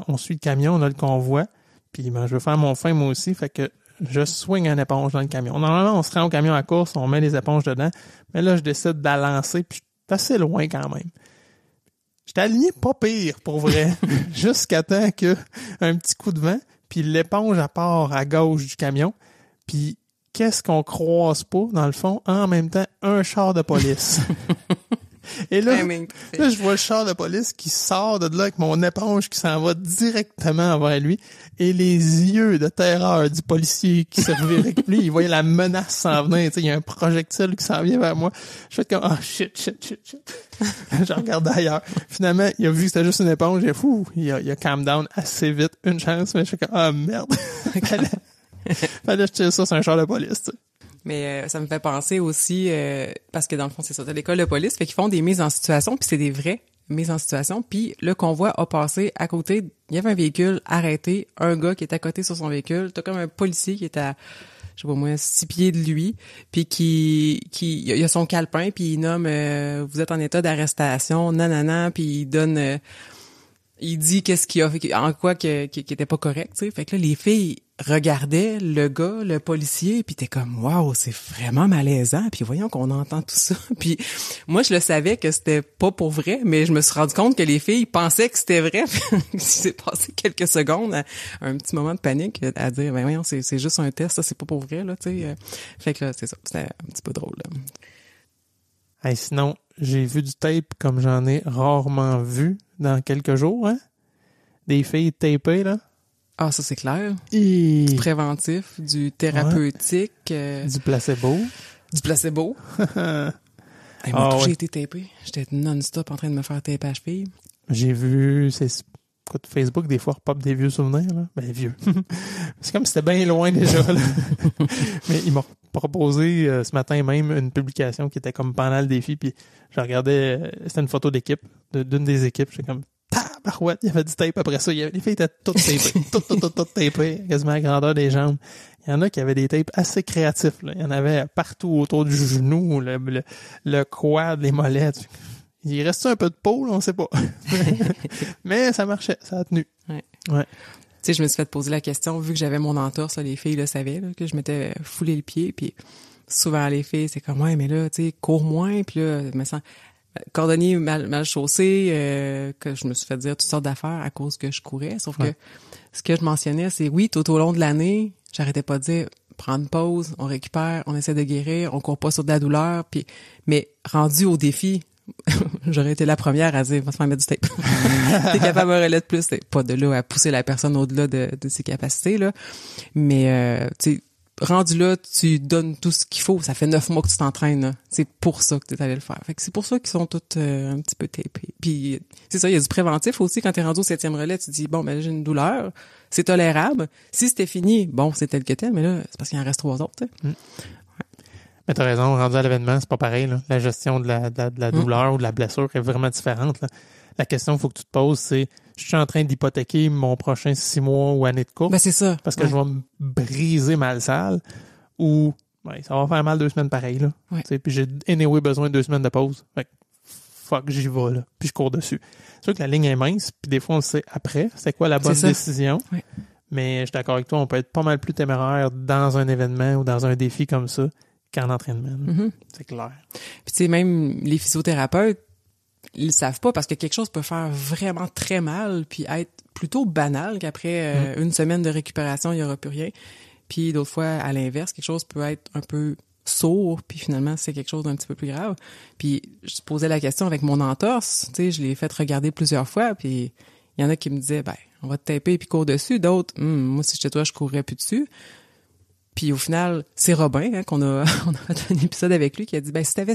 Speaker 2: on suit le camion, on a le convoi, puis ben, je veux faire mon fin moi aussi, fait que je swing une éponge dans le camion. Normalement, on se rend au camion à course, on met les éponges dedans, mais là, je décide de la lancer, puis je suis assez loin quand même. J'étais aligné pas pire, pour vrai, jusqu'à temps que un petit coup de vent, puis l'éponge à part à gauche du camion, puis qu'est-ce qu'on croise pas, dans le fond, en même temps, un char de police. Et là, je vois le char de police qui sort de là avec mon éponge qui s'en va directement vers lui et les yeux de terreur du policier qui se revirait lui, il voyait la menace s'en venir, tu sais, il y a un projectile qui s'en vient vers moi. Je fais comme, oh shit. Je regarde ailleurs. Finalement, il a vu que c'était juste une éponge et il a calm down assez vite, une chance, mais je fais comme, ah merde. Fallait que je tire ça sur un char de police, tu sais.
Speaker 1: Mais ça me fait penser aussi, parce que dans le fond, c'est ça, t'as l'école de police, fait qu'ils font des mises en situation, puis c'est des vraies mises en situation, puis le convoi a passé à côté, il y avait un véhicule arrêté, un gars qui est à côté sur son véhicule, t'as comme un policier qui est à, je sais pas moi, 6 pieds de lui, puis il a son calepin, puis il nomme, vous êtes en état d'arrestation, nanana, puis il donne... il dit qu'est-ce qu'il a fait, en quoi qui était pas correct, tu sais. Fait que là, les filles regardaient le gars, le policier, puis t'es comme, waouh, c'est vraiment malaisant. Puis voyons qu'on entend tout ça. Puis moi, je le savais que c'était pas pour vrai, mais je me suis rendu compte que les filles pensaient que c'était vrai. Il s'est passé quelques secondes, un petit moment de panique à dire, ben voyons, c'est juste un test, ça, c'est pas pour vrai, là, tu sais. Fait que là, c'est ça, c'était un petit peu drôle, là.
Speaker 2: Hey, sinon, j'ai vu du tape comme j'en ai rarement vu dans quelques jours, hein? Des filles tapées, là.
Speaker 1: Ah, ça, c'est clair.
Speaker 2: Et...
Speaker 1: Du préventif, du thérapeutique.
Speaker 2: Du placebo.
Speaker 1: Du placebo. Hey, moi, j'ai été tapé. J'étais non-stop en train de me faire taper à cheville.
Speaker 2: J'ai vu, écoute, Facebook, des fois, repop des vieux souvenirs, là. Ben, vieux. C'est comme si c'était bien loin déjà, là. Mais il m'a proposé ce matin même une publication qui était comme pendant le défi, puis je regardais, c'était une photo d'équipe, d'une des équipes, j'étais comme, tabarouette, il y avait du tape après ça, les filles étaient toutes tapées, toutes tapées, quasiment à la grandeur des jambes. Il y en a qui avaient des tapes assez créatifs, là. Il y en avait partout autour du genou, le quad, les mollets. Il restait un peu de peau, là, on sait pas. Mais ça marchait, ça a tenu.
Speaker 1: Ouais.
Speaker 2: Tu
Speaker 1: sais, je me suis fait poser la question, vu que j'avais mon entorse, là, les filles le savaient, là, que je m'étais foulé le pied, puis souvent les filles, c'est comme, ouais, mais là, tu sais, cours moins, puis là, je me sens cordonnier mal chaussé, que je me suis fait dire toutes sortes d'affaires à cause que je courais, sauf que ce que je mentionnais, c'est oui, tout au long de l'année, j'arrêtais pas de dire, prendre une pause, on récupère, on essaie de guérir, on court pas sur de la douleur, puis mais rendu au défi, j'aurais été la première à dire, va se faire mettre du tape. T'es capable de relais de plus, t'es pas de là à pousser la personne au-delà de ses capacités, là. Mais, tu sais, rendu là, tu donnes tout ce qu'il faut. Ça fait 9 mois que tu t'entraînes, là. C'est pour ça que t'es allé le faire. Fait que c'est pour ça qu'ils sont tous un petit peu tapés. Puis, c'est ça, il y a du préventif aussi. Quand t'es rendu au 7e relais, tu te dis, bon, ben, j'ai une douleur. C'est tolérable. Si c'était fini, bon, c'est tel que tel, mais là, c'est parce qu'il en reste 3 autres, tu sais.
Speaker 2: Mais t'as raison, rendu à l'événement, c'est pas pareil, là. La gestion de la douleur ou de la blessure est vraiment différente, là. La question qu'il faut que tu te poses, c'est, je suis en train d'hypothéquer mon prochain 6 mois ou année de course.
Speaker 1: Ben, c'est ça.
Speaker 2: Parce que je vais me briser ma salle ou, ça va faire mal 2 semaines pareil, là.
Speaker 1: Ouais.
Speaker 2: Tu sais, puis j'ai anyway besoin de 2 semaines de pause. Fait que, fuck, j'y vais, là. Puis je cours dessus. C'est sûr que la ligne est mince, puis des fois, on le sait après. C'est quoi la bonne décision?
Speaker 1: Ouais.
Speaker 2: Mais je suis d'accord avec toi, on peut être pas mal plus téméraire dans un événement ou dans un défi comme ça qu'en entraînement.
Speaker 1: Mm-hmm.
Speaker 2: C'est clair.
Speaker 1: Puis tu sais, même les physiothérapeutes, ils le savent pas parce que quelque chose peut faire vraiment très mal puis être plutôt banal qu'après une semaine de récupération, il y aura plus rien. Puis d'autres fois, à l'inverse, quelque chose peut être un peu sourd puis finalement, c'est quelque chose d'un petit peu plus grave. Puis je posais la question avec mon entorse, tu sais, je l'ai fait regarder plusieurs fois puis il y en a qui me disaient, on va te taper puis cours dessus. D'autres, moi, si j'étais toi, je courrais plus dessus. Puis au final, c'est Robin, qu'on a fait un épisode avec lui qui a dit, si t'avais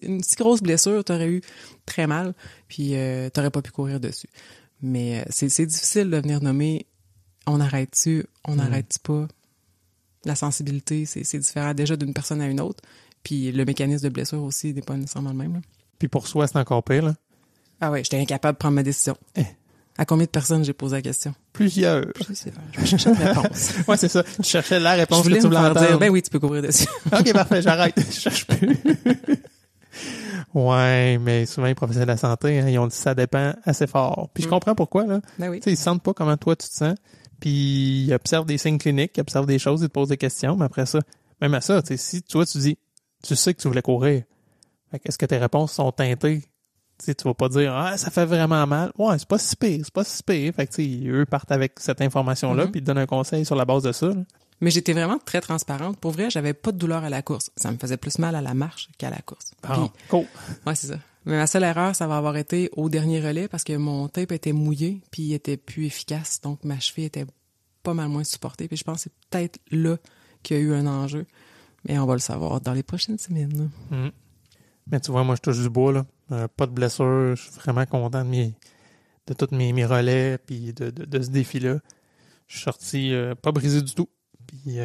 Speaker 1: une si grosse blessure, t'aurais eu très mal, puis t'aurais pas pu courir dessus. Mais c'est difficile de venir nommer, on arrête-tu, on n'arrête-tu pas. La sensibilité, c'est différent déjà d'une personne à une autre. Puis le mécanisme de blessure aussi n'est pas nécessairement le même. Là.
Speaker 2: Puis pour soi, c'est encore pire, là.
Speaker 1: Ah ouais, j'étais incapable de prendre ma décision. À combien de personnes j'ai posé la question?
Speaker 2: Plusieurs.
Speaker 1: Je cherchais une réponse.
Speaker 2: Ouais, c'est ça. Tu cherchais la réponse
Speaker 1: je voulais
Speaker 2: que tu voulais entendre.
Speaker 1: Dire, oui, tu peux courir dessus.
Speaker 2: OK, parfait, j'arrête. Je cherche plus. Ouais, mais souvent, les professionnels de la santé, ils ont dit ça dépend assez fort. Puis je comprends pourquoi, là.
Speaker 1: Ben oui.
Speaker 2: Tu sais, ils sentent pas comment toi tu te sens. Puis ils observent des signes cliniques, ils observent des choses, ils te posent des questions. Mais après ça, même à ça, tu sais, si toi, tu dis, tu sais que tu voulais courir. Fait qu'est-ce que tes réponses sont teintées? Tu sais, tu vas pas dire, ça fait vraiment mal. Ouais, c'est pas si pire. Fait que, tu sais, eux partent avec cette information-là, puis ils te donnent un conseil sur la base de ça, là.
Speaker 1: Mais j'étais vraiment très transparente. Pour vrai, j'avais pas de douleur à la course. Ça me faisait plus mal à la marche qu'à la course.
Speaker 2: Ah, cool.
Speaker 1: Ouais, c'est ça. Mais ma seule erreur, ça va avoir été au dernier relais parce que mon tape était mouillé puis il était plus efficace. Donc, ma cheville était pas mal moins supportée. Puis je pense que c'est peut-être là qu'il y a eu un enjeu. Mais on va le savoir dans les prochaines semaines.
Speaker 2: Mais tu vois, moi, je touche du bois, là. Pas de blessure. Je suis vraiment content de tous mes relais puis de ce défi-là. Je suis sorti pas brisé du tout. Puis,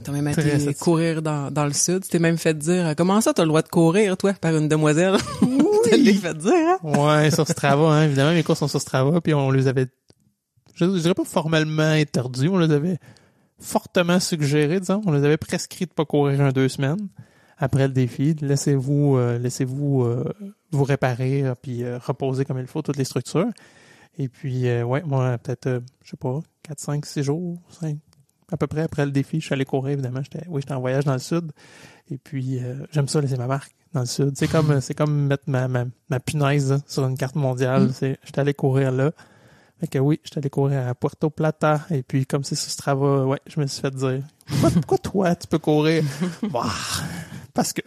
Speaker 1: t'as même été courir dans le sud. Tu t'es même fait dire, comment ça t'as le droit de courir, toi, par une demoiselle? Oui! Tu l'as fait dire, hein?
Speaker 2: Ouais, sur Strava, hein. Évidemment, mes courses sont sur Strava, puis on les avait, je dirais pas formellement interdits, on les avait fortement suggérés, disons. On les avait prescrits de pas courir 2 semaines après le défi. Laissez-vous vous réparer, puis reposer comme il faut toutes les structures. Et puis, moi, peut-être, je sais pas, 4, 5, 6 jours, 5, à peu près après le défi, je suis allé courir, évidemment. J'étais en voyage dans le sud. Et puis, j'aime ça laisser ma marque dans le sud. C'est comme mettre ma punaise là, sur une carte mondiale. J'étais allé courir là. Fait que oui, j'étais allé courir à Puerto Plata. Et puis, comme c'est sur Strava, je me suis fait dire, pourquoi toi, tu peux courir? Bah, parce que...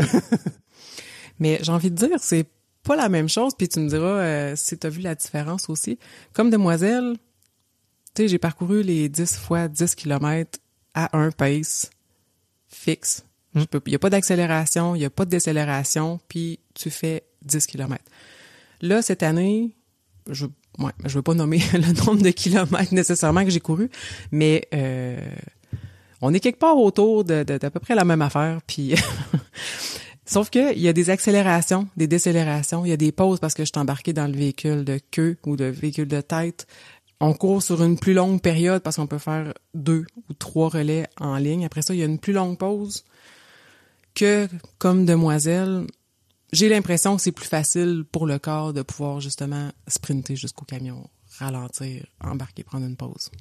Speaker 1: Mais j'ai envie de dire, c'est pas la même chose. Puis tu me diras si t'as vu la différence aussi. Comme demoiselle, tu sais, j'ai parcouru les 10 fois 10 km à un pace fixe. Il n'y a pas d'accélération, il n'y a pas de décélération, puis tu fais 10 km. Là, cette année, je veux pas nommer le nombre de kilomètres nécessairement que j'ai couru, mais on est quelque part autour d'à peu près la même affaire, puis... Sauf que il y a des accélérations, des décélérations, il y a des pauses parce que je suis embarquée dans le véhicule de queue ou le véhicule de tête. On court sur une plus longue période parce qu'on peut faire 2 ou 3 relais en ligne. Après ça, il y a une plus longue pause que, comme demoiselle, j'ai l'impression que c'est plus facile pour le corps de pouvoir justement sprinter jusqu'au camion, ralentir, embarquer, prendre une pause.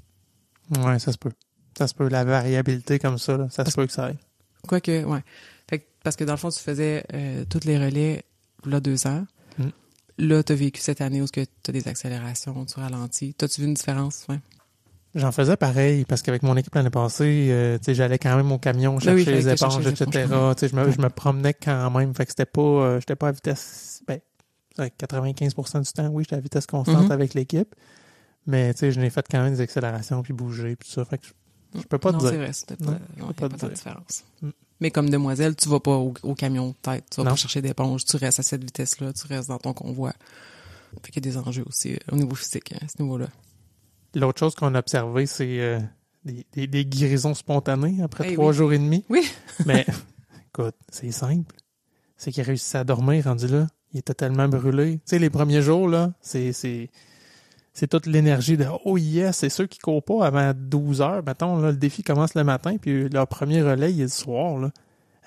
Speaker 2: Ouais, ça se peut. Ça se peut. La variabilité comme ça, là, ça se peut que ça aille.
Speaker 1: Quoique, ouais. Fait que, parce que dans le fond, tu faisais tous les relais là 2 ans. Là, tu as vécu cette année où tu as des accélérations, tu ralentis. T'as-tu vu une différence? Ouais.
Speaker 2: J'en faisais pareil, parce qu'avec mon équipe l'année passée, j'allais quand même au camion chercher les éponges, etc. Je me promenais quand même. Fait que c'était pas, j'étais pas à vitesse, 95% du temps, oui, j'étais à vitesse constante avec l'équipe. Mais, je n'ai fait quand même des accélérations, puis bouger, puis tout ça. Fait que je peux pas te dire.
Speaker 1: Non, c'est vrai, c'était pas, il n'y a pas de différence. Mais comme demoiselle, tu vas pas au camion de tête, tu vas pas chercher d'éponge, tu restes à cette vitesse-là, tu restes dans ton convoi. Fait qu'il y a des enjeux aussi au niveau physique, à ce niveau-là.
Speaker 2: L'autre chose qu'on a observé, c'est des guérisons spontanées après 3 jours et demi.
Speaker 1: Oui.
Speaker 2: Mais Écoute, c'est simple. C'est qu'il réussissait à dormir rendu là. Il était tellement brûlé. Tu sais, les premiers jours, là, c'est toute l'énergie de « Oh yes! » C'est ceux qui courent pas avant 12 heures. Mettons, là, le défi commence le matin, puis leur premier relais, il est le soir, là.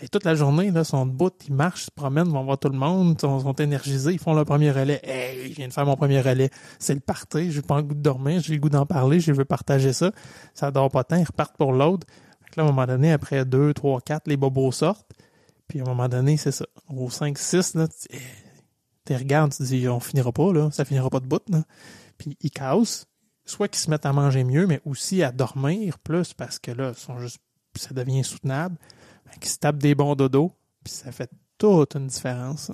Speaker 2: Et toute la journée, là, sont debout, ils marchent, se promènent, vont voir tout le monde, sont énergisés, ils font leur premier relais. « Hey, je viens de faire mon premier relais. C'est le party, j'ai pas le goût de dormir, j'ai le goût d'en parler, je veux partager ça. » Ça dort pas tant, ils repartent pour l'autre. Fait que là, à un moment donné, après 2, 3, 4, les bobos sortent. Puis à un moment donné, c'est ça. Au 5, 6, là, tu regardes, tu dis, on finira pas, là, ça finira pas de bout, là. Puis ils cassent, soit qu'ils se mettent à manger mieux, mais aussi à dormir plus, parce que là, ça devient insoutenable. Ils se tapent des bons dodos, puis ça fait toute une différence.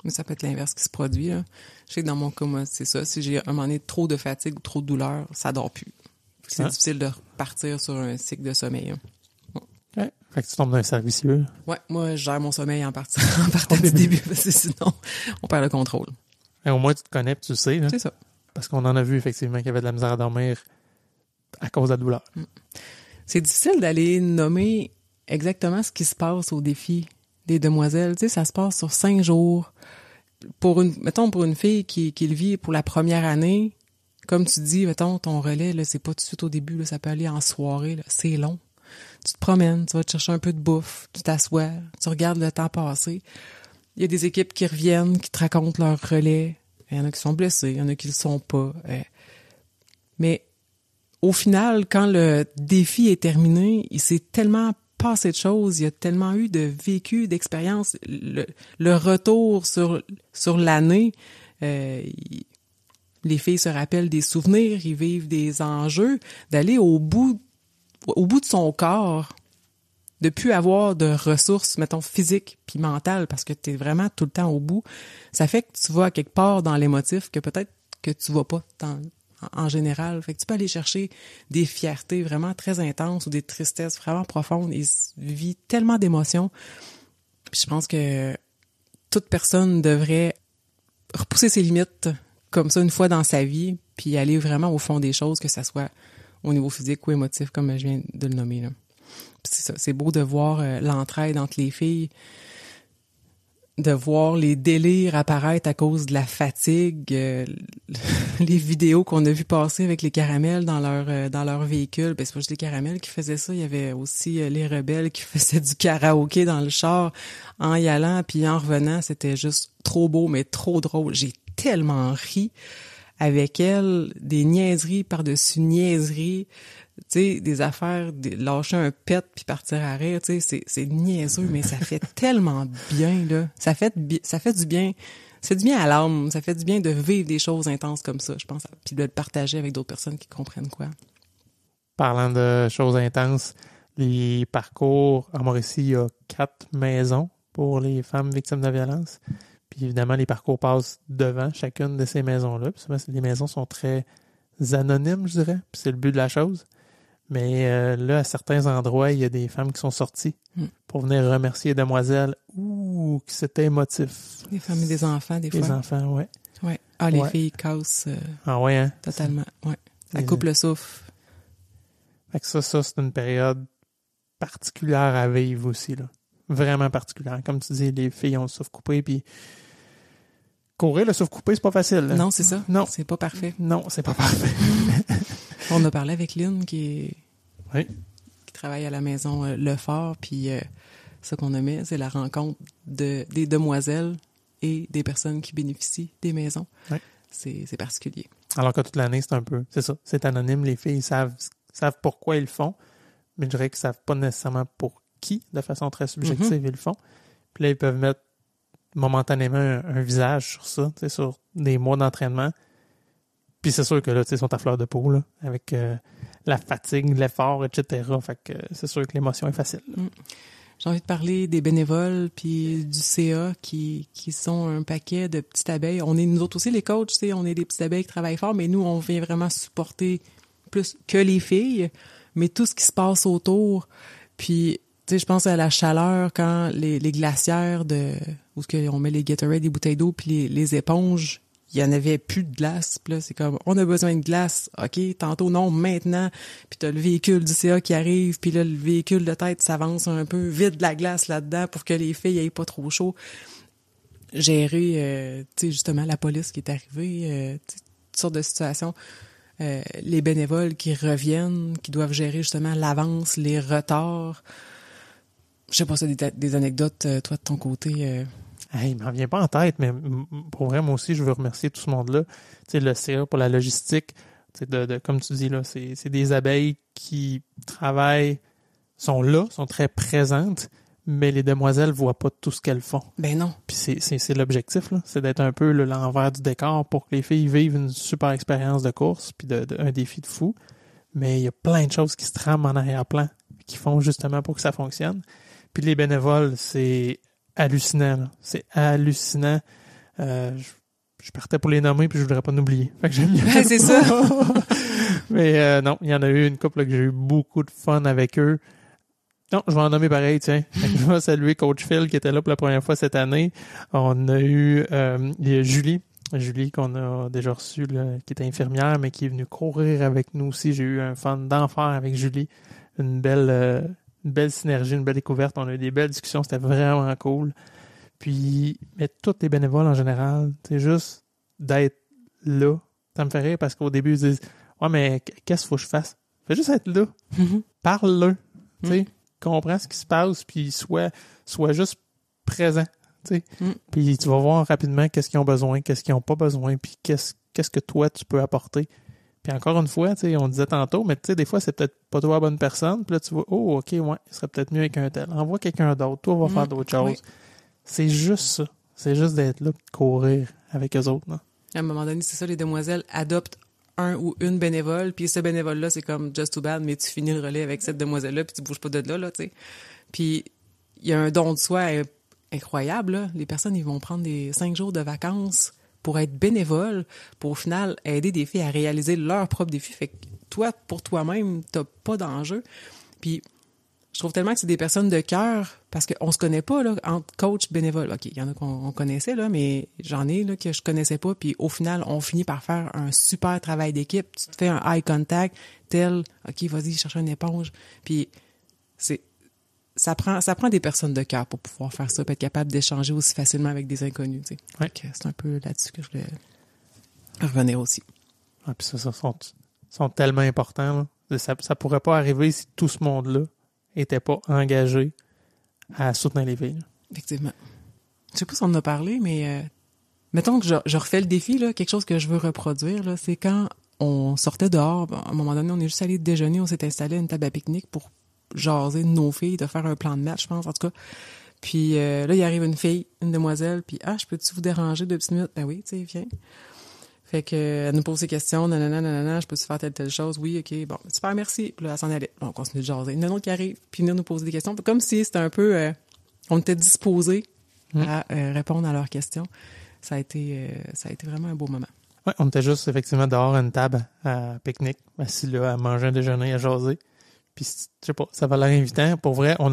Speaker 1: Mais ça peut être l'inverse qui se produit, là. Je sais que dans mon cas, moi, c'est ça. Si j'ai un moment donné trop de fatigue ou trop de douleur, ça dort plus. C'est difficile de repartir sur un cycle de sommeil.
Speaker 2: Ouais. Fait que tu tombes dans un cercle vicieux.
Speaker 1: Ouais, moi, je gère mon sommeil en partant du début, parce que sinon, on perd le contrôle.
Speaker 2: Et au moins, tu te connais, puis tu le sais. Là.
Speaker 1: C'est ça.
Speaker 2: Parce qu'on en a vu, effectivement, qu'il y avait de la misère à dormir à cause de la douleur.
Speaker 1: C'est difficile d'aller nommer exactement ce qui se passe au défi des demoiselles. Tu sais, ça se passe sur 5 jours. Mettons, pour une fille qui le vit pour la première année, comme tu dis, mettons, ton relais, là, c'est pas tout de suite au début, là, ça peut aller en soirée, là, c'est long. Tu te promènes, tu vas te chercher un peu de bouffe, tu t'assois, tu regardes le temps passer. Il y a des équipes qui reviennent, qui te racontent leur relais. Il y en a qui sont blessés, il y en a qui le sont pas. Mais au final, quand le défi est terminé, il s'est tellement passé de choses, il y a tellement eu de vécu, d'expériences. Le retour sur l'année, les filles se rappellent des souvenirs, ils vivent des enjeux, d'aller au bout de son corps, de plus avoir de ressources, mettons, physiques puis mentales, parce que tu es vraiment tout le temps au bout. Ça fait que tu vas à quelque part dans l'émotif que peut-être que tu vas pas en général. Fait que tu peux aller chercher des fiertés vraiment très intenses ou des tristesses vraiment profondes et vivre tellement d'émotions. Puis je pense que toute personne devrait repousser ses limites comme ça une fois dans sa vie, puis aller vraiment au fond des choses, que ça soit au niveau physique ou émotif, comme je viens de le nommer, là. Puis c'est ça, c'est beau de voir l'entraide entre les filles, de voir les délires apparaître à cause de la fatigue, les vidéos qu'on a vues passer avec les caramels dans leur véhicule. Ben, c'est pas juste les caramels qui faisaient ça, il y avait aussi les rebelles qui faisaient du karaoké dans le char en y allant puis en revenant. C'était juste trop beau, mais trop drôle. J'ai tellement ri avec elles, des niaiseries par-dessus niaiseries, tu sais, des affaires, lâcher un pet puis partir à rire, tu sais, c'est niaiseux, mais ça fait tellement bien, là. Ça fait du bien. C'est du bien à l'âme. Ça fait du bien de vivre des choses intenses comme ça, je pense, puis de le partager avec d'autres personnes qui comprennent quoi.
Speaker 2: Parlant de choses intenses, les parcours, à Mauricie, il y a 4 maisons pour les femmes victimes de violence. Puis évidemment, les parcours passent devant chacune de ces maisons-là. Puis souvent, les maisons sont très anonymes, je dirais. Puis c'est le but de la chose. Mais là, à certains endroits, il y a des femmes qui sont sorties pour venir remercier les demoiselles. Ouh, que c'était émotif.
Speaker 1: Des femmes et des enfants, des fois.
Speaker 2: Les enfants, ouais.
Speaker 1: Ouais. Ah, les filles cassent.
Speaker 2: Ah ouais, hein?
Speaker 1: Totalement, ouais. Ça coupe le souffle.
Speaker 2: Fait que ça, c'est une période particulière à vivre aussi, là. Vraiment particulière. Comme tu dis, les filles ont le souffle coupé, puis courir le souffle coupé, c'est pas facile. Là.
Speaker 1: Non, c'est ça.
Speaker 2: Non.
Speaker 1: C'est pas parfait.
Speaker 2: Non, c'est pas parfait.
Speaker 1: On a parlé avec Lynn qui travaille à la maison Lefort, puis ce qu'on aimait, c'est la rencontre des demoiselles et des personnes qui bénéficient des maisons.
Speaker 2: Oui.
Speaker 1: C'est particulier.
Speaker 2: Alors que toute l'année, c'est un peu, c'est ça, c'est anonyme. Les filles savent pourquoi ils le font, mais je dirais qu'ils savent pas nécessairement pour qui, de façon très subjective, ils le font. Puis là, ils peuvent mettre momentanément un visage sur ça, sur des mois d'entraînement. Puis c'est sûr que là, ils sont à fleur de peau, là, avec la fatigue, l'effort, etc. Fait que c'est sûr que l'émotion est facile.
Speaker 1: J'ai envie de parler des bénévoles puis du CA qui sont un paquet de petites abeilles. On est nous autres aussi les coachs, on est des petites abeilles qui travaillent fort, mais nous, on vient vraiment supporter plus que les filles, mais tout ce qui se passe autour. Puis tu sais, je pense à la chaleur quand les glacières où on met les Gatorade, des bouteilles d'eau puis les éponges, il y en avait plus de glace. Puis là, c'est comme, on a besoin de glace. OK, tantôt, non, maintenant. Puis t'as le véhicule du CA qui arrive, puis là, le véhicule de tête s'avance un peu, vide de la glace là-dedans pour que les filles aient pas trop chaud. Gérer, tu sais, justement, la police qui est arrivée, toutes sortes de situations. Les bénévoles qui reviennent, qui doivent gérer justement l'avance, les retards. Je sais pas, c'est des anecdotes, toi, de ton côté.
Speaker 2: Hey, il m'en vient pas en tête, mais pour vrai, moi aussi, je veux remercier tout ce monde-là. Tu sais, le CA pour la logistique, tu sais, comme tu dis, là, c'est des abeilles qui travaillent, sont là, sont très présentes, mais les demoiselles voient pas tout ce qu'elles font.
Speaker 1: Ben non.
Speaker 2: Puis c'est l'objectif, là, c'est d'être un peu l'envers du décor pour que les filles vivent une super expérience de course, puis un défi de fou. Mais il y a plein de choses qui se trament en arrière-plan, qui font justement pour que ça fonctionne. Puis les bénévoles, c'est hallucinant, là. C'est hallucinant. Je partais pour les nommer, puis je voudrais pas en oublier. Fait que j'aime bien.
Speaker 1: Ben, c'est ça.
Speaker 2: Mais non, il y en a eu une couple là, que j'ai eu beaucoup de fun avec eux. Non, je vais en nommer pareil, tiens. Je vais saluer Coach Phil qui était là pour la première fois cette année. On a eu Julie qu'on a déjà reçue, là, qui est infirmière, mais qui est venue courir avec nous aussi. J'ai eu un fun d'enfer avec Julie. Une belle synergie, une belle découverte. On a eu des belles discussions, c'était vraiment cool. Puis, mais tous les bénévoles en général, c'est juste d'être là. Ça me fait rire parce qu'au début, ils disent « Ouais, mais qu'est-ce qu'il faut que je fasse? » Fais juste être là. Parle-le. Tu sais, comprends ce qui se passe, puis sois juste présent. Tu sais. Puis tu vas voir rapidement qu'est-ce qu'ils ont besoin, qu'est-ce qu'ils n'ont pas besoin, puis qu'est-ce que toi, tu peux apporter. Puis encore une fois, tu sais, on disait tantôt, mais tu sais, des fois, c'est peut-être pas toi la bonne personne. Puis là, tu vois, oh, OK, ouais, il serait peut-être mieux avec un tel. Envoie quelqu'un d'autre. Toi, va faire d'autres choses. Oui. C'est juste ça. C'est juste d'être là, de courir avec eux autres. Non?
Speaker 1: À un moment donné, c'est ça, les demoiselles adoptent un ou une bénévole, puis ce bénévole-là, c'est comme just too bad, mais tu finis le relais avec cette demoiselle-là, puis tu bouges pas de là, tu sais. Puis il y a un don de soi incroyable, là. Les personnes, ils vont prendre des 5 jours de vacances pour être bénévoles, pour au final aider des filles à réaliser leur propre défi. Fait que toi, pour toi-même, t'as pas d'enjeu. Puis je trouve tellement que c'est des personnes de cœur, parce qu'on se connaît pas, là, entre coach, bénévole. OK, il y en a qu'on connaissait, là, mais j'en ai, là, que je connaissais pas. Puis au final, on finit par faire un super travail d'équipe. Tu te fais un eye contact, OK, vas-y, cherche une éponge. Puis ça prend des personnes de cœur pour pouvoir faire ça, pour être capable d'échanger aussi facilement avec des inconnus, tu sais.
Speaker 2: Ouais.
Speaker 1: C'est un peu là-dessus que je voulais revenir aussi.
Speaker 2: Ah, puis ça sont tellement importants, là. Ça pourrait pas arriver si tout ce monde-là était pas engagé à soutenir les filles. Là.
Speaker 1: Effectivement. Je sais pas si on en a parlé, mais mettons que je refais le défi, là, quelque chose que je veux reproduire, là, c'est quand on sortait dehors, à un moment donné, on est juste allé déjeuner, on s'est installé à une table à pique-nique pour jaser de nos filles, de faire un plan de match, je pense, en tout cas. Puis là, il arrive une fille, une demoiselle, puis « Ah, je peux-tu vous déranger 2 petites minutes? » Ben oui, tu sais, viens. Fait que elle nous pose des questions, nanana, je peux-tu faire telle chose? Oui, OK, bon, super, merci. Puis là, elle s'en allait. On continue de jaser. Il y en a un autre qui arrive, puis venir nous poser des questions. Comme si c'était un peu... on était disposés à répondre à leurs questions. Ça a été vraiment un beau moment.
Speaker 2: Oui, on était juste effectivement dehors à une table à pique-nique, assis là, à manger un déjeuner, à jaser. Puis, je sais pas, ça va l'air invitant. Pour vrai, on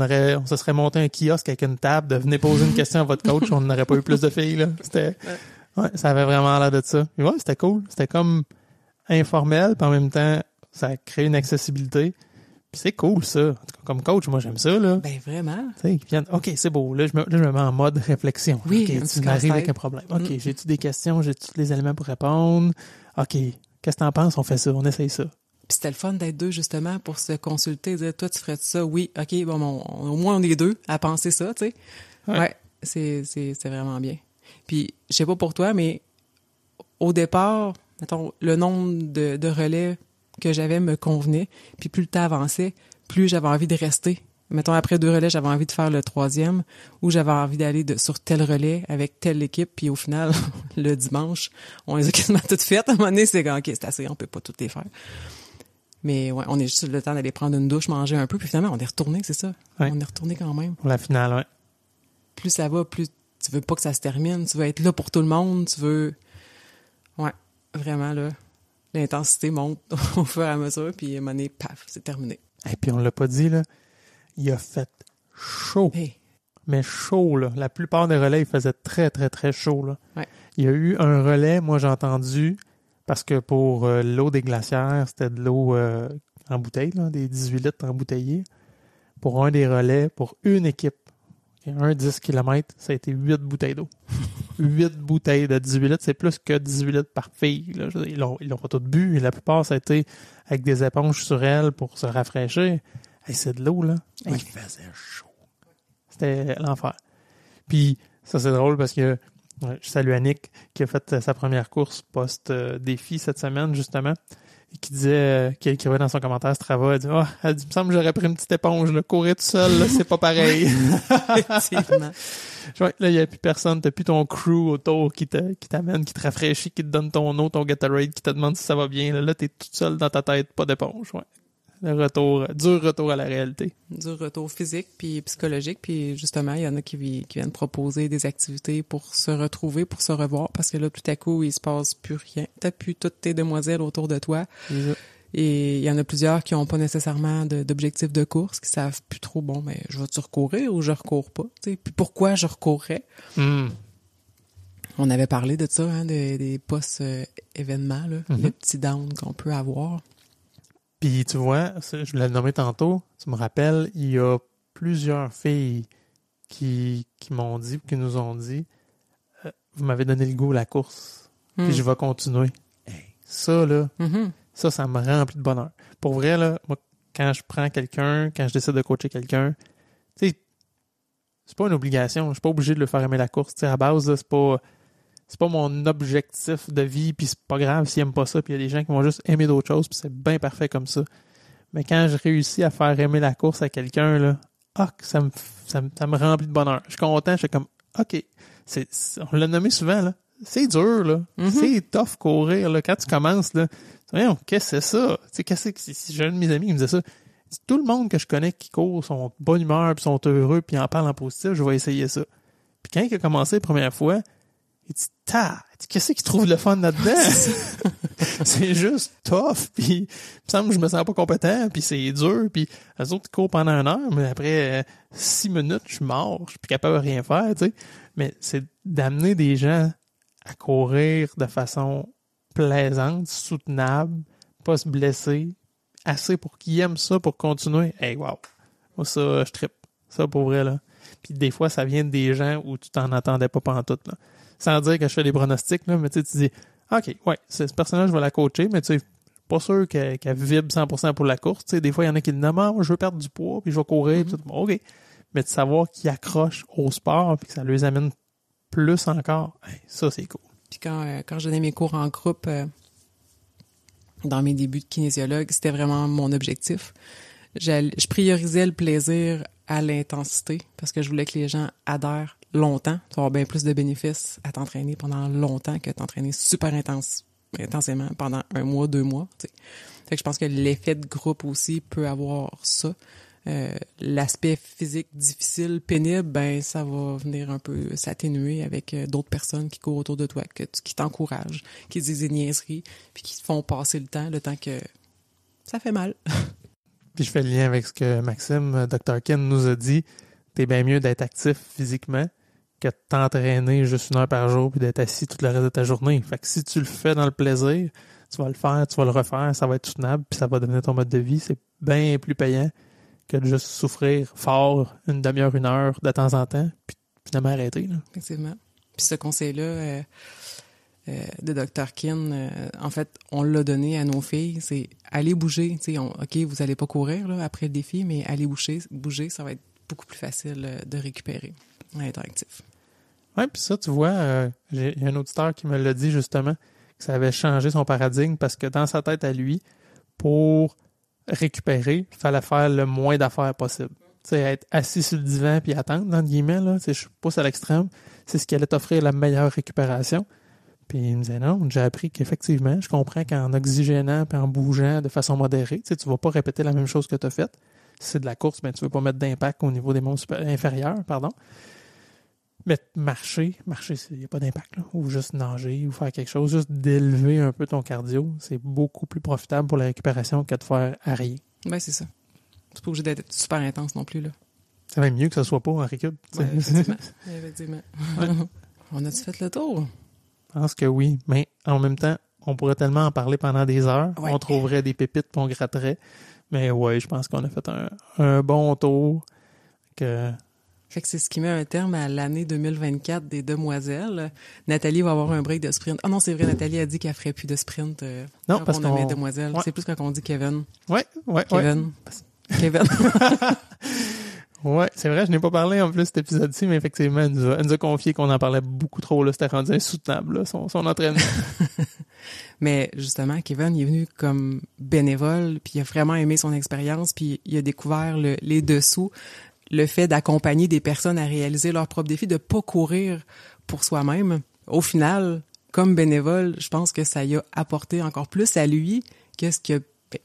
Speaker 2: se serait monté un kiosque avec une table, de venir poser une question à votre coach, on n'aurait pas eu plus de filles, là. C'était... Ouais, ça avait vraiment l'air de ça. Mais ouais, c'était cool. C'était comme informel, puis en même temps, ça a créé une accessibilité. Puis c'est cool, ça. En tout cas, comme coach, moi, j'aime ça, là.
Speaker 1: Ben, vraiment.
Speaker 2: Tu sais, ils viennent, OK, c'est beau. Là, je me mets en mode réflexion.
Speaker 1: Oui,
Speaker 2: OK, tu m'arrives avec un problème. OK, j'ai-tu des questions? J'ai-tu tous les éléments pour répondre? OK, qu'est-ce que t'en penses? On fait ça, on essaye ça.
Speaker 1: Puis c'était le fun d'être deux, justement, pour se consulter, dire, toi, tu ferais ça? Oui, OK, bon, au moins, on est deux à penser ça, tu sais. Ouais, c'est vraiment bien. Puis, je sais pas pour toi, mais au départ, mettons, le nombre de relais que j'avais me convenait. Puis plus le temps avançait, plus j'avais envie de rester. Mettons, après 2 relais, j'avais envie de faire le 3e, ou j'avais envie d'aller sur tel relais avec telle équipe. Puis au final, le dimanche, on les a quasiment toutes faites. À un moment donné, c'est OK, c'est assez, on peut pas toutes les faire. Mais ouais, on est juste le temps d'aller prendre une douche, manger un peu, puis finalement, on est retourné, c'est ça. Ouais. On est retourné quand même.
Speaker 2: Pour la finale, ouais.
Speaker 1: Plus ça va, plus tu veux pas que ça se termine, tu veux être là pour tout le monde, tu veux... Ouais, vraiment, là, l'intensité monte au fur et à mesure, puis à un moment donné, paf, c'est terminé.
Speaker 2: Et puis on l'a pas dit, là, il a fait chaud.
Speaker 1: Hey.
Speaker 2: mais chaud, là. La plupart des relais, il faisait très, très, très chaud, là.
Speaker 1: Ouais.
Speaker 2: Il y a eu un relais, moi, j'ai entendu, parce que pour l'eau des glacières, c'était de l'eau en bouteille, là, des 18 litres embouteillés. Pour un des relais, pour une équipe, un 10 km, ça a été 8 bouteilles d'eau. 8 bouteilles de 18 litres, c'est plus que 18 litres par fille. Là. Ils l'ont pas toutes bu, et la plupart, ça a été avec des éponges sur elles pour se rafraîchir. Hey, c'est de l'eau, là.
Speaker 1: Ouais.
Speaker 2: Il faisait chaud. C'était l'enfer. Puis, ça, c'est drôle parce que je salue Annick qui a fait sa première course post-défi cette semaine, justement, et qui disait, qui écrivait dans son commentaire Strava, elle dit, elle dit, il me semble que j'aurais pris une petite éponge, là, courir tout seul, là, c'est pas pareil.
Speaker 1: Effectivement.
Speaker 2: Ouais, là, il n'y a plus personne, t'as plus ton crew autour qui t'amène, qui te rafraîchit, qui te donne ton eau, ton Gatorade, qui te demande si ça va bien. Là, t'es toute seule dans ta tête, pas d'éponge, ouais. Dur retour à la réalité.
Speaker 1: Dur retour physique puis psychologique. Puis justement, il y en a qui viennent proposer des activités pour se retrouver, pour se revoir, parce que là, tout à coup, il se passe plus rien. T'as plus toutes tes demoiselles autour de toi. Et il y en a plusieurs qui n'ont pas nécessairement d'objectif de course, qui savent plus trop, bon, mais je vais-tu recourir ou je recours pas? T'sais, puis pourquoi je recourrais? On avait parlé de ça, hein, des post-événements, là, les petits downs qu'on peut avoir.
Speaker 2: Puis tu vois, je l'ai nommé tantôt, tu me rappelles, il y a plusieurs filles qui m'ont dit, qui nous ont dit, vous m'avez donné le goût à la course, puis je vais continuer. Hey, ça, là, ça me remplit de bonheur. Pour vrai, là, moi, quand je prends quelqu'un, quand je décide de coacher quelqu'un, tu sais, c'est pas une obligation, je suis pas obligé de le faire aimer la course. Tu sais, à base, là, c'est pas mon objectif de vie, puis c'est pas grave s'ils aiment pas ça, puis il y a des gens qui vont juste aimer d'autres choses, puis c'est bien parfait comme ça. Mais quand je réussis à faire aimer la course à quelqu'un, là, ça me remplit de bonheur. Je suis content, je suis comme, OK, on l'a nommé souvent, là, c'est dur, là, c'est tough courir, là, quand tu commences, là, voyons, qu'est-ce que c'est ça? Tu sais, j'ai un de mes amis qui me disait ça. Tout le monde que je connais qui court sont de bonne humeur, puis sont heureux, puis en parlent en positif, je vais essayer ça. Puis quand il a commencé la première fois, il dit, qu'est-ce qu'il trouve le fun là-dedans? C'est juste tough, puis il me semble que je me sens pas compétent, puis c'est dur, puis eux autres ils courent pendant 1 heure, mais après 6 minutes, je suis mort, je suis plus capable de rien faire, tu sais. Mais c'est d'amener des gens à courir de façon plaisante, soutenable, pas se blesser, assez pour qu'ils aiment ça, pour continuer. Hey, wow! Moi, ça, je trippe. Ça, pour vrai, là. Puis des fois, ça vient des gens où tu t'en attendais pas pantoute, là. Sans dire que je fais des pronostics, là, mais tu dis, OK, ouais, ce personnage, je vais la coacher, mais tu sais, pas sûr qu'elle vibre 100% pour la course. Tu sais, des fois, il y en a qui disent, non, moi, je veux perdre du poids, puis je vais courir, puis tout. OK. Mais de savoir qu'ils accrochent au sport, puis que ça les amène plus encore, hey, ça, c'est cool.
Speaker 1: Puis quand je donnais mes cours en groupe, dans mes débuts de kinésiologue, c'était vraiment mon objectif. Je priorisais le plaisir à l'intensité parce que je voulais que les gens adhèrent longtemps. Tu vas avoir bien plus de bénéfices à t'entraîner pendant longtemps que t'entraîner super intensément pendant 1 mois, 2 mois. T'sais. Fait que je pense que l'effet de groupe aussi peut avoir ça. L'aspect physique difficile, pénible, ben ça va venir un peu s'atténuer avec d'autres personnes qui courent autour de toi, qui t'encouragent, qui disent des niaiseries, puis qui te font passer le temps que ça fait mal.
Speaker 2: Puis je fais le lien avec ce que Maxime, Dr. Ken, nous a dit. T'es bien mieux d'être actif physiquement que de t'entraîner juste 1 heure par jour puis d'être assis tout le reste de ta journée. Fait que si tu le fais dans le plaisir, tu vas le faire, tu vas le refaire, ça va être soutenable puis ça va devenir ton mode de vie. C'est bien plus payant que de juste souffrir fort 1 demi-heure, 1 heure de temps en temps puis finalement arrêter. Là.
Speaker 1: Effectivement. Puis ce conseil-là de Dr. Kin, en fait, on l'a donné à nos filles, c'est aller bouger. OK, vous allez pas courir là, après le défi, mais aller bouger, ça va être beaucoup plus facile de récupérer, être actif.
Speaker 2: Oui, puis ça, tu vois, j'ai un auditeur qui me l'a dit justement, que ça avait changé son paradigme parce que dans sa tête à lui, pour récupérer, il fallait faire le moins d'affaires possible. Tu sais, être assis sur le divan puis attendre, entre guillemets, là, je pousse à l'extrême, c'est ce qui allait t'offrir la meilleure récupération. Puis il me disait non, j'ai appris qu'effectivement, je comprends qu'en oxygénant puis en bougeant de façon modérée, tu vas pas répéter la même chose que tu as faite. Si c'est de la course, ben, tu veux pas mettre d'impact au niveau des membres inférieurs, pardon. Mais marcher, il n'y a pas d'impact, là. Ou juste nager, ou faire quelque chose, juste d'élever un peu ton cardio, c'est beaucoup plus profitable pour la récupération que de faire à rien.
Speaker 1: Ben, c'est ça. C'est pas obligé d'être super intense non plus, là.
Speaker 2: C'est même mieux que ça soit pas en récup.
Speaker 1: Ouais, effectivement.
Speaker 2: Ouais.
Speaker 1: On a-tu fait le tour?
Speaker 2: Je pense que oui, mais en même temps, on pourrait tellement en parler pendant des heures.
Speaker 1: Ouais.
Speaker 2: On trouverait des pépites puis on gratterait. Mais ouais, je pense qu'on a fait un bon tour.
Speaker 1: Fait que c'est ce qui met un terme à l'année 2024 des Demoiselles. Nathalie va avoir un break de sprint. Ah non, c'est vrai, Nathalie a dit qu'elle ferait plus de sprint
Speaker 2: Non,
Speaker 1: quand
Speaker 2: parce
Speaker 1: on nommait
Speaker 2: qu'on...
Speaker 1: Demoiselles.
Speaker 2: Ouais.
Speaker 1: C'est plus quand on dit Kevin.
Speaker 2: Ouais.
Speaker 1: Kevin.
Speaker 2: Ouais, c'est vrai, je n'ai pas parlé en plus cet épisode-ci, mais effectivement, elle nous a confié qu'on en parlait beaucoup trop, là. C'était rendu insoutenable, là, son entraînement.
Speaker 1: Mais justement, Kevin, il est venu comme bénévole, puis il a vraiment aimé son expérience, puis il a découvert les dessous, le fait d'accompagner des personnes à réaliser leurs propres défis, de pas courir pour soi-même. Au final, comme bénévole, je pense que ça y a apporté encore plus à lui que ce que...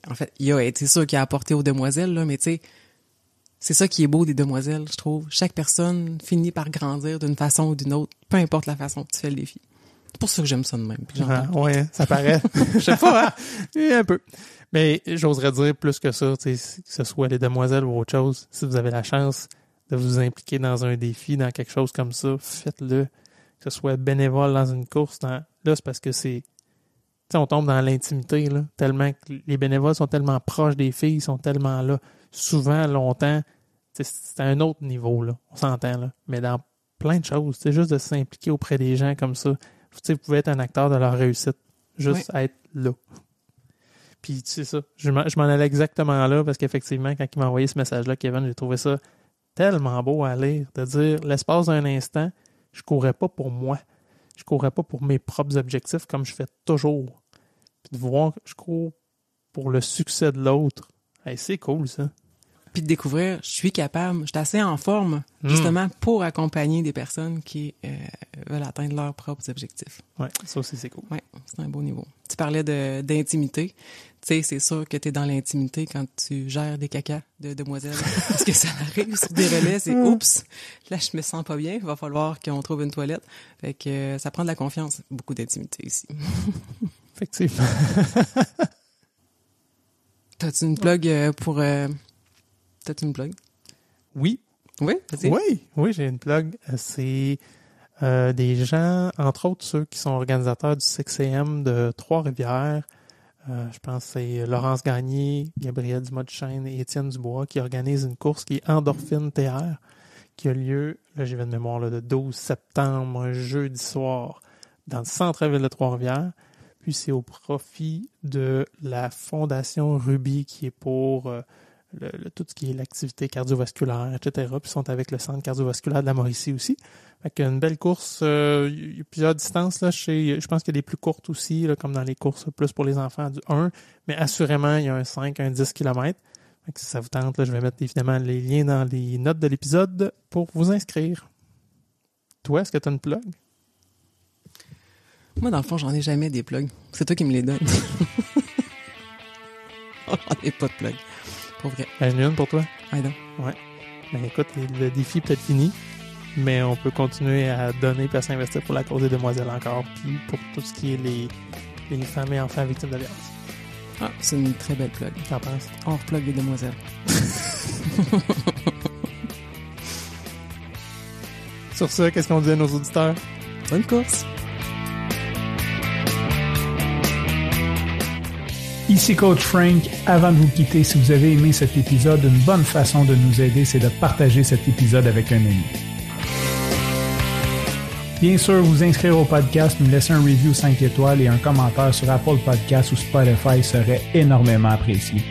Speaker 1: En fait, c'est sûr qu'il a apporté aux Demoiselles, là, mais tu sais, c'est ça qui est beau des Demoiselles, je trouve. Chaque personne finit par grandir d'une façon ou d'une autre, peu importe la façon que tu fais le défi. C'est pour ça que j'aime ça de même. Puis
Speaker 2: Ouais, ça paraît. Je sais pas, hein? Un peu. Mais j'oserais dire plus que ça, tu sais, que ce soit les Demoiselles ou autre chose. Si vous avez la chance de vous impliquer dans un défi, dans quelque chose comme ça, faites-le. Que ce soit bénévole dans une course, là, c'est parce que c'est... Tu sais, on tombe dans l'intimité, là, tellement que les bénévoles sont tellement proches des filles, ils sont tellement là, souvent, longtemps. C'est à un autre niveau, là, on s'entend, là. Mais dans plein de choses, c'est juste de s'impliquer auprès des gens comme ça. Tu sais, vous pouvez être un acteur de leur réussite, juste être là. Puis, tu sais ça, je m'en allais exactement là, parce qu'effectivement, quand il m'a envoyé ce message-là, Kevin, j'ai trouvé ça tellement beau à lire, de dire, l'espace d'un instant, je courais pas pour moi. Je courais pas pour mes propres objectifs comme je fais toujours. Puis de voir que je cours pour le succès de l'autre, hey, c'est cool ça.
Speaker 1: Puis de découvrir, je suis capable, je suis assez en forme, justement, pour accompagner des personnes qui veulent atteindre leurs propres objectifs.
Speaker 2: Ouais, ça aussi, c'est cool.
Speaker 1: Ouais, c'est un beau niveau. Tu parlais d'intimité. Tu sais, c'est sûr que tu es dans l'intimité quand tu gères des cacas de demoiselles. Parce que ça arrive sur des relais, c'est oups, là, je me sens pas bien, il va falloir qu'on trouve une toilette. Fait que ça prend de la confiance. Beaucoup d'intimité ici.
Speaker 2: Effectivement.
Speaker 1: T'as-tu une plug pour... T'as-tu une plug?
Speaker 2: Oui.
Speaker 1: Oui?
Speaker 2: Oui, j'ai une plug. C'est des gens, entre autres ceux qui sont organisateurs du 6am de Trois-Rivières. Je pense que c'est Laurence Gagné, Gabriel Dumas-Duchesne et Étienne Dubois qui organisent une course qui est Endorphine TR, qui a lieu, là j'ai de mémoire, là, le 12 septembre, un jeudi soir, dans le centre-ville de Trois-Rivières. Puis c'est au profit de la Fondation Ruby qui est pour tout ce qui est l'activité cardiovasculaire, etc. Puis ils sont avec le Centre cardiovasculaire de la Mauricie aussi. Fait qu'une belle course, il y a plusieurs distances, là. Je pense qu'il y a des plus courtes aussi, là, comme dans les courses plus pour les enfants du 1. Mais assurément, il y a un 5, un 10 km. Fait que si ça vous tente, là, je vais mettre évidemment les liens dans les notes de l'épisode pour vous inscrire. Toi, est-ce que tu as une plug?
Speaker 1: Moi, dans le fond, j'en ai jamais des plugs. C'est toi qui me les donnes. J'en ai pas de plugs. Pour vrai.
Speaker 2: J'en ai une pour toi.
Speaker 1: Ouais, donc.
Speaker 2: Ouais. Ben écoute, le défi est peut-être fini, mais on peut continuer à donner et à s'investir pour la cause des demoiselles encore, puis pour tout ce qui est les femmes et enfants victimes de violence.
Speaker 1: Ah, c'est une très belle plug.
Speaker 2: T'en penses?
Speaker 1: On replug les demoiselles.
Speaker 2: Sur ce, qu'est-ce qu'on dit à nos auditeurs?
Speaker 1: Bonne course!
Speaker 3: Ici Coach Frank. Avant de vous quitter, si vous avez aimé cet épisode, une bonne façon de nous aider, c'est de partager cet épisode avec un ami. Bien sûr, vous inscrire au podcast, nous laisser un review 5 étoiles et un commentaire sur Apple Podcasts ou Spotify serait énormément apprécié.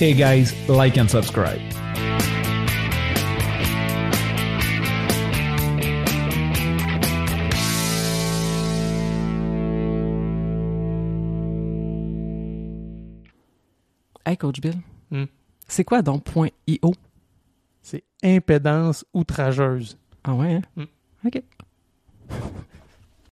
Speaker 3: Hey guys, like and subscribe.
Speaker 1: Hey, Coach Bill, c'est quoi donc .io?
Speaker 2: C'est impédance outrageuse.
Speaker 1: Ah ouais, hein? OK.